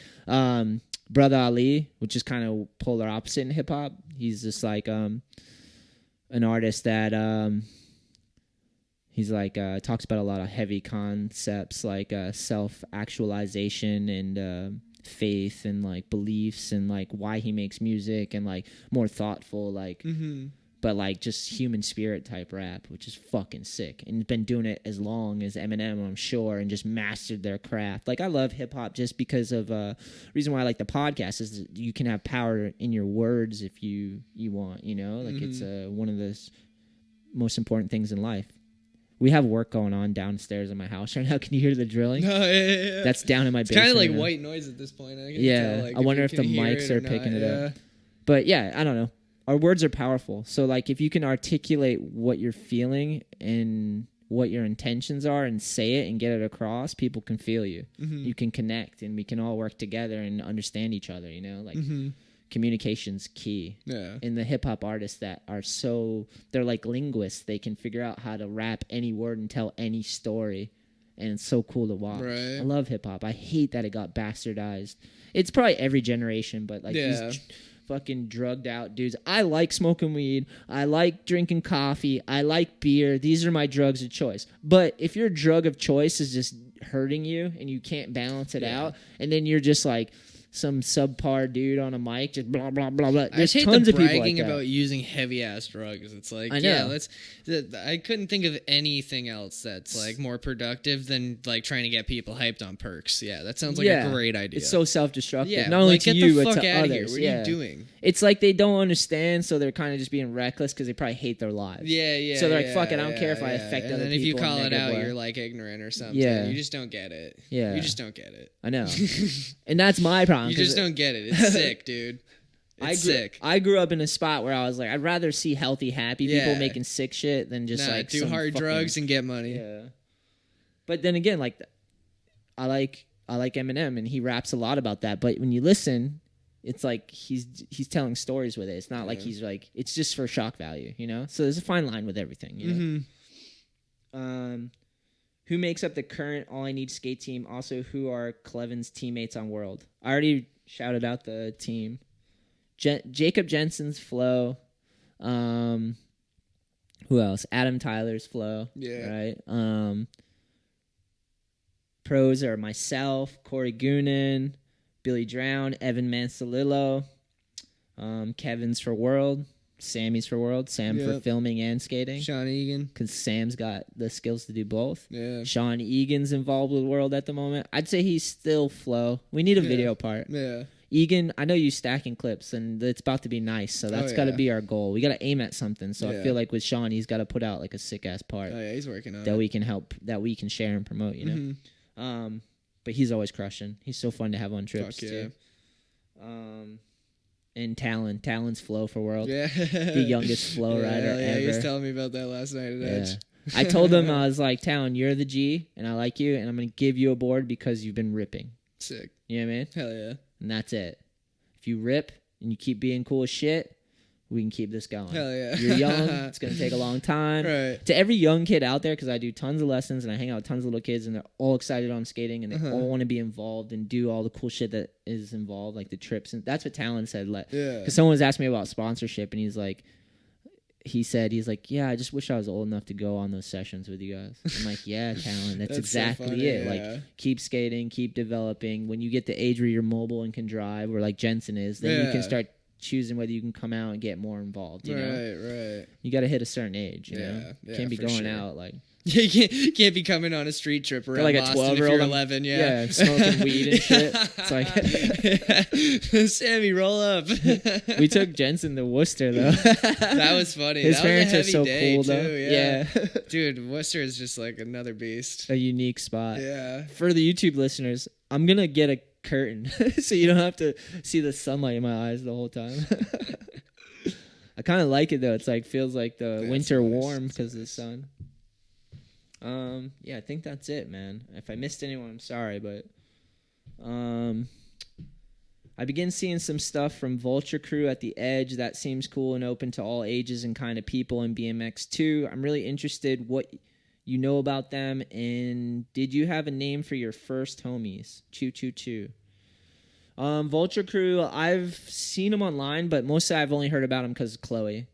Brother Ali, which is kind of polar opposite in hip hop. He's just like an artist that he's like talks about a lot of heavy concepts like self-actualization and faith and like beliefs and like why he makes music and like more thoughtful like but like just human spirit type rap, which is fucking sick. And he's been doing it as long as Eminem, I'm sure, and just mastered their craft. Like I love hip hop just because of reason why I like the podcast is that you can have power in your words if you want, you know? Like it's one of the most important things in life. We have work going on downstairs in my house right now. Can you hear the drilling? Yeah. That's down in my basement. It's kind of like white noise at this point. I can tell, like, I wonder if the mics are picking it up. But yeah, I don't know. Our words are powerful. So like if you can articulate what you're feeling and what your intentions are and say it and get it across, people can feel you. You can connect and we can all work together and understand each other, you know? Like communication's key. Yeah. And the hip hop artists that are they're like linguists. They can figure out how to rap any word and tell any story. And it's so cool to watch. Right. I love hip hop. I hate that it got bastardized. It's probably every generation, but like these fucking drugged out dudes. I like smoking weed. I like drinking coffee. I like beer. These are my drugs of choice. But if your drug of choice is just hurting you and you can't balance it out, and then you're just like some subpar dude on a mic, just blah blah blah blah. There's tons of people like that. About using heavy ass drugs. It's like I couldn't think of anything else that's like more productive than like trying to get people hyped on perks. Yeah, that sounds like a great idea. It's so self-destructive. Yeah, not only like, to you but to others. Here. What are you doing? It's like they don't understand, so they're kind of just being reckless because they probably hate their lives. Yeah. So they're like, fuck it, I don't care if I affect other people. And then if you call it out, you're like ignorant or something. Yeah, you just don't get it. Yeah, you just don't get it. I know, and that's my problem. You just don't get it. It's sick, dude. It's sick. I grew up in a spot where I was like, I'd rather see healthy, happy people making sick shit than just like do hard drugs and get money. Yeah. But then again, like, I like Eminem and he raps a lot about that. But when you listen, it's like he's telling stories with it. It's not like he's like it's just for shock value, you know. So there's a fine line with everything, you know. Who makes up the current All I Need Skate team? Also, who are Cleven's teammates on World? I already shouted out the team. Jacob Jensen's Flo. Who else? Adam Tyler's Flo. Yeah. Right. Pros are myself, Corey Goonan, Billy Drown, Evan Mansalillo, Kevin's for World, Sammy's for World, Sam for filming and skating. Sean Egan. Because Sam's got the skills to do both. Yeah. Sean Egan's involved with World at the moment. I'd say he's still Flow. We need a video part. Yeah. Egan, I know you stacking clips, and it's about to be nice, so that's got to be our goal. We got to aim at something, so I feel like with Sean, he's got to put out like a sick-ass part. Oh, yeah, he's working on that it. we can help, that we can share and promote, you know? Mm-hmm. But he's always crushing. He's so fun to have on trips, too. And Talon's Flow for World. Yeah. The youngest Flow rider ever. He was telling me about that last night at Edge. I told him, I was like, Talon, you're the G, and I like you, and I'm going to give you a board because you've been ripping. Sick. You know what I mean? Hell yeah. And that's it. If you rip and you keep being cool as shit, we can keep this going. Hell yeah. You're young. It's going to take a long time. Right. To every young kid out there, because I do tons of lessons and I hang out with tons of little kids, and they're all excited on skating, and they all want to be involved and do all the cool shit that is involved, like the trips. And that's what Talon said. Because someone was asking me about sponsorship, and he's like, yeah, I just wish I was old enough to go on those sessions with you guys. I'm like, yeah, Talon, that's exactly so it. Yeah. Like, keep skating, keep developing. When you get the age where you're mobile and can drive, or like Jensen is, then you can start choosing whether you can come out and get more involved. You know? Right. You got to hit a certain age. You know, can't be going out like. You can't be coming on a street trip around like a Boston 12-year-old. If you're 11, yeah, smoking weed and shit. It's like, Sammy, roll up. We took Jensen to Worcester though. That was funny. His that parents was a are so heavy cool day, though. Too, Yeah. Dude, Worcester is just like another beast. A unique spot. Yeah. For the YouTube listeners, I'm gonna get a curtain so you don't have to see the sunlight in my eyes the whole time. I kind of like it though. It's like feels like the winter warm because of the sun. Yeah, I think that's it, man. If I missed anyone, I'm sorry, but I begin seeing some stuff from Vulture Crew at the Edge that seems cool and open to all ages and kind of people in BMX too. I'm really interested what you know about them, and did you have a name for your first homies? Choo. Vulture Crew, I've seen them online, but mostly I've only heard about them because of Chloe.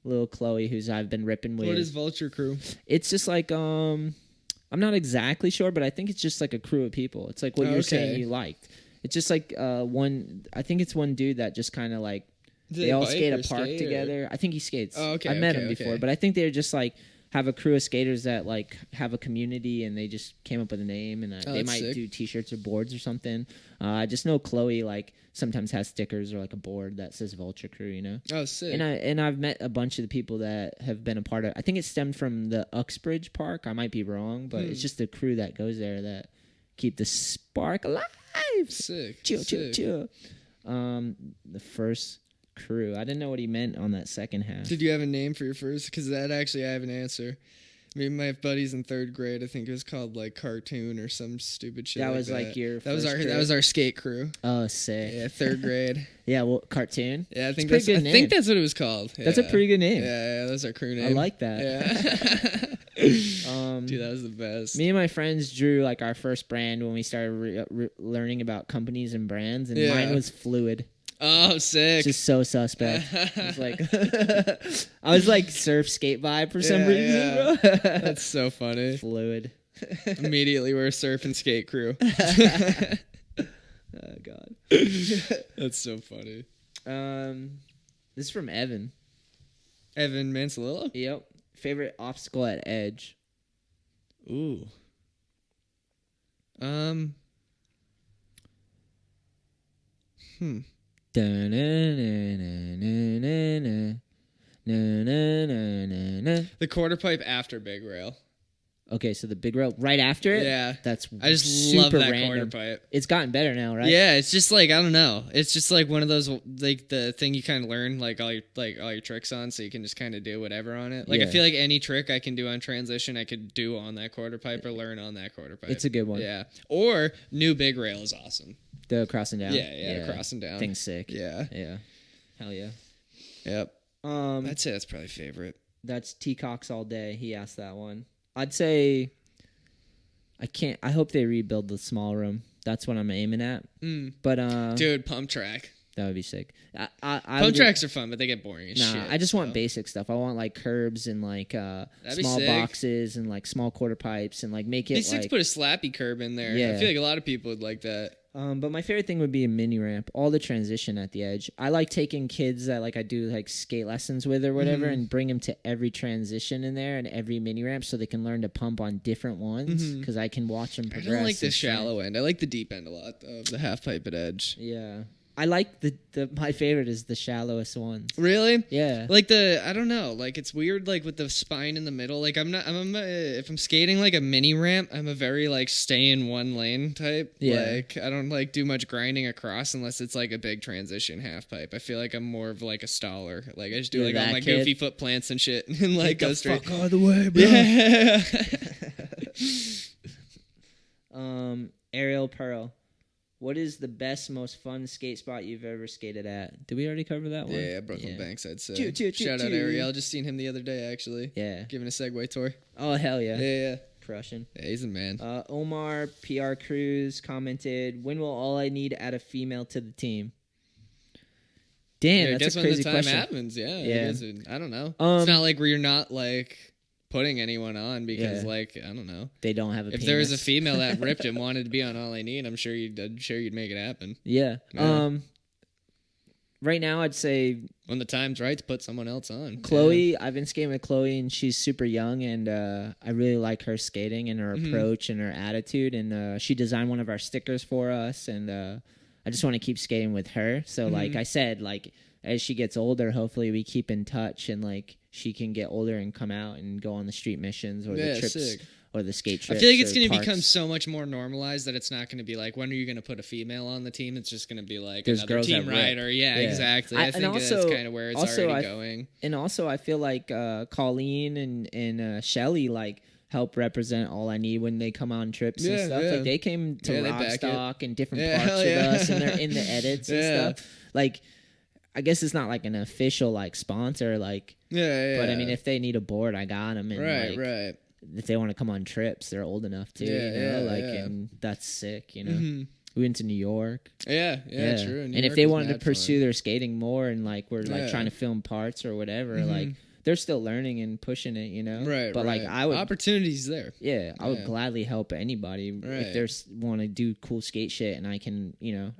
Little Chloe, who's I've been ripping with. What is Vulture Crew? It's just like I'm not exactly sure, but I think it's just like a crew of people. It's like what you were saying you liked. It's just like I think it's one dude that just kind of like they all skate a park together. I think he skates. Oh, okay. I've met him before, but I think they're just like have a crew of skaters that like have a community, and they just came up with a name, and they might do t-shirts or boards or something. I just know Chloe like sometimes has stickers or like a board that says Vulture Crew, you know. Oh, sick. And I've met a bunch of the people that have been a part of. I think it stemmed from the Uxbridge Park. I might be wrong, but it's just the crew that goes there that keep the spark alive. Sick. Chill. The first crew. I didn't know what he meant on that second half. Did you have a name for your first? Because that actually I have an answer. I mean, my buddies in third grade, I think it was called like Cartoon or some stupid shit. That was like your. That was our skate crew. Oh, sick. Yeah, third grade. Yeah, well, Cartoon. Yeah, I think that's what it was called. Yeah. That's a pretty good name. Yeah, that's our crew name. I like that. Yeah. Dude, that was the best. Me and my friends drew like our first brand when we started learning about companies and brands, and mine was Fluid. Oh, sick. Just so suspect. I was like surf skate vibe for some reason, bro. That's so funny. Fluid. Immediately we're a surf and skate crew. Oh, God. That's so funny. This is from Evan. Evan Mansalillo? Yep. Favorite obstacle at Edge? Ooh. The quarter pipe after Big Rail. Okay, so the big rail right after it? Yeah. That's I just super love that random. quarter pipe. It's gotten better now, right? Yeah, it's just like, I don't know. It's just like one of those, like the thing you kind of learn like all your tricks on, so you can just kind of do whatever on it. Like I feel like any trick I can do on transition, I could do on that quarter pipe or learn on that quarter pipe. It's a good one. Yeah. Or new Big Rail is awesome. The crossing down. Yeah, crossing down. Thing's sick. Yeah. Hell yeah. Yep. I'd say that's probably favorite. That's T Cox all day. He asked that one. I'd say I hope they rebuild the small room. That's what I'm aiming at. But dude, pump track. That would be sick. Pump tracks are fun, but they get boring as shit. I just want basic stuff. I want like curbs and like small boxes and like small quarter pipes and like make it. These six put a slappy curb in there. Yeah. I feel like a lot of people would like that. But my favorite thing would be a mini ramp, all the transition at the edge. I like taking kids that like I do like skate lessons with or whatever and bring them to every transition in there and every mini ramp so they can learn to pump on different ones because I can watch them progress. I don't like the shallow end. I like the deep end a lot, though, the half pipe at edge. Yeah. I like my favorite is the shallowest ones. Really? Yeah. Like I don't know, like it's weird like with the spine in the middle. Like if I'm skating like a mini ramp, I'm a very like stay in one lane type. Yeah. Like I don't like do much grinding across unless it's like a big transition half pipe. I feel like I'm more of like a staller. Like I just do like all my goofy foot plants and shit and like go straight. Fuck all the way, bro. Yeah. Ariel Pearl. What is the best, most fun skate spot you've ever skated at? Did we already cover that one? Yeah, Brooklyn Banks, I'd say. Shout out Ariel. Just seen him the other day, actually. Yeah. Giving a Segway tour. Oh, hell yeah. Yeah. Crushing. Yeah, he's a man. Omar PR Cruz commented, when will All I Need add a female to the team? Damn, that's a crazy question. I guess when the time happens, yeah. I don't know. It's not like where you're not, like, putting anyone on because, like, I don't know. They don't have a penis. If there was a female that ripped and wanted to be on All I Need, I'm sure you'd make it happen. Yeah. Right now, I'd say when the time's right to put someone else on. Chloe, I've been skating with Chloe, and she's super young, and I really like her skating and her approach and her attitude. And she designed one of our stickers for us, and I just want to keep skating with her. So, like I said, like as she gets older, hopefully we keep in touch, and like she can get older and come out and go on the street missions or the trips. Sick. Or the skate trips. I feel like it's going to become so much more normalized that it's not going to be like, when are you going to put a female on the team? It's just going to be like there's another team rider. Yeah, exactly. I think that's kind of where it's already going. And also, I feel like Colleen and Shelly like help represent All I Need when they come on trips and stuff. Like they came to Rockstock and different parks with us, and they're in the edits and stuff. Like, I guess it's not like an official like sponsor, like. But I mean, if they need a board, I got them. And, right. If they want to come on trips, they're old enough too, and that's sick, you know. We went to New York. Yeah, true. And if they wanted to pursue their skating more and like we're like trying to film parts or whatever, like they're still learning and pushing it, you know. Right. But like I would opportunities there. Yeah, I would gladly help anybody if they want to do cool skate shit, and I can, you know,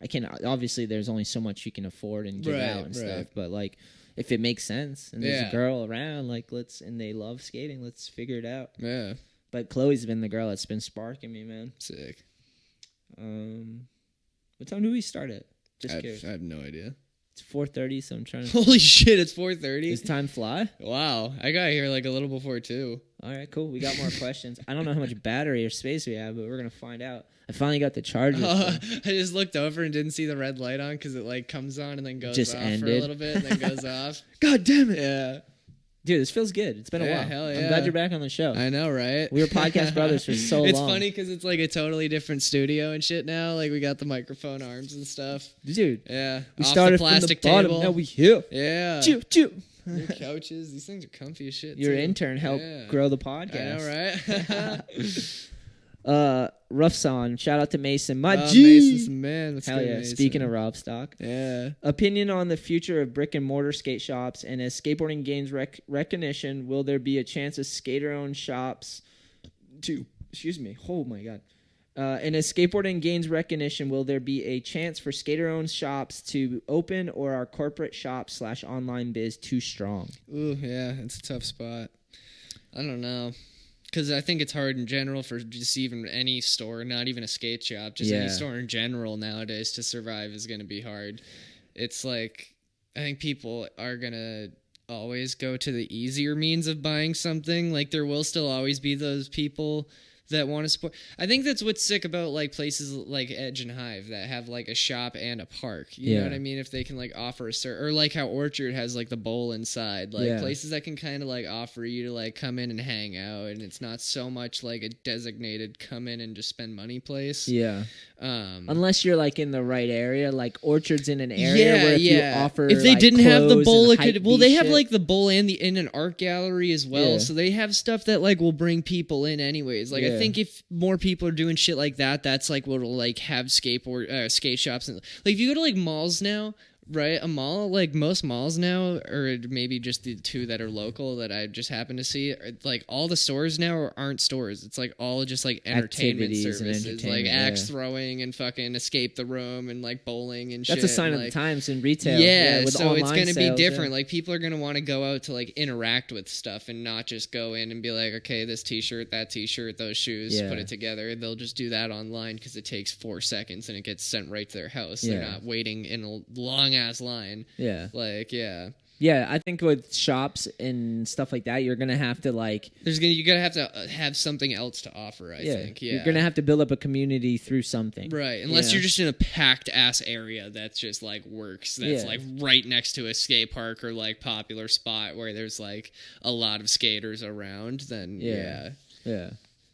obviously there's only so much you can afford and give out and stuff, but like if it makes sense and there's a girl around, like and they love skating, let's figure it out. Yeah. But Chloe's been the girl that's been sparking me, man. Sick. What time do we start at? Just curious. I have no idea. It's 4:30, so I'm trying to. Holy shit! It's 4:30. Does time fly? Wow, I got here like a little before 2. All right, cool. We got more questions. I don't know how much battery or space we have, but we're gonna find out. I finally got the charger. I just looked over and didn't see the red light on because it like comes on and then goes off for a little bit and then goes off. God damn it! Yeah. Dude, this feels good. It's been a while. Hell yeah. I'm glad you're back on the show. I know, right? We were podcast brothers for so long. It's funny because it's like a totally different studio and shit now. Like we got the microphone arms and stuff. Dude. Yeah. We started from the bottom. Now we here. Yeah. Choo, choo. New couches. These things are comfy as shit. Your intern helped grow the podcast. I know, right? Rough Son, shout out to Mason. My G. Mason's the man. Let's Hell yeah. Mason. Speaking of Rockstock. Yeah. Opinion on the future of brick and mortar skate shops, and as skateboarding gains recognition, will there be a chance of skater-owned shops to... Excuse me. Oh, my God. And as skateboarding gains recognition, will there be a chance for skater-owned shops to open, or are corporate shops / online biz too strong? Ooh, yeah. It's a tough spot. I don't know. Because I think it's hard in general for just even any store, not even a skate shop, just any store in general nowadays to survive is going to be hard. It's like, I think people are going to always go to the easier means of buying something. Like there will still always be those people that want to support. I think that's what's sick about like places like Edge and Hive that have like a shop and a park. You know what I mean? If they can like offer or like how Orchard has like the bowl inside, like places that can kind of like offer you to like come in and hang out, and it's not so much like a designated come in and just spend money place. Yeah. Unless you're like in the right area, like Orchard's in an area where if you offer, if they like, didn't have the bowl, it could. Well, they have shit. like the bowl and in an art gallery as well, so they have stuff that like will bring people in anyways. Like I think if more people are doing shit like that, that's like what'll like have skate shops and like if you go to like malls now. Right, a mall, like most malls now, or maybe just the two that are local that I just happen to see, like all the stores now aren't stores. It's like all just like entertainment services, like axe throwing and fucking escape the room and like bowling and shit. That's a sign of like, the times in retail. Yeah, with so it's going to be different. Yeah. Like people are going to want to go out to like interact with stuff and not just go in and be like, okay, this t-shirt, that t-shirt, those shoes, put it together. They'll just do that online because it takes 4 seconds and it gets sent right to their house. They're not waiting in a long ass line. Yeah. Like, yeah. Yeah, I think with shops and stuff like that, you're gonna have to like. You're gonna have to have something else to offer. I think. Yeah. You're gonna have to build up a community through something. Right. Unless you're just in a packed ass area that's just like works. That's like right next to a skate park or like popular spot where there's like a lot of skaters around. Then yeah.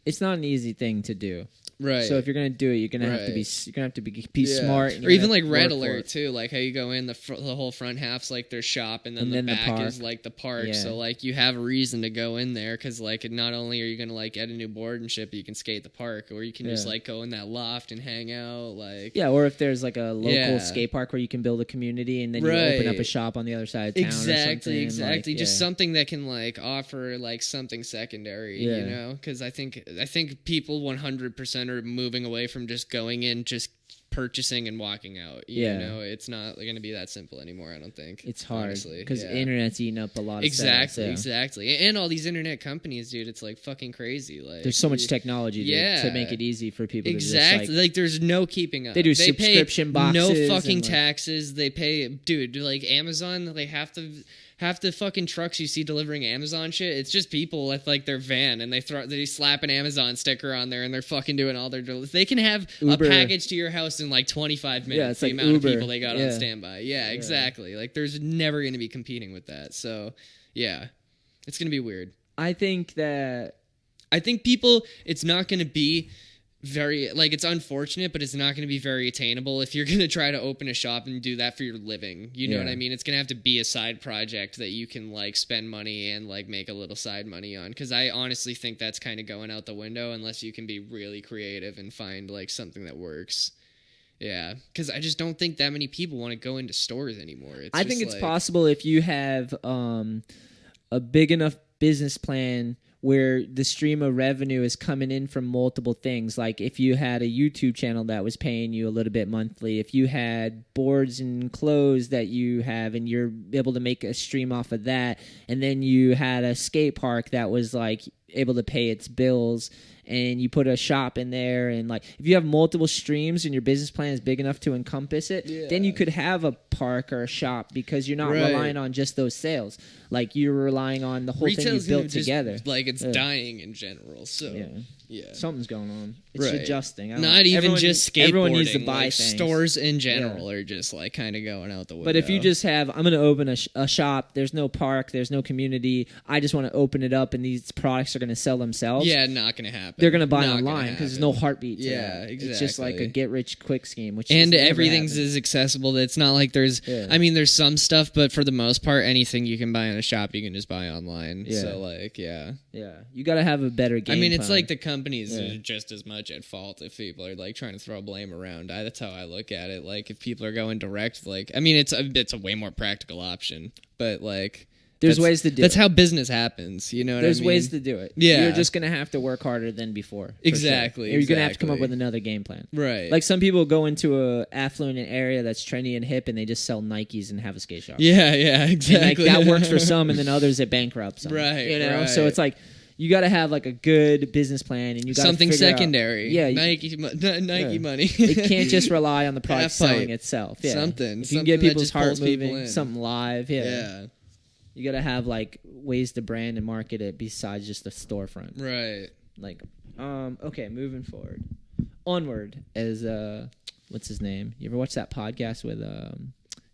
It's not an easy thing to do. Right. So if you're gonna do it, you're gonna have to be smart. And or even like Red Alert too, like how you go in the whole front half's like their shop, and then the back is like the park. Yeah. So like you have a reason to go in there because like not only are you gonna like get a new board and shit, but you can skate the park, or you can just like go in that loft and hang out. Like or if there's like a local skate park where you can build a community and then you open up a shop on the other side of town. Exactly. Like, just something that can like offer like something secondary. You know, because I think people 100% are moving away from just going in, just purchasing and walking out. You know, it's not going to be that simple anymore. I don't think it's hard because the internet's eating up a lot of exactly, and all these internet companies, dude. It's like fucking crazy. Like there's so much technology to make it easy for people. To just, like there's no keeping up. They do subscription boxes, no fucking taxes. They pay, dude. Like Amazon, they have to. Half the fucking trucks you see delivering Amazon shit, it's just people with like their van, and they slap an Amazon sticker on there, and they're fucking doing all their deliveries. They can have Uber. A package to your house in like 25 minutes. Yeah, it's the like amount Uber. Of people they got on standby. Yeah, exactly. Like there's never going to be competing with that. So yeah, it's going to be weird. I think people, it's not going to be very, like, it's unfortunate, but it's not going to be very attainable if you're going to try to open a shop and do that for your living. You know what I mean? It's going to have to be a side project that you can, like, spend money and, like, make a little side money on. Because I honestly think that's kind of going out the window unless you can be really creative and find, like, something that works. Yeah, because I just don't think that many people want to go into stores anymore. I think it's possible if you have a big enough business plan where the stream of revenue is coming in from multiple things. Like if you had a YouTube channel that was paying you a little bit monthly, if you had boards and clothes that you have and you're able to make a stream off of that, and then you had a skate park that was like able to pay its bills, and you put a shop in there, and like if you have multiple streams and your business plan is big enough to encompass it, then you could have a park or a shop because you're not relying on just those sales. Like you're relying on the whole thing you built together. Like it's dying in general. So yeah, something's going on. It's adjusting. Not even just skateboarding. Everyone needs to buy things. Stores in general are just like kind of going out the window. But if you just have, I'm going to open a shop. There's no park. There's no community. I just want to open it up, and these products are going to sell themselves. Yeah, not going to happen. They're going to buy online because there's no heartbeat to that. Exactly. It's just like a get rich quick scheme. And everything's as accessible. It's not like there's. I mean, there's some stuff, but for the most part, anything you can buy in a shop, you can just buy online. Yeah. So like, yeah, you got to have a better game. I mean, it's like the companies are just as much at fault if people are like trying to throw blame around. That's how I look at it. Like if people are going direct, like I mean, it's a way more practical option, but like. There's ways to do it. That's how business happens. You know what I mean? There's ways to do it. Yeah. You're just going to have to work harder than before. Exactly. Sure. You're going to have to come up with another game plan. Right. Like some people go into a affluent area that's trendy and hip and they just sell Nikes and have a skate shop. Yeah, exactly. And like that works for some, and then others it bankrupts them. Right. You know? So it's like you got to have like a good business plan, and you got something secondary. Nike money. It can't just rely on the product selling itself. Yeah. Something. If you can get people's heart moving, something live. Yeah. You got to have like ways to brand and market it besides just the storefront. Right. Like, okay, moving forward. Onward as what's his name? You ever watch that podcast with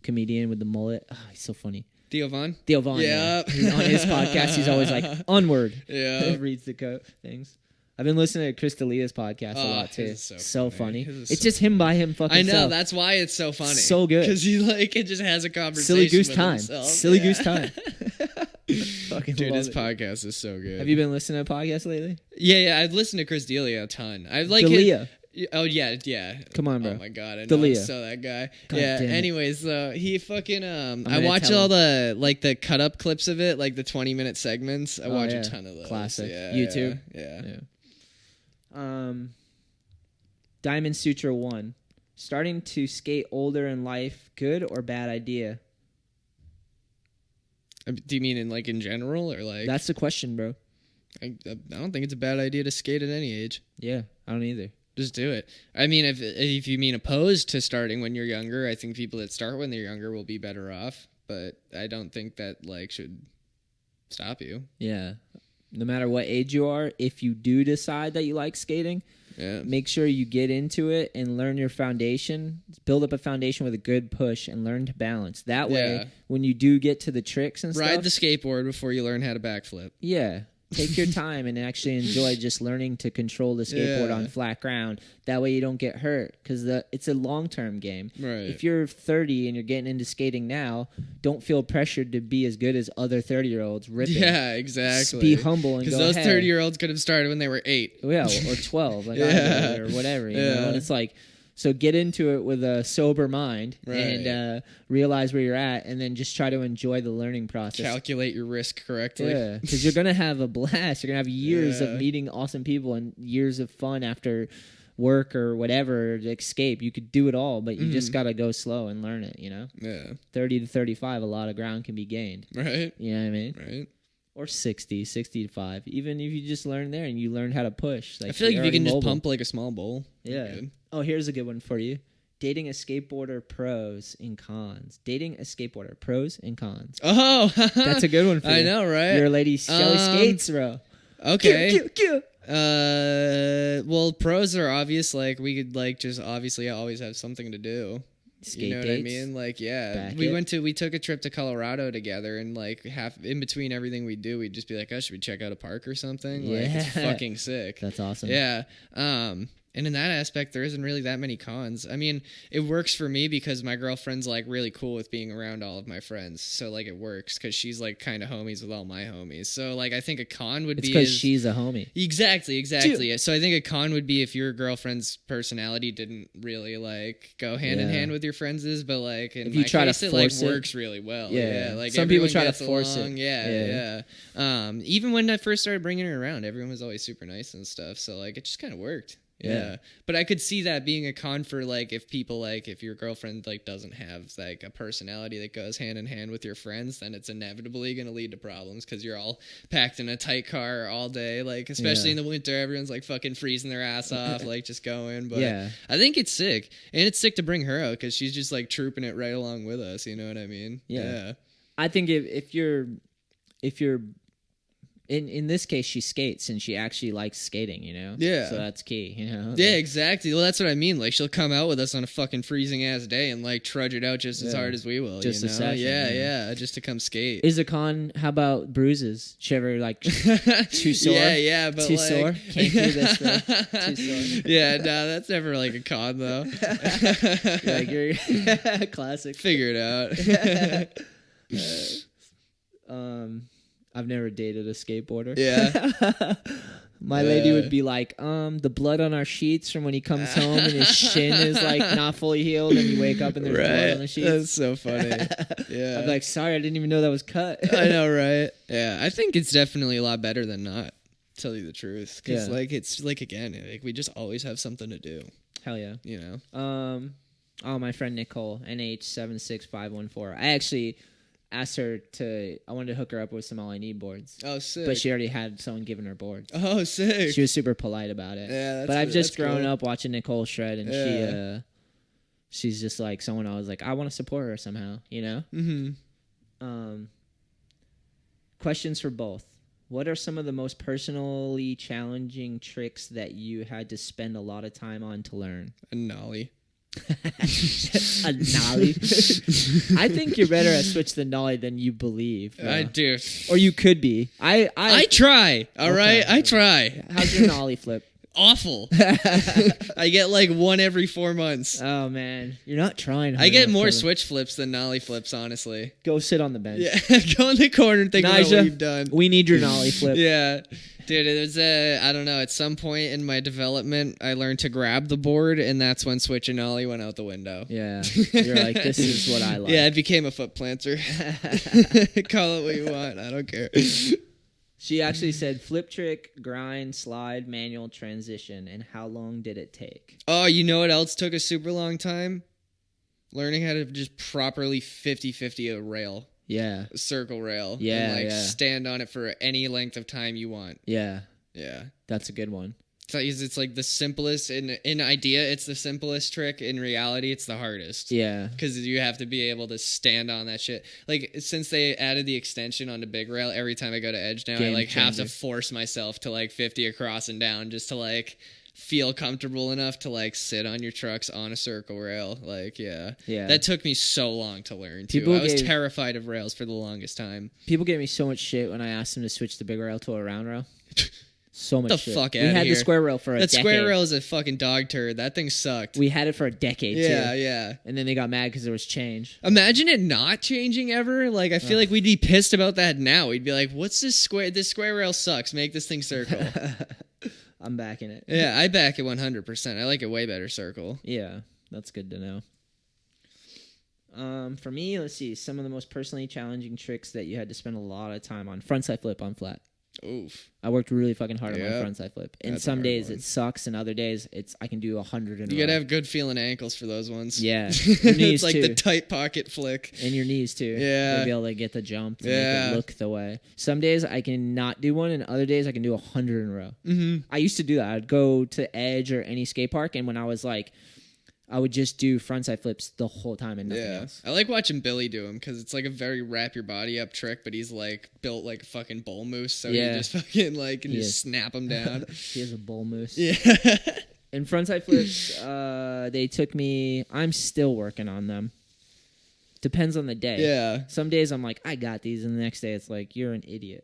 comedian with the mullet? Oh, he's so funny. Theo Von? Yeah. On his podcast, he's always like, onward. Yeah. Reads the things. I've been listening to Chris D'Elia's podcast a lot too. So funny. It's just him by him fucking I know, self. That's why it's so funny. So good. Because he like it just has a conversation Silly goose with time. himself. Silly goose time. Fucking dude, his it. podcast is so good. Have you been listening to podcasts lately? Yeah, I've listened to Chris D'Elia a ton. I like D'Elia. Oh yeah. Come on, bro. Oh my god, I know. Dalia. I'm so that guy. God yeah. damn it. Anyways, he fucking I gonna watch tell all the like the cut up clips of it, like the 20-minute segments. I watch a ton of those. Classic. Yeah, YouTube. Yeah. Diamond Sutra 1. Starting to skate older in life, good or bad idea? Do you mean in general or like? That's the question, bro. I don't think it's a bad idea to skate at any age. Yeah, I don't either. Just do it. I mean, if you mean opposed to starting when you're younger, I think people that start when they're younger will be better off. But I don't think that like should stop you. Yeah. No matter what age you are, if you do decide that you like skating, make sure you get into it and learn your foundation. Build up a foundation with a good push and learn to balance. That way, when you do get to the tricks and stuff, ride the skateboard before you learn how to backflip. Yeah. Take your time and actually enjoy just learning to control the skateboard on flat ground. That way you don't get hurt because it's a long-term game. Right. If you're 30 and you're getting into skating now, don't feel pressured to be as good as other 30-year-olds ripping. Yeah, exactly. Just be humble and go, because those 30-year-olds could have started when they were 8. Yeah, or 12, like I did, or whatever. You know? And it's like, so get into it with a sober mind and realize where you're at, and then just try to enjoy the learning process. Calculate your risk correctly. Yeah, because you're going to have a blast. You're going to have years of meeting awesome people and years of fun after work or whatever to escape. You could do it all, but you just got to go slow and learn it, you know? Yeah. 30 to 35, a lot of ground can be gained. Right. You know what I mean? Right. Or 60 to 5. Even if you just learn there and you learn how to push. Like, I feel like if you can just pump like a small bowl. Yeah. Oh, here's a good one for you. Dating a skateboarder, pros and cons. Dating a skateboarder, pros and cons. Oh, that's a good one for you. I know, right? Your lady Shelly skates, bro. Okay. Well, pros are obvious. Like we could like just obviously always have something to do. Skate you know dates, what I mean? Like, yeah, we took a trip to Colorado together, and like half in between everything we do, we'd just be like, oh, should we check out a park or something? Yeah. Like, it's fucking sick. That's awesome. Yeah. And in that aspect, there isn't really that many cons. I mean, it works for me because my girlfriend's like really cool with being around all of my friends. So like it works because she's like kind of homies with all my homies. So like I think a con would be because she's a homie. Exactly. Dude. So I think a con would be if your girlfriend's personality didn't really like go hand in hand with your friends', but like in if you my try case, to it like force it, works really well. Yeah. Like some people try to force along. it. Yeah. Even when I first started bringing her around, everyone was always super nice and stuff. So like it just kind of worked. Yeah, but I could see that being a con for like if people like if your girlfriend like doesn't have like a personality that goes hand in hand with your friends, then it's inevitably going to lead to problems because you're all packed in a tight car all day. Like especially in the winter, everyone's like fucking freezing their ass off, like just going. But I think it's sick, and it's sick to bring her out because she's just like trooping it right along with us. You know what I mean? Yeah. I think if you're in this case, she skates and she actually likes skating, you know? Yeah. So that's key, you know? Yeah, exactly. Well, that's what I mean. Like, she'll come out with us on a fucking freezing ass day and, like, trudge it out just as hard as we will, just you know? a session. Yeah, just to come skate. Is a con, how about bruises? She ever, like, too sore? Yeah, but, too like... sore? Can't do this, bro. Too sore. Yeah, no, that's never, like, a con, though. You're classic. Figure it out. I've never dated a skateboarder. Yeah. My lady would be like, the blood on our sheets from when he comes home and his shin is like not fully healed and you wake up and there's blood on the sheets. That's so funny. Yeah. I'm like, sorry, I didn't even know that was cut. I know, right? Yeah, I think it's definitely a lot better than not, to tell you the truth. Because, like, it's like, again, like, we just always have something to do. Hell yeah. You know? Oh, my friend Nicole, NH76514. I actually... asked her I wanted to hook her up with some All I Need boards. Oh, sick. But she already had someone giving her boards. Oh, sick. She was super polite about it. Yeah, but I've just grown up watching Nicole shred, and she's just like someone I was like, I want to support her somehow, you know? Mm-hmm. Questions for both. What are some of the most personally challenging tricks that you had to spend a lot of time on to learn? A nollie. A nollie. I think you're better at switch the nollie than you believe. I do. Or you could be. I try. All right, I try. How's your nollie flip? Awful. I get like one every 4 months. Oh man, you're not trying. I get more switch flips than nollie flips, honestly. Go sit on the bench. Yeah, go in the corner and think about what you've done. We need your nollie flip. Yeah. Dude, it was I don't know, at some point in my development, I learned to grab the board, and that's when switch and ollie went out the window. Yeah. You're like, this is what I like. Yeah, I became a foot planter. Call it what you want. I don't care. She actually said flip trick, grind, slide, manual, transition, and how long did it take? Oh, you know what else took a super long time? Learning how to just properly 50-50 a rail. Yeah. A circle rail. Yeah, and stand on it for any length of time you want. Yeah. Yeah. That's a good one. It's like the simplest in idea. It's the simplest trick. In reality, it's the hardest. Yeah, because you have to be able to stand on that shit. Like since they added the extension onto big rail, every time I go to edge now, I have to force myself to 50 across and down just to feel comfortable enough to sit on your trucks on a circle rail. Yeah. That took me so long to learn too. I was terrified of rails for the longest time. People gave me so much shit when I asked them to switch the big rail to a round rail. So much shit. Fuck out we of had here. the square rail for a decade. That square rail is a fucking dog turd. That thing sucked. We had it for a decade too. Yeah. And then they got mad because there was change. Imagine it not changing ever. I feel like we'd be pissed about that now. We'd be like, what's this square? This square rail sucks. Make this thing circle. I'm backing it. Yeah, I back it 100%. I like it way better circle. Yeah, that's good to know. For me, let's see. Some of the most personally challenging tricks that you had to spend a lot of time on. Frontside flip on flat. Oof. I worked really fucking hard on my frontside flip. And That's some days it sucks, and other days I can do 100 in a row. You gotta have good feeling ankles for those ones. Yeah. Your knees it's like too. the tight pocket flick. And your knees too. Yeah. To be able to get the jump to make it look the way. Some days I can not do one, and other days I can do 100 in a row. Mm-hmm. I used to do that. I'd go to Edge or any skate park, and when I was I would just do frontside flips the whole time and nothing else. I like watching Billy do them because it's a very wrap your body up trick, but he's built like a fucking bull moose, so you just fucking can just snap him down. He has a bull moose. Yeah. And frontside flips, they took me. I'm still working on them. Depends on the day. Yeah. Some days I'm like, I got these, and the next day it's like, you're an idiot.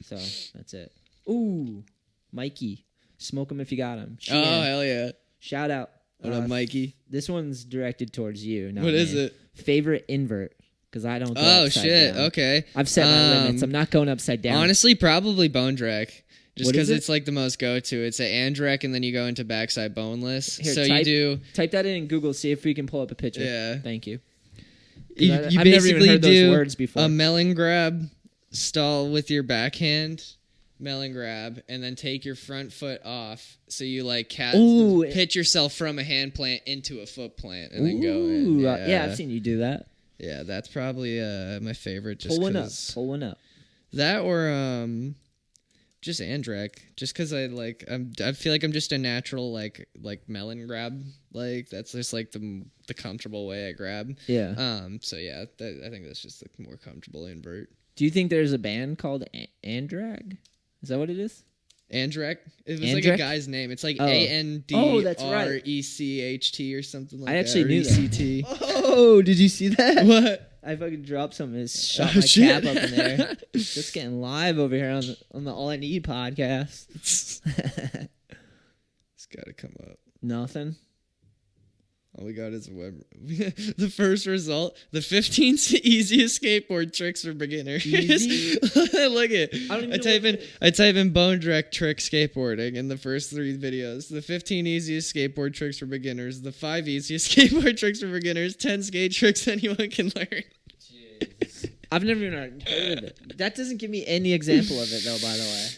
So that's it. Ooh, Mikey, smoke them if you got them. Oh hell yeah! Shout out. What up, Mikey? This one's directed towards you. What is it? Favorite invert? Because I don't go upside shit. down. Okay. I've set my limits. I'm not going upside down. Honestly, probably bone drag. Just because it's it? the most go-to. It's an Andrek, and then you go into backside boneless. Here, so type that in Google. See if we can pull up a picture. Yeah. Thank you. You I've never even heard those words before. A melon grab, stall with your backhand, melon grab, and then take your front foot off. So you pitch yourself from a hand plant into a foot plant, and then go in. Yeah, I've seen you do that. Yeah, that's probably my favorite. Just pull one up. That or just Andrek, just because I feel like I'm just a natural like melon grab. That's just the comfortable way I grab. Yeah. So yeah, I think that's just the more comfortable invert. Do you think there's a band called Andrag? Is that what it is? Andrek. It was Andrek? like a guy's name. It's like ANDRECHT or something like that. I actually knew that. RECT. Oh, did you see that? What? I fucking dropped something. It shot my cap up in there. Just getting live over here on the All I Need podcast. It's got to come up. Nothing. All we got is a web. The first result: the 15 easiest skateboard tricks for beginners. Easy? Look at. I type in bone direct trick skateboarding in the first 3 videos. The 15 easiest skateboard tricks for beginners. The 5 easiest skateboard tricks for beginners. 10 skate tricks anyone can learn. Jeez. I've never even heard of it. That doesn't give me any example of it though. By the way,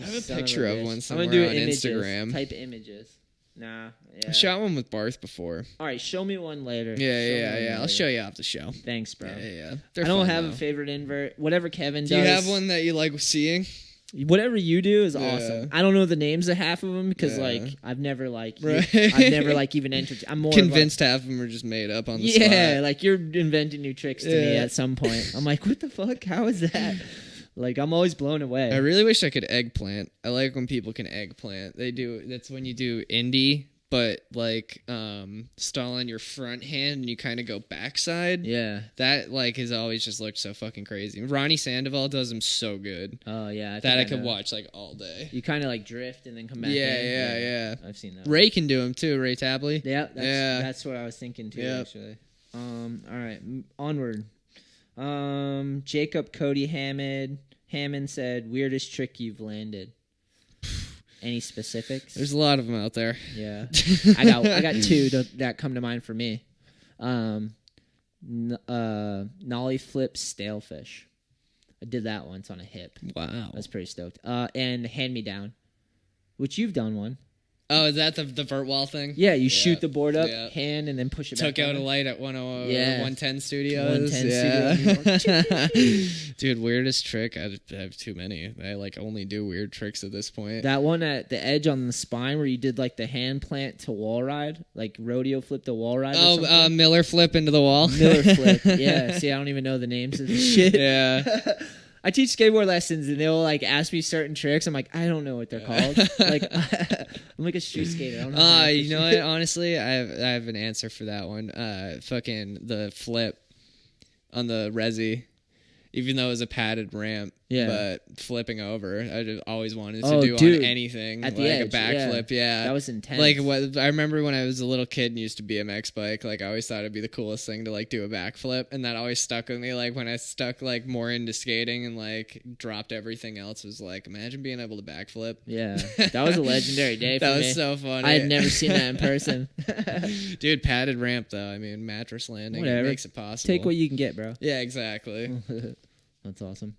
I have a picture of one somewhere I'm gonna do on images. Instagram. Type images. Nah. Yeah. I shot one with Barth before. All right, show me one later. Yeah. I'll show you off the show. Thanks, bro. Yeah. I don't have a favorite invert. Whatever Kevin does. Do you have one that you like seeing? Whatever you do is awesome. I don't know the names of half of them because I've never even entered. I'm more convinced half of them are just made up on the spot. Yeah, you're inventing new tricks to me at some point. I'm like, what the fuck? How is that? I'm always blown away. I really wish I could eggplant. I like when people can eggplant. That's when you do indie, but stall on your front hand and you kind of go backside. Yeah. That has always just looked so fucking crazy. Ronnie Sandoval does them so good. Oh yeah. I could watch all day. You kind of drift and then come back. Yeah. I've seen that. Ray can do them too. Ray Tabley. Yeah. That's what I was thinking too. Yep. Actually. All right. Onward. Jacob Cody Hammond Hammond said, weirdest trick you've landed. Any specifics? There's a lot of them out there. Yeah. I got two that come to mind for me. Nollie flip stale fish. I did that once on a hip. Wow. I was pretty stoked. And hand me down, which you've done one. Oh, is that the vert wall thing? Yeah, you shoot the board up, hand, and then push it back. Took out a light at 110 Studios. 110 Studios. Dude, weirdest trick. I have too many. I like only do weird tricks at this point. That one at the edge on the spine where you did like the hand plant to wall ride, like rodeo flip to wall ride. Oh, Miller flip into the wall. Miller flip. Yeah. See, I don't even know the names of the shit. Yeah. I teach skateboard lessons, and they'll like ask me certain tricks. I'm like, I don't know what they're called. Like, I'm like a street skater. I don't know. You know what? Honestly, I have an answer for that one. Fucking the flip on the resi, even though it was a padded ramp. Yeah. But flipping over, I just always wanted to do on anything, at the like edge, a backflip. Yeah, that was intense. Like I remember when I was a little kid and used to BMX bike. Like I always thought it'd be the coolest thing to like do a backflip, and that always stuck with me. Like when I stuck like more into skating and like dropped everything else, was like, imagine being able to backflip. Yeah, that was a legendary day. For That was me. so funny. I had never seen that in person. Dude, padded ramp though. I mean, mattress landing. Whatever. It makes it possible. Take what you can get, bro. Yeah, exactly. That's awesome.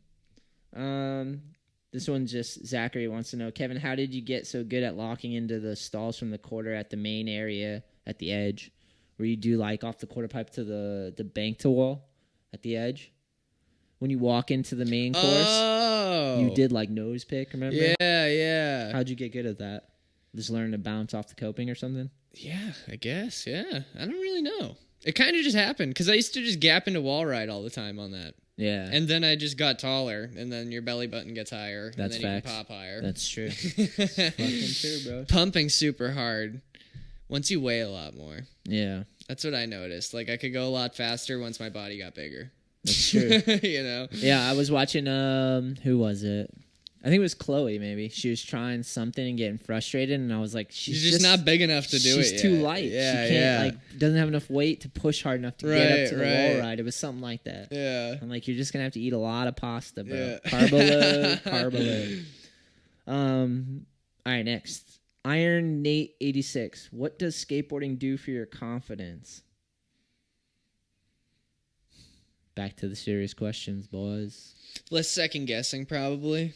This one just Zachary wants to know, Kevin, how did you get so good at locking into the stalls from the quarter at the main area at the edge, where you do like off the quarter pipe to the bank to wall at the edge? When you walk into the main course, you did like nose pick, remember? Yeah. How'd you get good at that? Just learn to bounce off the coping or something? Yeah, I guess. Yeah, I don't really know. It kind of just happened because I used to just gap into wall ride all the time on that. Yeah. And then I just got taller, and then your belly button gets higher, That's and then facts. You can pop higher. That's true. Fucking true, bro. Pumping super hard once you weigh a lot more. Yeah. That's what I noticed. Like, I could go a lot faster once my body got bigger. That's true. You know? Yeah, I was watching, who was it? I think it was Chloe, maybe. She was trying something and getting frustrated, and I was like, she's just not big enough to do it. She's too light. Yeah, she can't, like, doesn't have enough weight to push hard enough to get up to the wall ride. It was something like that. Yeah. I'm like, you're just going to have to eat a lot of pasta, bro. Yeah. Carbo load. All right, next. Iron Nate 86. What does skateboarding do for your confidence? Back to the serious questions, boys. Less second guessing, probably.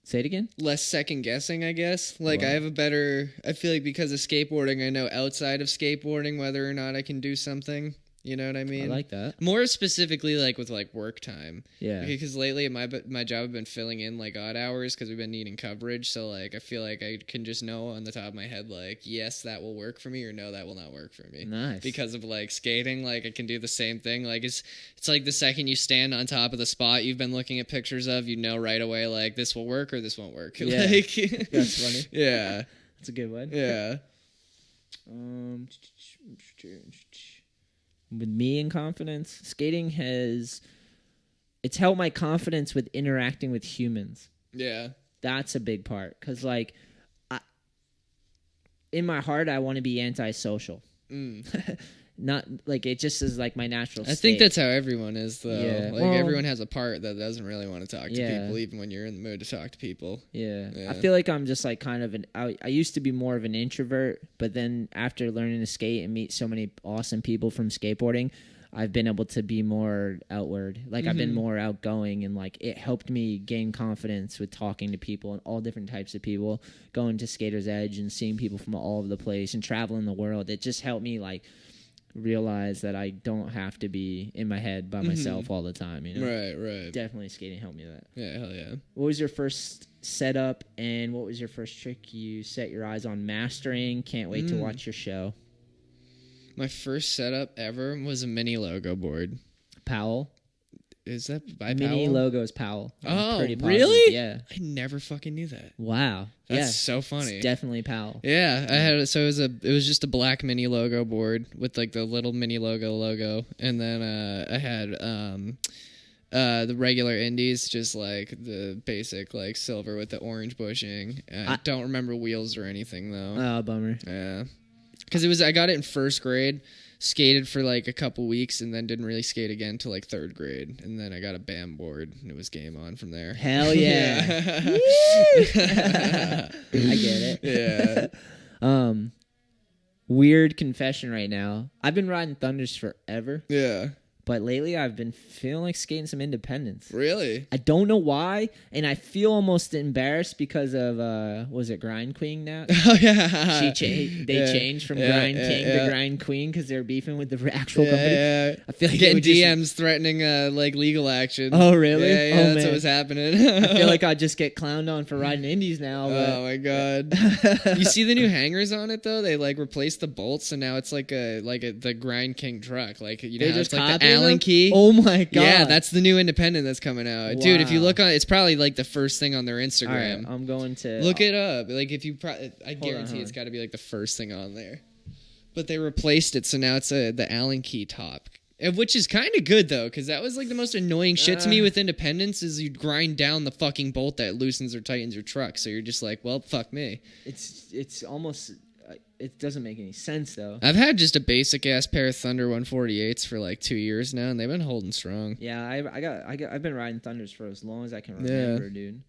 Say it again? Less second guessing, I guess. Like, I feel like because of skateboarding, I know outside of skateboarding whether or not I can do something. You know what I mean? I like that. More specifically, like, with, like, work time. Yeah. Because lately, my job, I've been filling in, like, odd hours because we've been needing coverage. So, like, I feel like I can just know on the top of my head, like, yes, that will work for me, or no, that will not work for me. Nice. Because of, like, skating, like, I can do the same thing. Like, it's like the second you stand on top of the spot you've been looking at pictures of, you know right away, like, this will work or this won't work. Yeah. Like, That's funny. Yeah. That's a good one. Yeah. With me in confidence, skating it's helped my confidence with interacting with humans. Yeah. That's a big part. Because, like, in my heart, I want to be antisocial. Not, like, it just is, like, my natural state. I think that's how everyone is, though. Yeah. Like, everyone has a part that doesn't really want to talk to Yeah. people, even when you're in the mood to talk to people. Yeah. Yeah. I feel like I'm just, like, kind of I used to be more of an introvert, but then after learning to skate and meet so many awesome people from skateboarding, I've been able to be more outward. Like, I've been more outgoing, and, like, it helped me gain confidence with talking to people and all different types of people, going to Skater's Edge and seeing people from all over the place and traveling the world. It just helped me, like, realize that I don't have to be in my head by myself all the time, you know? Right. Definitely skating helped me with that. Yeah, hell yeah. What was your first setup, and what was your first trick you set your eyes on mastering? Can't wait to watch your show. My first setup ever was a mini logo board. Powell? Is that by Mini Powell? logo's Powell. Oh, pretty positive. really? Yeah. I never fucking knew that. Wow. That's so funny. It's definitely Powell. Yeah, I had it was just a black mini logo board with like the little mini logo, and then I had the regular indies, just like the basic like silver with the orange bushing. I don't remember wheels or anything though. Oh, bummer. Yeah, because I got it in first grade. skated for like a couple weeks and then didn't really skate again till like 3rd grade. And then I got a BAM board and it was game on from there. Hell yeah. I get it. Yeah. Weird confession right now. I've been riding Thunders forever. Yeah. But lately, I've been feeling like skating some independence. Really? I don't know why, and I feel almost embarrassed because of was it Grind Queen now? Oh yeah, they changed from Grind King to Grind Queen because they're beefing with the actual company. Yeah. I feel like getting DMs threatening like legal action. Oh really? Yeah, that's what was happening. I feel like I'd just get clowned on for riding indies now. But... Oh my god! You see the new hangers on it though? They like replaced the bolts, and now it's like the Grind King truck. Like you know, it's like the Allen key. Oh my god! Yeah, that's the new independent that's coming out, wow. Dude. If you look on, it's probably like the first thing on their Instagram. All right, I'm going to look it up. Like if you, I guarantee it's got to be like the first thing on there. But they replaced it, so now it's the Allen key top, which is kind of good though, because that was like the most annoying shit to me with independence is you grind down the fucking bolt that loosens or tightens your truck. So you're just like, well, fuck me. It's almost. It doesn't make any sense though. I've had just a basic ass pair of Thunder 148s for like 2 years now, and they've been holding strong. Yeah, I've been riding Thunders for as long as I can remember, dude.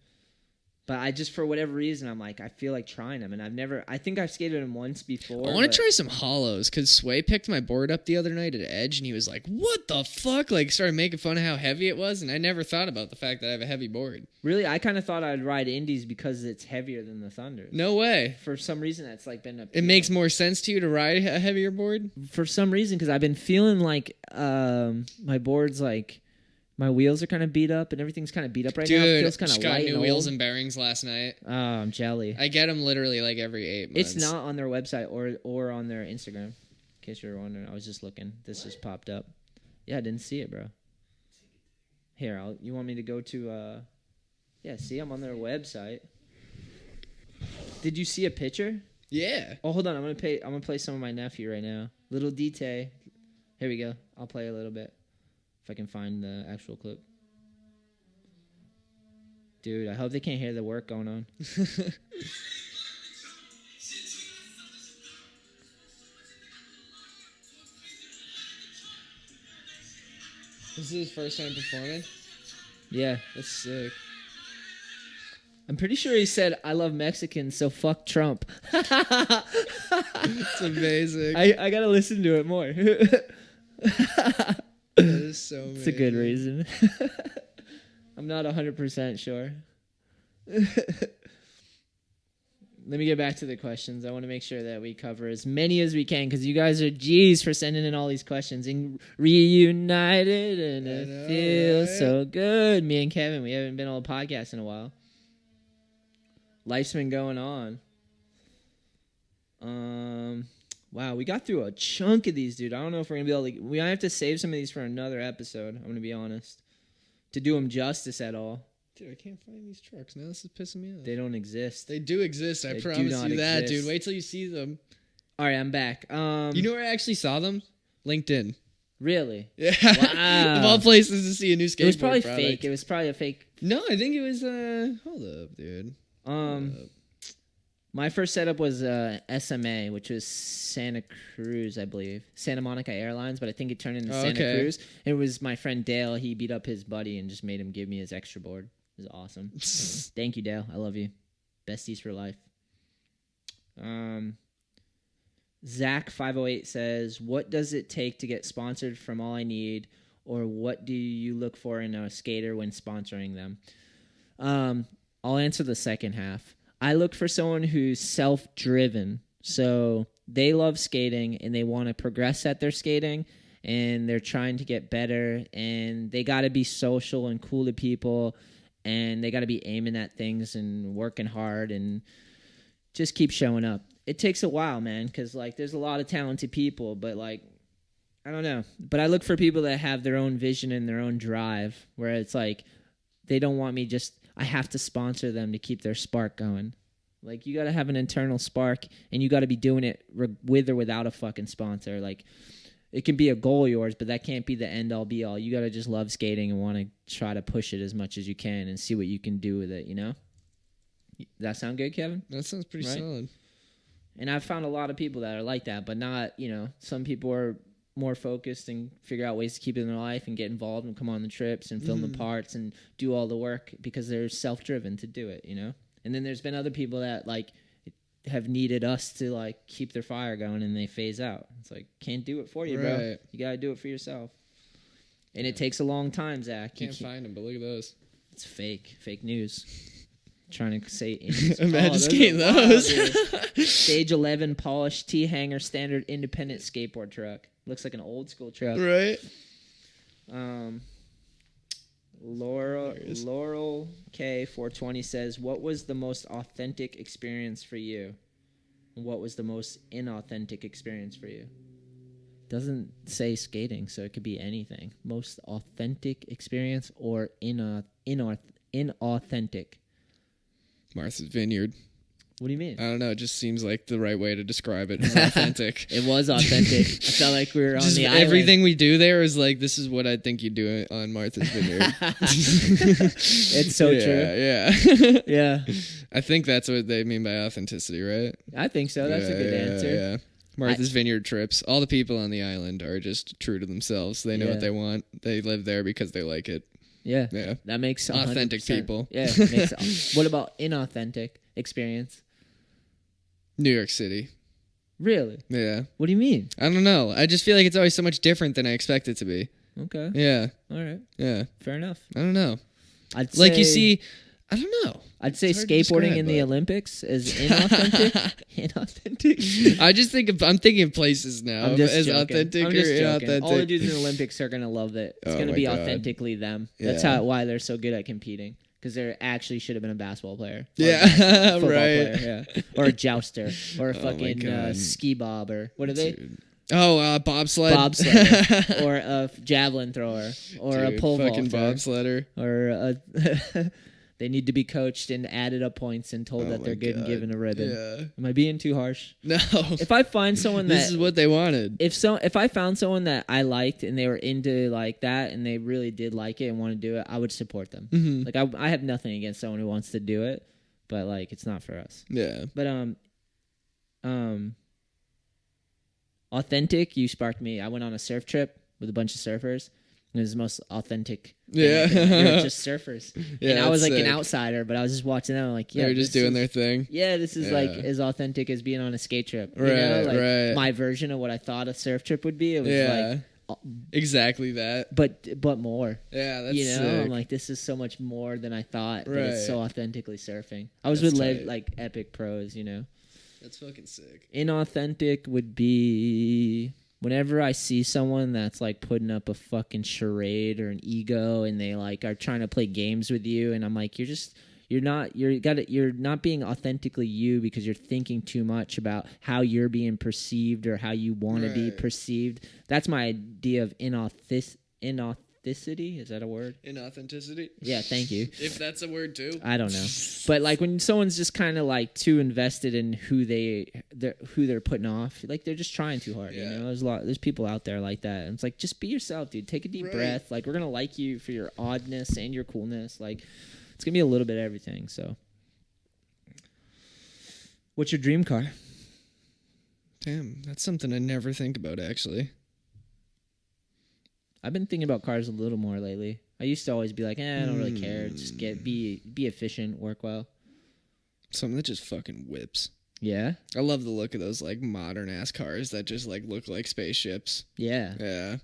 But I just, for whatever reason, I'm like, I feel like trying them, and I think I've skated them once before. I want to try some hollows, because Sway picked my board up the other night at Edge, and he was like, what the fuck? Like, started making fun of how heavy it was, and I never thought about the fact that I have a heavy board. Really? I kind of thought I'd ride Indies because it's heavier than the Thunders. No way. For some reason, that's like been It makes more sense to you to ride a heavier board? For some reason, because I've been feeling like my board's like... My wheels are kind of beat up, and everything's kind of beat up right now. It feels kind of light. Dude, got new wheels and bearings last night. Oh, I'm jelly. I get them literally like every 8 months. It's not on their website or on their Instagram. In case you were wondering, I was just looking. This just popped up. Yeah, I didn't see it, bro. Here, you want me to go to... Yeah, see, I'm on their website. Did you see a picture? Yeah. Oh, hold on. I'm gonna play some of my nephew right now. Little detail. Here we go. I'll play a little bit. If I can find the actual clip. Dude, I hope they can't hear the work going on. This is his first time performing? Yeah. That's sick. I'm pretty sure he said, I love Mexicans, so fuck Trump. It's amazing. I gotta listen to it more. That is so amazing. It's a good reason. I'm not 100% sure. Let me get back to the questions. I want to make sure that we cover as many as we can because you guys are G's for sending in all these questions. And reunited and it feels so good. Me and Kevin, we haven't been on a podcast in a while. Life's been going on. Wow, we got through a chunk of these, dude. I don't know if we're going to be able to... We might have to save some of these for another episode, I'm going to be honest. To do them justice at all. Dude, I can't find these trucks. Now this is pissing me off. They don't exist. They do exist. I promise you that, dude. Wait till you see them. All right, I'm back. You know where I actually saw them? LinkedIn. Really? Yeah. Wow. Of all places to see a new skateboard It was probably product. fake. It was probably a fake... No, I think it was... Hold up, dude. My first setup was SMA, which was Santa Cruz, I believe. Santa Monica Airlines, but I think it turned into Santa Cruz. It was my friend Dale. He beat up his buddy and just made him give me his extra board. It was awesome. Thank you, Dale. I love you. Besties for life. Zach508 says, what does it take to get sponsored from All I Need, or what do you look for in a skater when sponsoring them? I'll answer the second half. I look for someone who's self-driven. So they love skating and they want to progress at their skating and they're trying to get better and they got to be social and cool to people and they got to be aiming at things and working hard and just keep showing up. It takes a while, man, because like there's a lot of talented people, but like I don't know. But I look for people that have their own vision and their own drive where it's like they don't want me just... I have to sponsor them to keep their spark going. Like, you got to have an internal spark, and you got to be doing it with or without a fucking sponsor. Like, it can be a goal of yours, but that can't be the end-all, be-all. You got to just love skating and want to try to push it as much as you can and see what you can do with it, you know? Does that sound good, Kevin? That sounds pretty solid. And I've found a lot of people that are like that, but not, you know, some people are more focused and figure out ways to keep it in their life and get involved and come on the trips and film the parts and do all the work because they're self-driven to do it, you know? And then there's been other people that like have needed us to like keep their fire going and they phase out. It's like, can't do it for you, bro. You got to do it for yourself. And it takes a long time, Zach. Can't find them, but look at those. It's fake news. Trying to say imagine skating those. Stage 11 polished T-hanger standard independent skateboard truck. Looks like an old school truck. Right. Laurel K 420 says, what was the most authentic experience for you? What was the most inauthentic experience for you? Doesn't say skating, so it could be anything. Most authentic experience or inauthentic? Martha's Vineyard. What do you mean? I don't know. It just seems like the right way to describe it. It's authentic. It was authentic. I felt like we were on the island. Everything we do there is like, this is what I think you do on Martha's Vineyard. It's so true. Yeah. Yeah. I think that's what they mean by authenticity, right? I think so. That's a good answer. Yeah. Martha's Vineyard trips. All the people on the island are just true to themselves. They know what they want. They live there because they like it. Yeah. Yeah. That makes 100%. Authentic people. Yeah. What about inauthentic experience? New York City. Really? Yeah. What do you mean? I don't know. I just feel like it's always so much different than I expect it to be. Okay. Yeah. All right. Yeah. Fair enough. I don't know. I'd say, like you see, I don't know. I'd say skateboarding in the Olympics is inauthentic. Inauthentic. I just I'm thinking of places now. I'm just as joking. authentic I'm or just joking. inauthentic. All the dudes in the Olympics are gonna love it. It's gonna be authentically them. That's why they're so good at competing. Because they actually should have been a basketball player. Yeah, football right. Player, yeah. Or a jouster. Or a fucking ski bobber. What are they? Dude. Oh, bobsled. Bobsled. Or a javelin thrower. Or a pole vaulter. Fucking bobsledder. Or they need to be coached and added up points and told that they're good and given a ribbon. Yeah. Am I being too harsh? No. If I find someone that... This is what they wanted. If I found someone that I liked and they were into like that and they really did like it and want to do it, I would support them. Mm-hmm. Like I have nothing against someone who wants to do it, but like it's not for us. Yeah. But authentic, you sparked me. I went on a surf trip with a bunch of surfers. It was the most authentic. Yeah. You're just surfers. Yeah, and I was like sick. an outsider, but I was just watching them. I'm like, yeah. They were just doing their thing. Yeah, this is like as authentic as being on a skate trip. You right, know? Like right. my version of what I thought a surf trip would be. It was like exactly that. But more. Yeah, that's you know, sick. I'm like, this is so much more than I thought. But Right. it's so authentically surfing. I was That's with tight. like epic pros, you know. That's fucking sick. Inauthentic would be whenever I see someone that's like putting up a fucking charade or an ego and they like are trying to play games with you and I'm like, you're not being authentically you because you're thinking too much about how you're being perceived or how you want to be perceived. That's my idea of inauthenticity. Is that a word? Inauthenticity? Yeah, thank you. If that's a word too. I don't know. But like when someone's just kind of like too invested in who they're putting off, like they're just trying too hard, you know? There's people out there like that. And it's like, just be yourself, dude. Take a deep breath. Like we're going to like you for your oddness and your coolness. Like it's going to be a little bit of everything. So what's your dream car? Damn, that's something I never think about actually. I've been thinking about cars a little more lately. I used to always be like, I don't really care. Just be efficient, work well. Something that just fucking whips. Yeah? I love the look of those like modern ass cars that just like look like spaceships. Yeah. Yeah.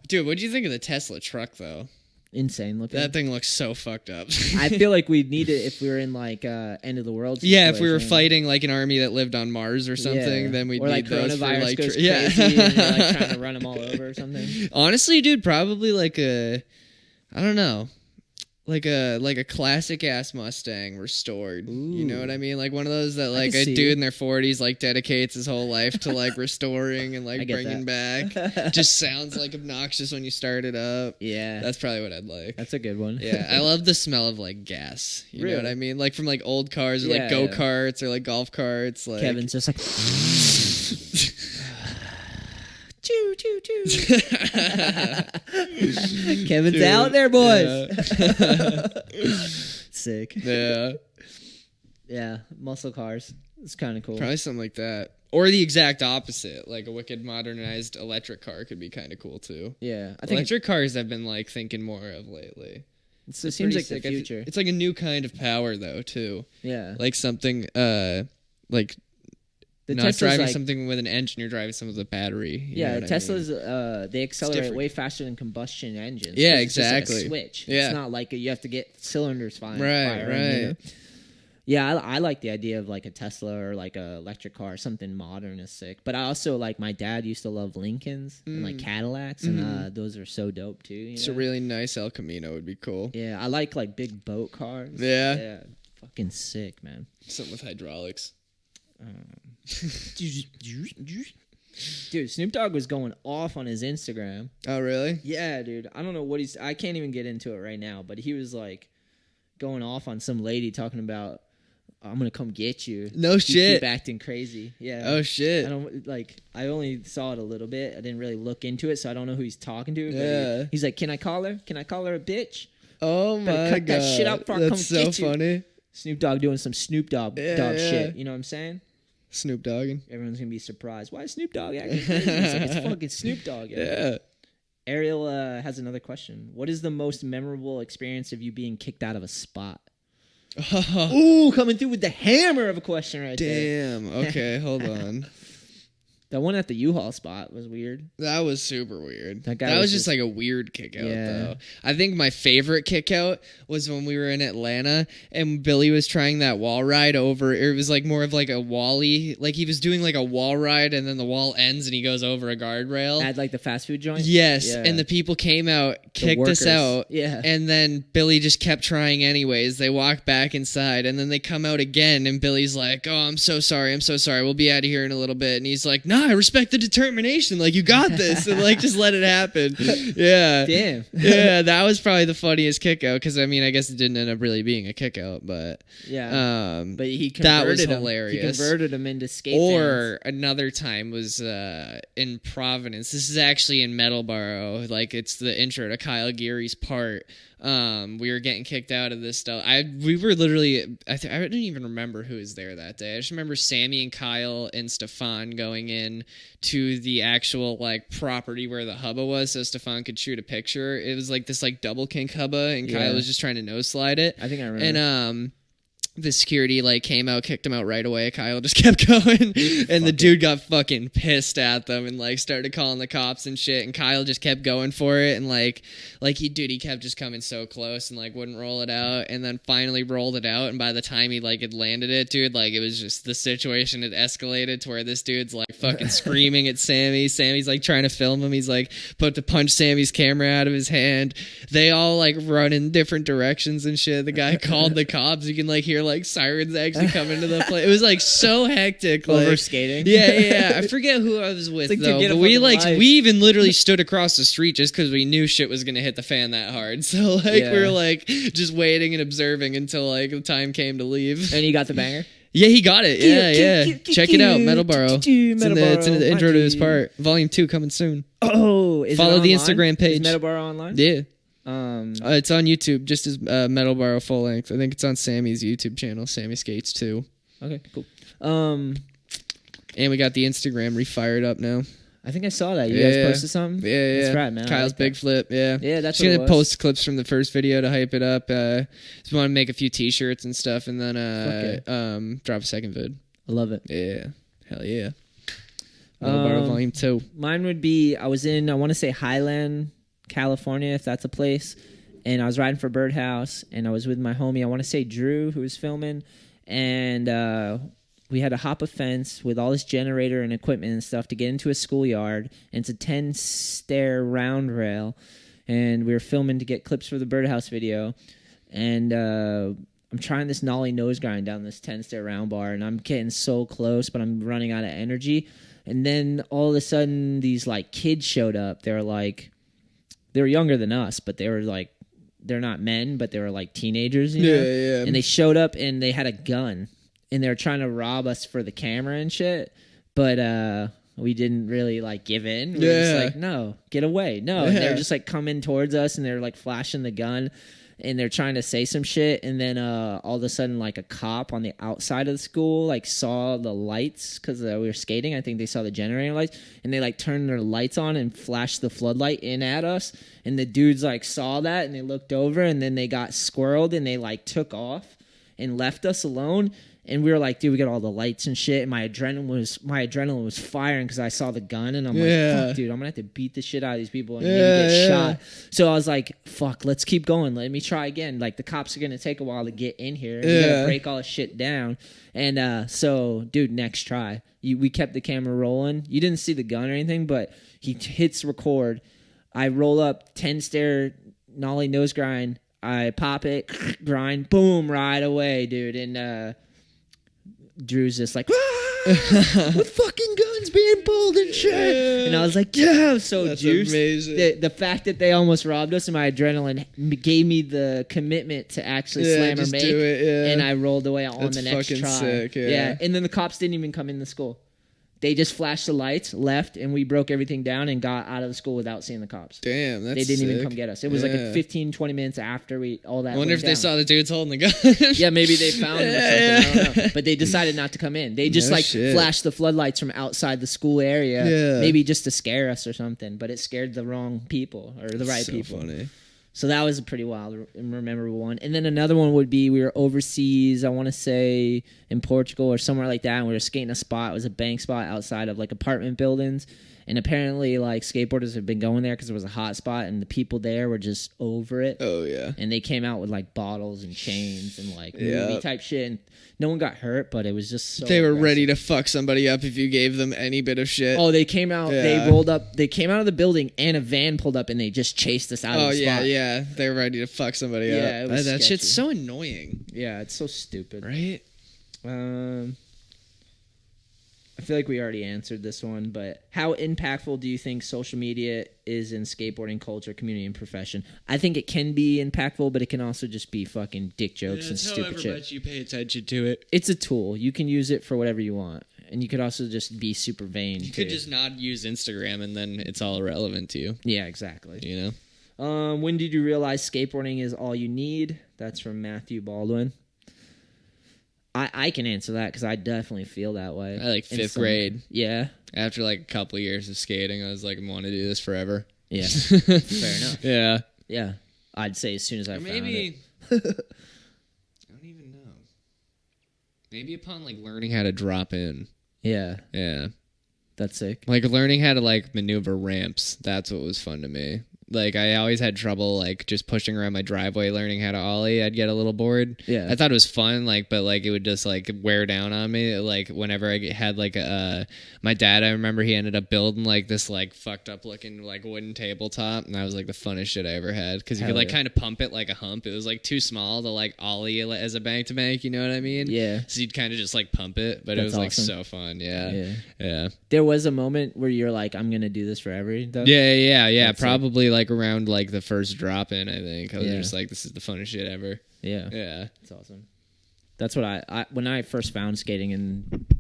Dude, what do you think of the Tesla truck though? Insane looking. That thing looks so fucked up. I feel like we'd need it if we were in like end of the world situation. Yeah, if we were fighting like an army that lived on Mars or something, then we'd or like need those for like goes crazy and you're like trying to run them all over or something. Honestly, dude, probably like I don't know. Like a classic ass Mustang restored. Ooh. You know what I mean? Like one of those that like a dude in their 40s like dedicates his whole life to like restoring and like bringing back. Just sounds like obnoxious when you start it up. Yeah. That's probably what I'd like. That's a good one. Yeah. I love the smell of like gas. You know what I mean? Like from like old cars or like go-karts or like golf carts. Like Kevin's just like choo choo choo. Kevin's out there, boys. Yeah. Sick. Yeah. Yeah, muscle cars. It's kind of cool. Probably something like that. Or the exact opposite, like a wicked modernized electric car could be kind of cool too. Yeah, I think electric cars I've been like thinking more of lately. It seems like the future. It's like a new kind of power though too. Yeah, like something like the not Tesla's driving like, something with an engine, you're driving something with a battery. Yeah, Tesla's they accelerate way faster than combustion engines. Yeah, it's exactly. Just like a switch. Yeah. It's not like you have to get cylinders firing. Right. You know? Yeah, I like the idea of like a Tesla or like a electric car, something modern is sick. But I also like my dad used to love Lincolns and like Cadillacs, and those are so dope too. You know? It's a really nice El Camino would be cool. Yeah, I like big boat cars. Yeah, fucking sick, man. Something with hydraulics. Dude, Snoop Dogg was going off on his Instagram. Oh, really? Yeah, dude. I don't know what I can't even get into it right now, but he was like going off on some lady talking about, I'm gonna come get you. No you shit. Keep acting crazy. Yeah. Oh shit. I only saw it a little bit. I didn't really look into it, so I don't know who he's talking to. Yeah. But he's like, "Can I call her? Can I call her a bitch?" Oh my god. Cut that shit out before I come That's get so you. funny. Snoop Dogg doing some Snoop Dogg shit. You know what I'm saying? Snoop Dogging. Everyone's gonna be surprised. Why is Snoop Dogg acting crazy? It's fucking Snoop Dogg. Yeah. Ariel has another question. What is the most memorable experience of you being kicked out of a spot? Ooh, coming through with the hammer of a question right there. Damn. Okay, hold on. That one at the U-Haul spot was weird. That was super weird. That was just like a weird kick out, though. I think my favorite kick out was when we were in Atlanta and Billy was trying that wall ride over. It was like more of like a wally. Like he was doing like a wall ride and then the wall ends and he goes over a guardrail. At like the fast food joint? Yes. Yeah. And the people came out, kicked us out. Yeah. And then Billy just kept trying anyways. They walked back inside and then they come out again and Billy's like, "Oh, I'm so sorry. We'll be out of here in a little bit." And he's like, "No, I respect the determination. Like, you got this." And like, just let it happen. Yeah. Damn. Yeah, that was probably the funniest kick out because I mean, I guess it didn't end up really being a kick out, but yeah. But he converted that was him. hilarious. He converted him into skate Or fans. another time was in Providence. This is actually in Meadowboro. Like, it's the intro to Kyle Geary's part. We were getting kicked out of this stuff. We were literally, I didn't even remember who was there that day. I just remember Sammy and Kyle and Stefan going in to the actual like property where the hubba was so Stefan could shoot a picture. It was like this like double kink hubba and Kyle was just trying to no slide it. I think I remember. And the security like came out, kicked him out right away. Kyle just kept going, and the dude got fucking pissed at them and like started calling the cops and shit. And Kyle just kept going for it, and like he kept just coming so close and like wouldn't roll it out, and then finally rolled it out. And by the time he like had landed it, dude, like it was just the situation had escalated to where this dude's like fucking screaming at Sammy. Sammy's like trying to film him. He's like put to punch Sammy's camera out of his hand. They all like run in different directions and shit. The guy called the cops. You can like hear like sirens actually come into the play. It was like so hectic. Over like, skating. Yeah. I forget who I was with like though. But we even literally stood across the street just because we knew shit was gonna hit the fan that hard. So like we were like just waiting and observing until like the time came to leave. And you got the banger? Yeah, he got it. Yeah. Check it out, Meadowboro. It's in the intro to his part. Volume 2 coming soon. Oh, follow the Instagram page. Is Meadowboro online? Yeah. It's on YouTube, just as Meadowboro full length. I think it's on Sammy's YouTube channel, Sammy Skates 2. Okay, cool. And we got the Instagram refired up now. I think I saw that. You guys posted something? Yeah. That's right, man. Kyle's big flip, yeah. Yeah, that's just what it gonna was. post clips from the first video to hype it up. Just want to make a few t-shirts and stuff, and then drop a second vid. I love it. Yeah. Hell yeah. Meadowboro Volume 2. Mine would be, I was in, I want to say Highland, California, if that's a place, and I was riding for Birdhouse, and I was with my homie, I want to say Drew, who was filming, and we had to hop a fence with all this generator and equipment and stuff to get into a schoolyard, and it's a 10-stair round rail, and we were filming to get clips for the Birdhouse video, and I'm trying this nollie nose grind down this 10-stair round bar, and I'm getting so close, but I'm running out of energy, and then all of a sudden, these like kids showed up. They were younger than us, but they were like, they're not men, but they were like teenagers, you know? Yeah. And they showed up and they had a gun and they were trying to rob us for the camera and shit. But we didn't really like give in. We were just like, no, get away. No. And they were just like coming towards us and they were like flashing the gun. and they're trying to say some shit, and then all of a sudden, like, a cop on the outside of the school, like, saw the lights because we were skating. I think they saw the generator lights, and they, like, turned their lights on and flashed the floodlight in at us, and the dudes, like, saw that, and they looked over, and then they got squirreled, and they, like, took off and left us alone. And we were like, dude, we got all the lights and shit. And my adrenaline was firing because I saw the gun. And I'm like, fuck, dude, I'm going to have to beat the shit out of these people and maybe get shot. So I was like, fuck, let's keep going. Let me try again. Like, the cops are going to take a while to get in here. We got to break all this shit down. And so, dude, next try. We kept the camera rolling. You didn't see the gun or anything, but he hits record. I roll up 10-stair nollie nose grind. I pop it, grind, boom, right away, dude. And Drew's just like, with fucking guns being pulled and shit. And I was like, yeah, so that's juiced. Amazing. The fact that they almost robbed us and my adrenaline gave me the commitment to actually slam or make. Do it, and I rolled away on the next try. Sick, yeah. And then the cops didn't even come in the school. They just flashed the lights, left, and we broke everything down and got out of the school without seeing the cops. Damn, that's They didn't sick. even come get us. It was like a 15, 20 minutes after all that. I wonder if they saw the dudes holding the gun. Yeah, maybe they found him or something. I don't know. But they decided not to come in. They just flashed the floodlights from outside the school area, maybe just to scare us or something. But it scared the wrong people or the right people. Funny. So that was a pretty wild and memorable one. And then another one would be we were overseas, I want to say in Portugal or somewhere like that, and we were skating a spot. It was a bank spot outside of like apartment buildings. And apparently, like, skateboarders have been going there because it was a hot spot, and the people there were just over it. Oh, yeah. And they came out with, like, bottles and chains and, like, movie-type shit. And no one got hurt, but it was just so They were ready to fuck somebody up if you gave them any bit of shit. Oh, they came out, they rolled up, they came out of the building, and a van pulled up, and they just chased us out of the spot. Oh, yeah. They were ready to fuck somebody up. Yeah, it was that shit's so annoying. Yeah, it's so stupid. Right? I feel like we already answered this one, but how impactful do you think social media is in skateboarding culture, community, and profession? I think it can be impactful, but it can also just be fucking dick jokes and stupid shit. However much you pay attention to it. It's a tool. You can use it for whatever you want, and you could also just be super vain. You could just not use Instagram, and then it's all irrelevant to you. Yeah, exactly. You know? When did you realize skateboarding is all you need? That's from Matthew Baldwin. I can answer that because I definitely feel that way. I like fifth grade. Yeah. After like a couple of years of skating, I was like, I want to do this forever. Yeah. Fair enough. Yeah. Yeah. I'd say as soon as I found it. I don't even know. Maybe upon like learning how to drop in. Yeah. Yeah. That's sick. Like learning how to like maneuver ramps. That's what was fun to me. Like, I always had trouble, like, just pushing around my driveway, learning how to ollie. I'd get a little bored. Yeah. I thought it was fun, like, but, like, it would just, like, wear down on me. Like, whenever I had, like, my dad, I remember he ended up building, like, this, like, fucked up looking, like, wooden tabletop. And that was, like, the funnest shit I ever had. Because you could, like, kind of pump it like a hump. It was, like, too small to, like, ollie as a bank to bank. You know what I mean? Yeah. So you'd kind of just, like, pump it. But it was, like, so fun. Yeah. Yeah. There was a moment where you're like, I'm going to do this forever, though? Yeah. That's probably, like, around, like, the first drop in, I think. I was just like, this is the funnest shit ever. Yeah. It's awesome. That's what I when I first found skating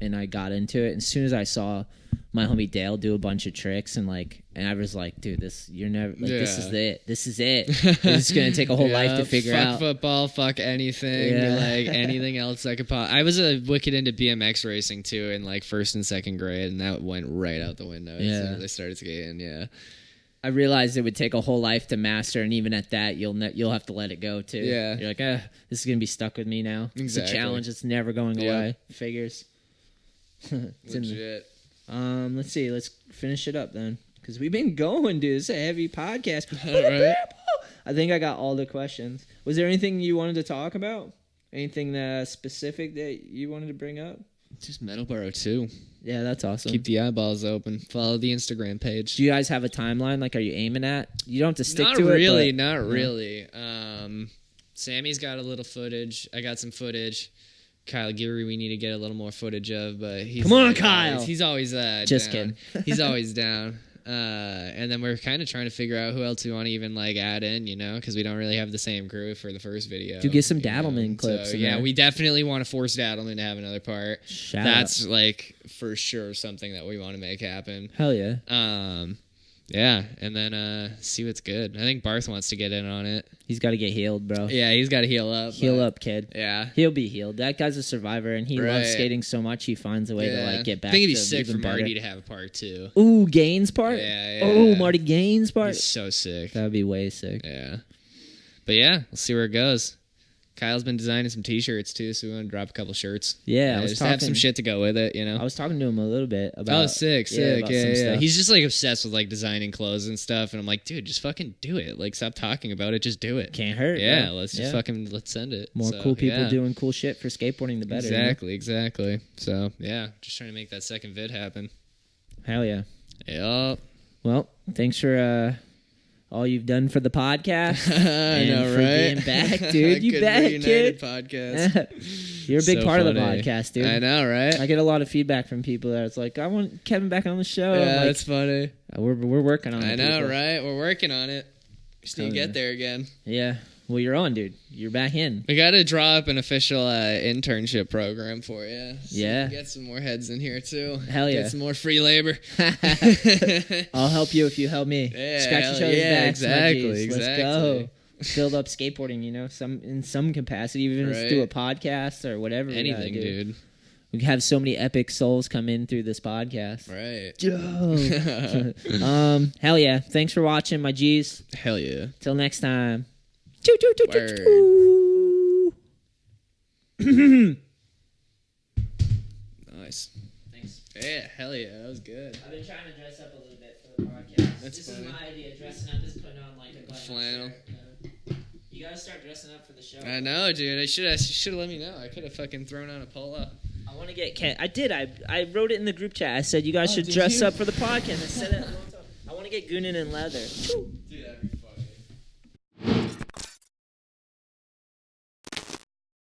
and I got into it, as soon as I saw my homie Dale do a bunch of tricks and I was like, dude, this is it. This is it. It's gonna take a whole life to figure out. Fuck football, fuck anything, like anything else I could I was a wicked into BMX racing too in like first and second grade, and that went right out the window as soon as I started skating. Yeah. I realized it would take a whole life to master, and even at that, you'll have to let it go too. Yeah, you're like, this is gonna be stuck with me now. Exactly. It's a challenge. It's never going away. Figures. Legit. Let's see. Let's finish it up then, because we've been going, dude. It's a heavy podcast. Right. I think I got all the questions. Was there anything you wanted to talk about? Anything specific that you wanted to bring up? Just Metalboro too. Yeah, that's awesome. Keep the eyeballs open. Follow the Instagram page. Do you guys have a timeline? Like, are you aiming at? You don't have to stick to it. Not really. Sammy's got a little footage. I got some footage. Kyle Geary, we need to get a little more footage of, but he's come on, Kyle. He's always just down. Kidding. He's always down. And then we're kind of trying to figure out who else we want to even like add in, you know, because we don't really have the same crew for the first video. To get some Daddleman clips. So, yeah, we definitely want to force Daddleman to have another part. That's like for sure something that we want to make happen. Hell yeah. yeah, and then see what's good. I think Barth wants to get in on it. He's got to get healed, bro. Yeah, he's got to heal up. Heal up, kid. Yeah. He'll be healed. That guy's a survivor, and he loves skating so much, he finds a way to, like, get back to I think it'd be sick for better. Marty to have a part 2. Ooh, Gaines part? Yeah. Oh, Marty Gaines part? He's so sick. That would be way sick. Yeah. But yeah, we'll see where it goes. Kyle's been designing some T-shirts too, so we want to drop a couple shirts. Yeah, I was just have some shit to go with it, you know. I was talking to him a little bit about. Oh, sick, yeah. Stuff. He's just like obsessed with like designing clothes and stuff, and I'm like, dude, just fucking do it. Like, stop talking about it, just do it. Can't hurt. Yeah, bro. let's just let's send it. More cool people doing cool shit for skateboarding, the better. Exactly. So yeah, just trying to make that second vid happen. Hell yeah. Yep. Well, thanks for all you've done for the podcast. I know, for right? being back, dude. You back, kid. Podcast. You're a big So part funny. of the podcast, dude. I know, right? I get a lot of feedback from people that it's like, I want Kevin back on the show. Yeah, like, that's funny. We're working on it. I know, people. right? We're working on it. Just need to get there again. Yeah. Well, you're on, dude. You're back in. We got to draw up an official internship program for you. So yeah. Get some more heads in here, too. Hell yeah. Get some more free labor. I'll help you if you help me. Yeah, Scratch each other's backs. Exactly. Let's go. Build up skateboarding, you know, in some capacity, even if it's through a podcast or whatever. Anything, dude. We have so many epic souls come in through this podcast. Right. Hell yeah. Thanks for watching, my G's. Hell yeah. Till next time. Nice. Thanks. Yeah, hell yeah. That was good. I've been trying to dress up a little bit for the podcast. That's this funny. is my idea, dressing up, just putting on like a flannel. You gotta start dressing up for the show. I know, dude. You should have let me know. I could have fucking thrown on a polo. I want to get Ken. I did. I wrote it in the group chat. I said you guys should dress up for the podcast. I said it a long time. I want to get Goonin in leather. Dude,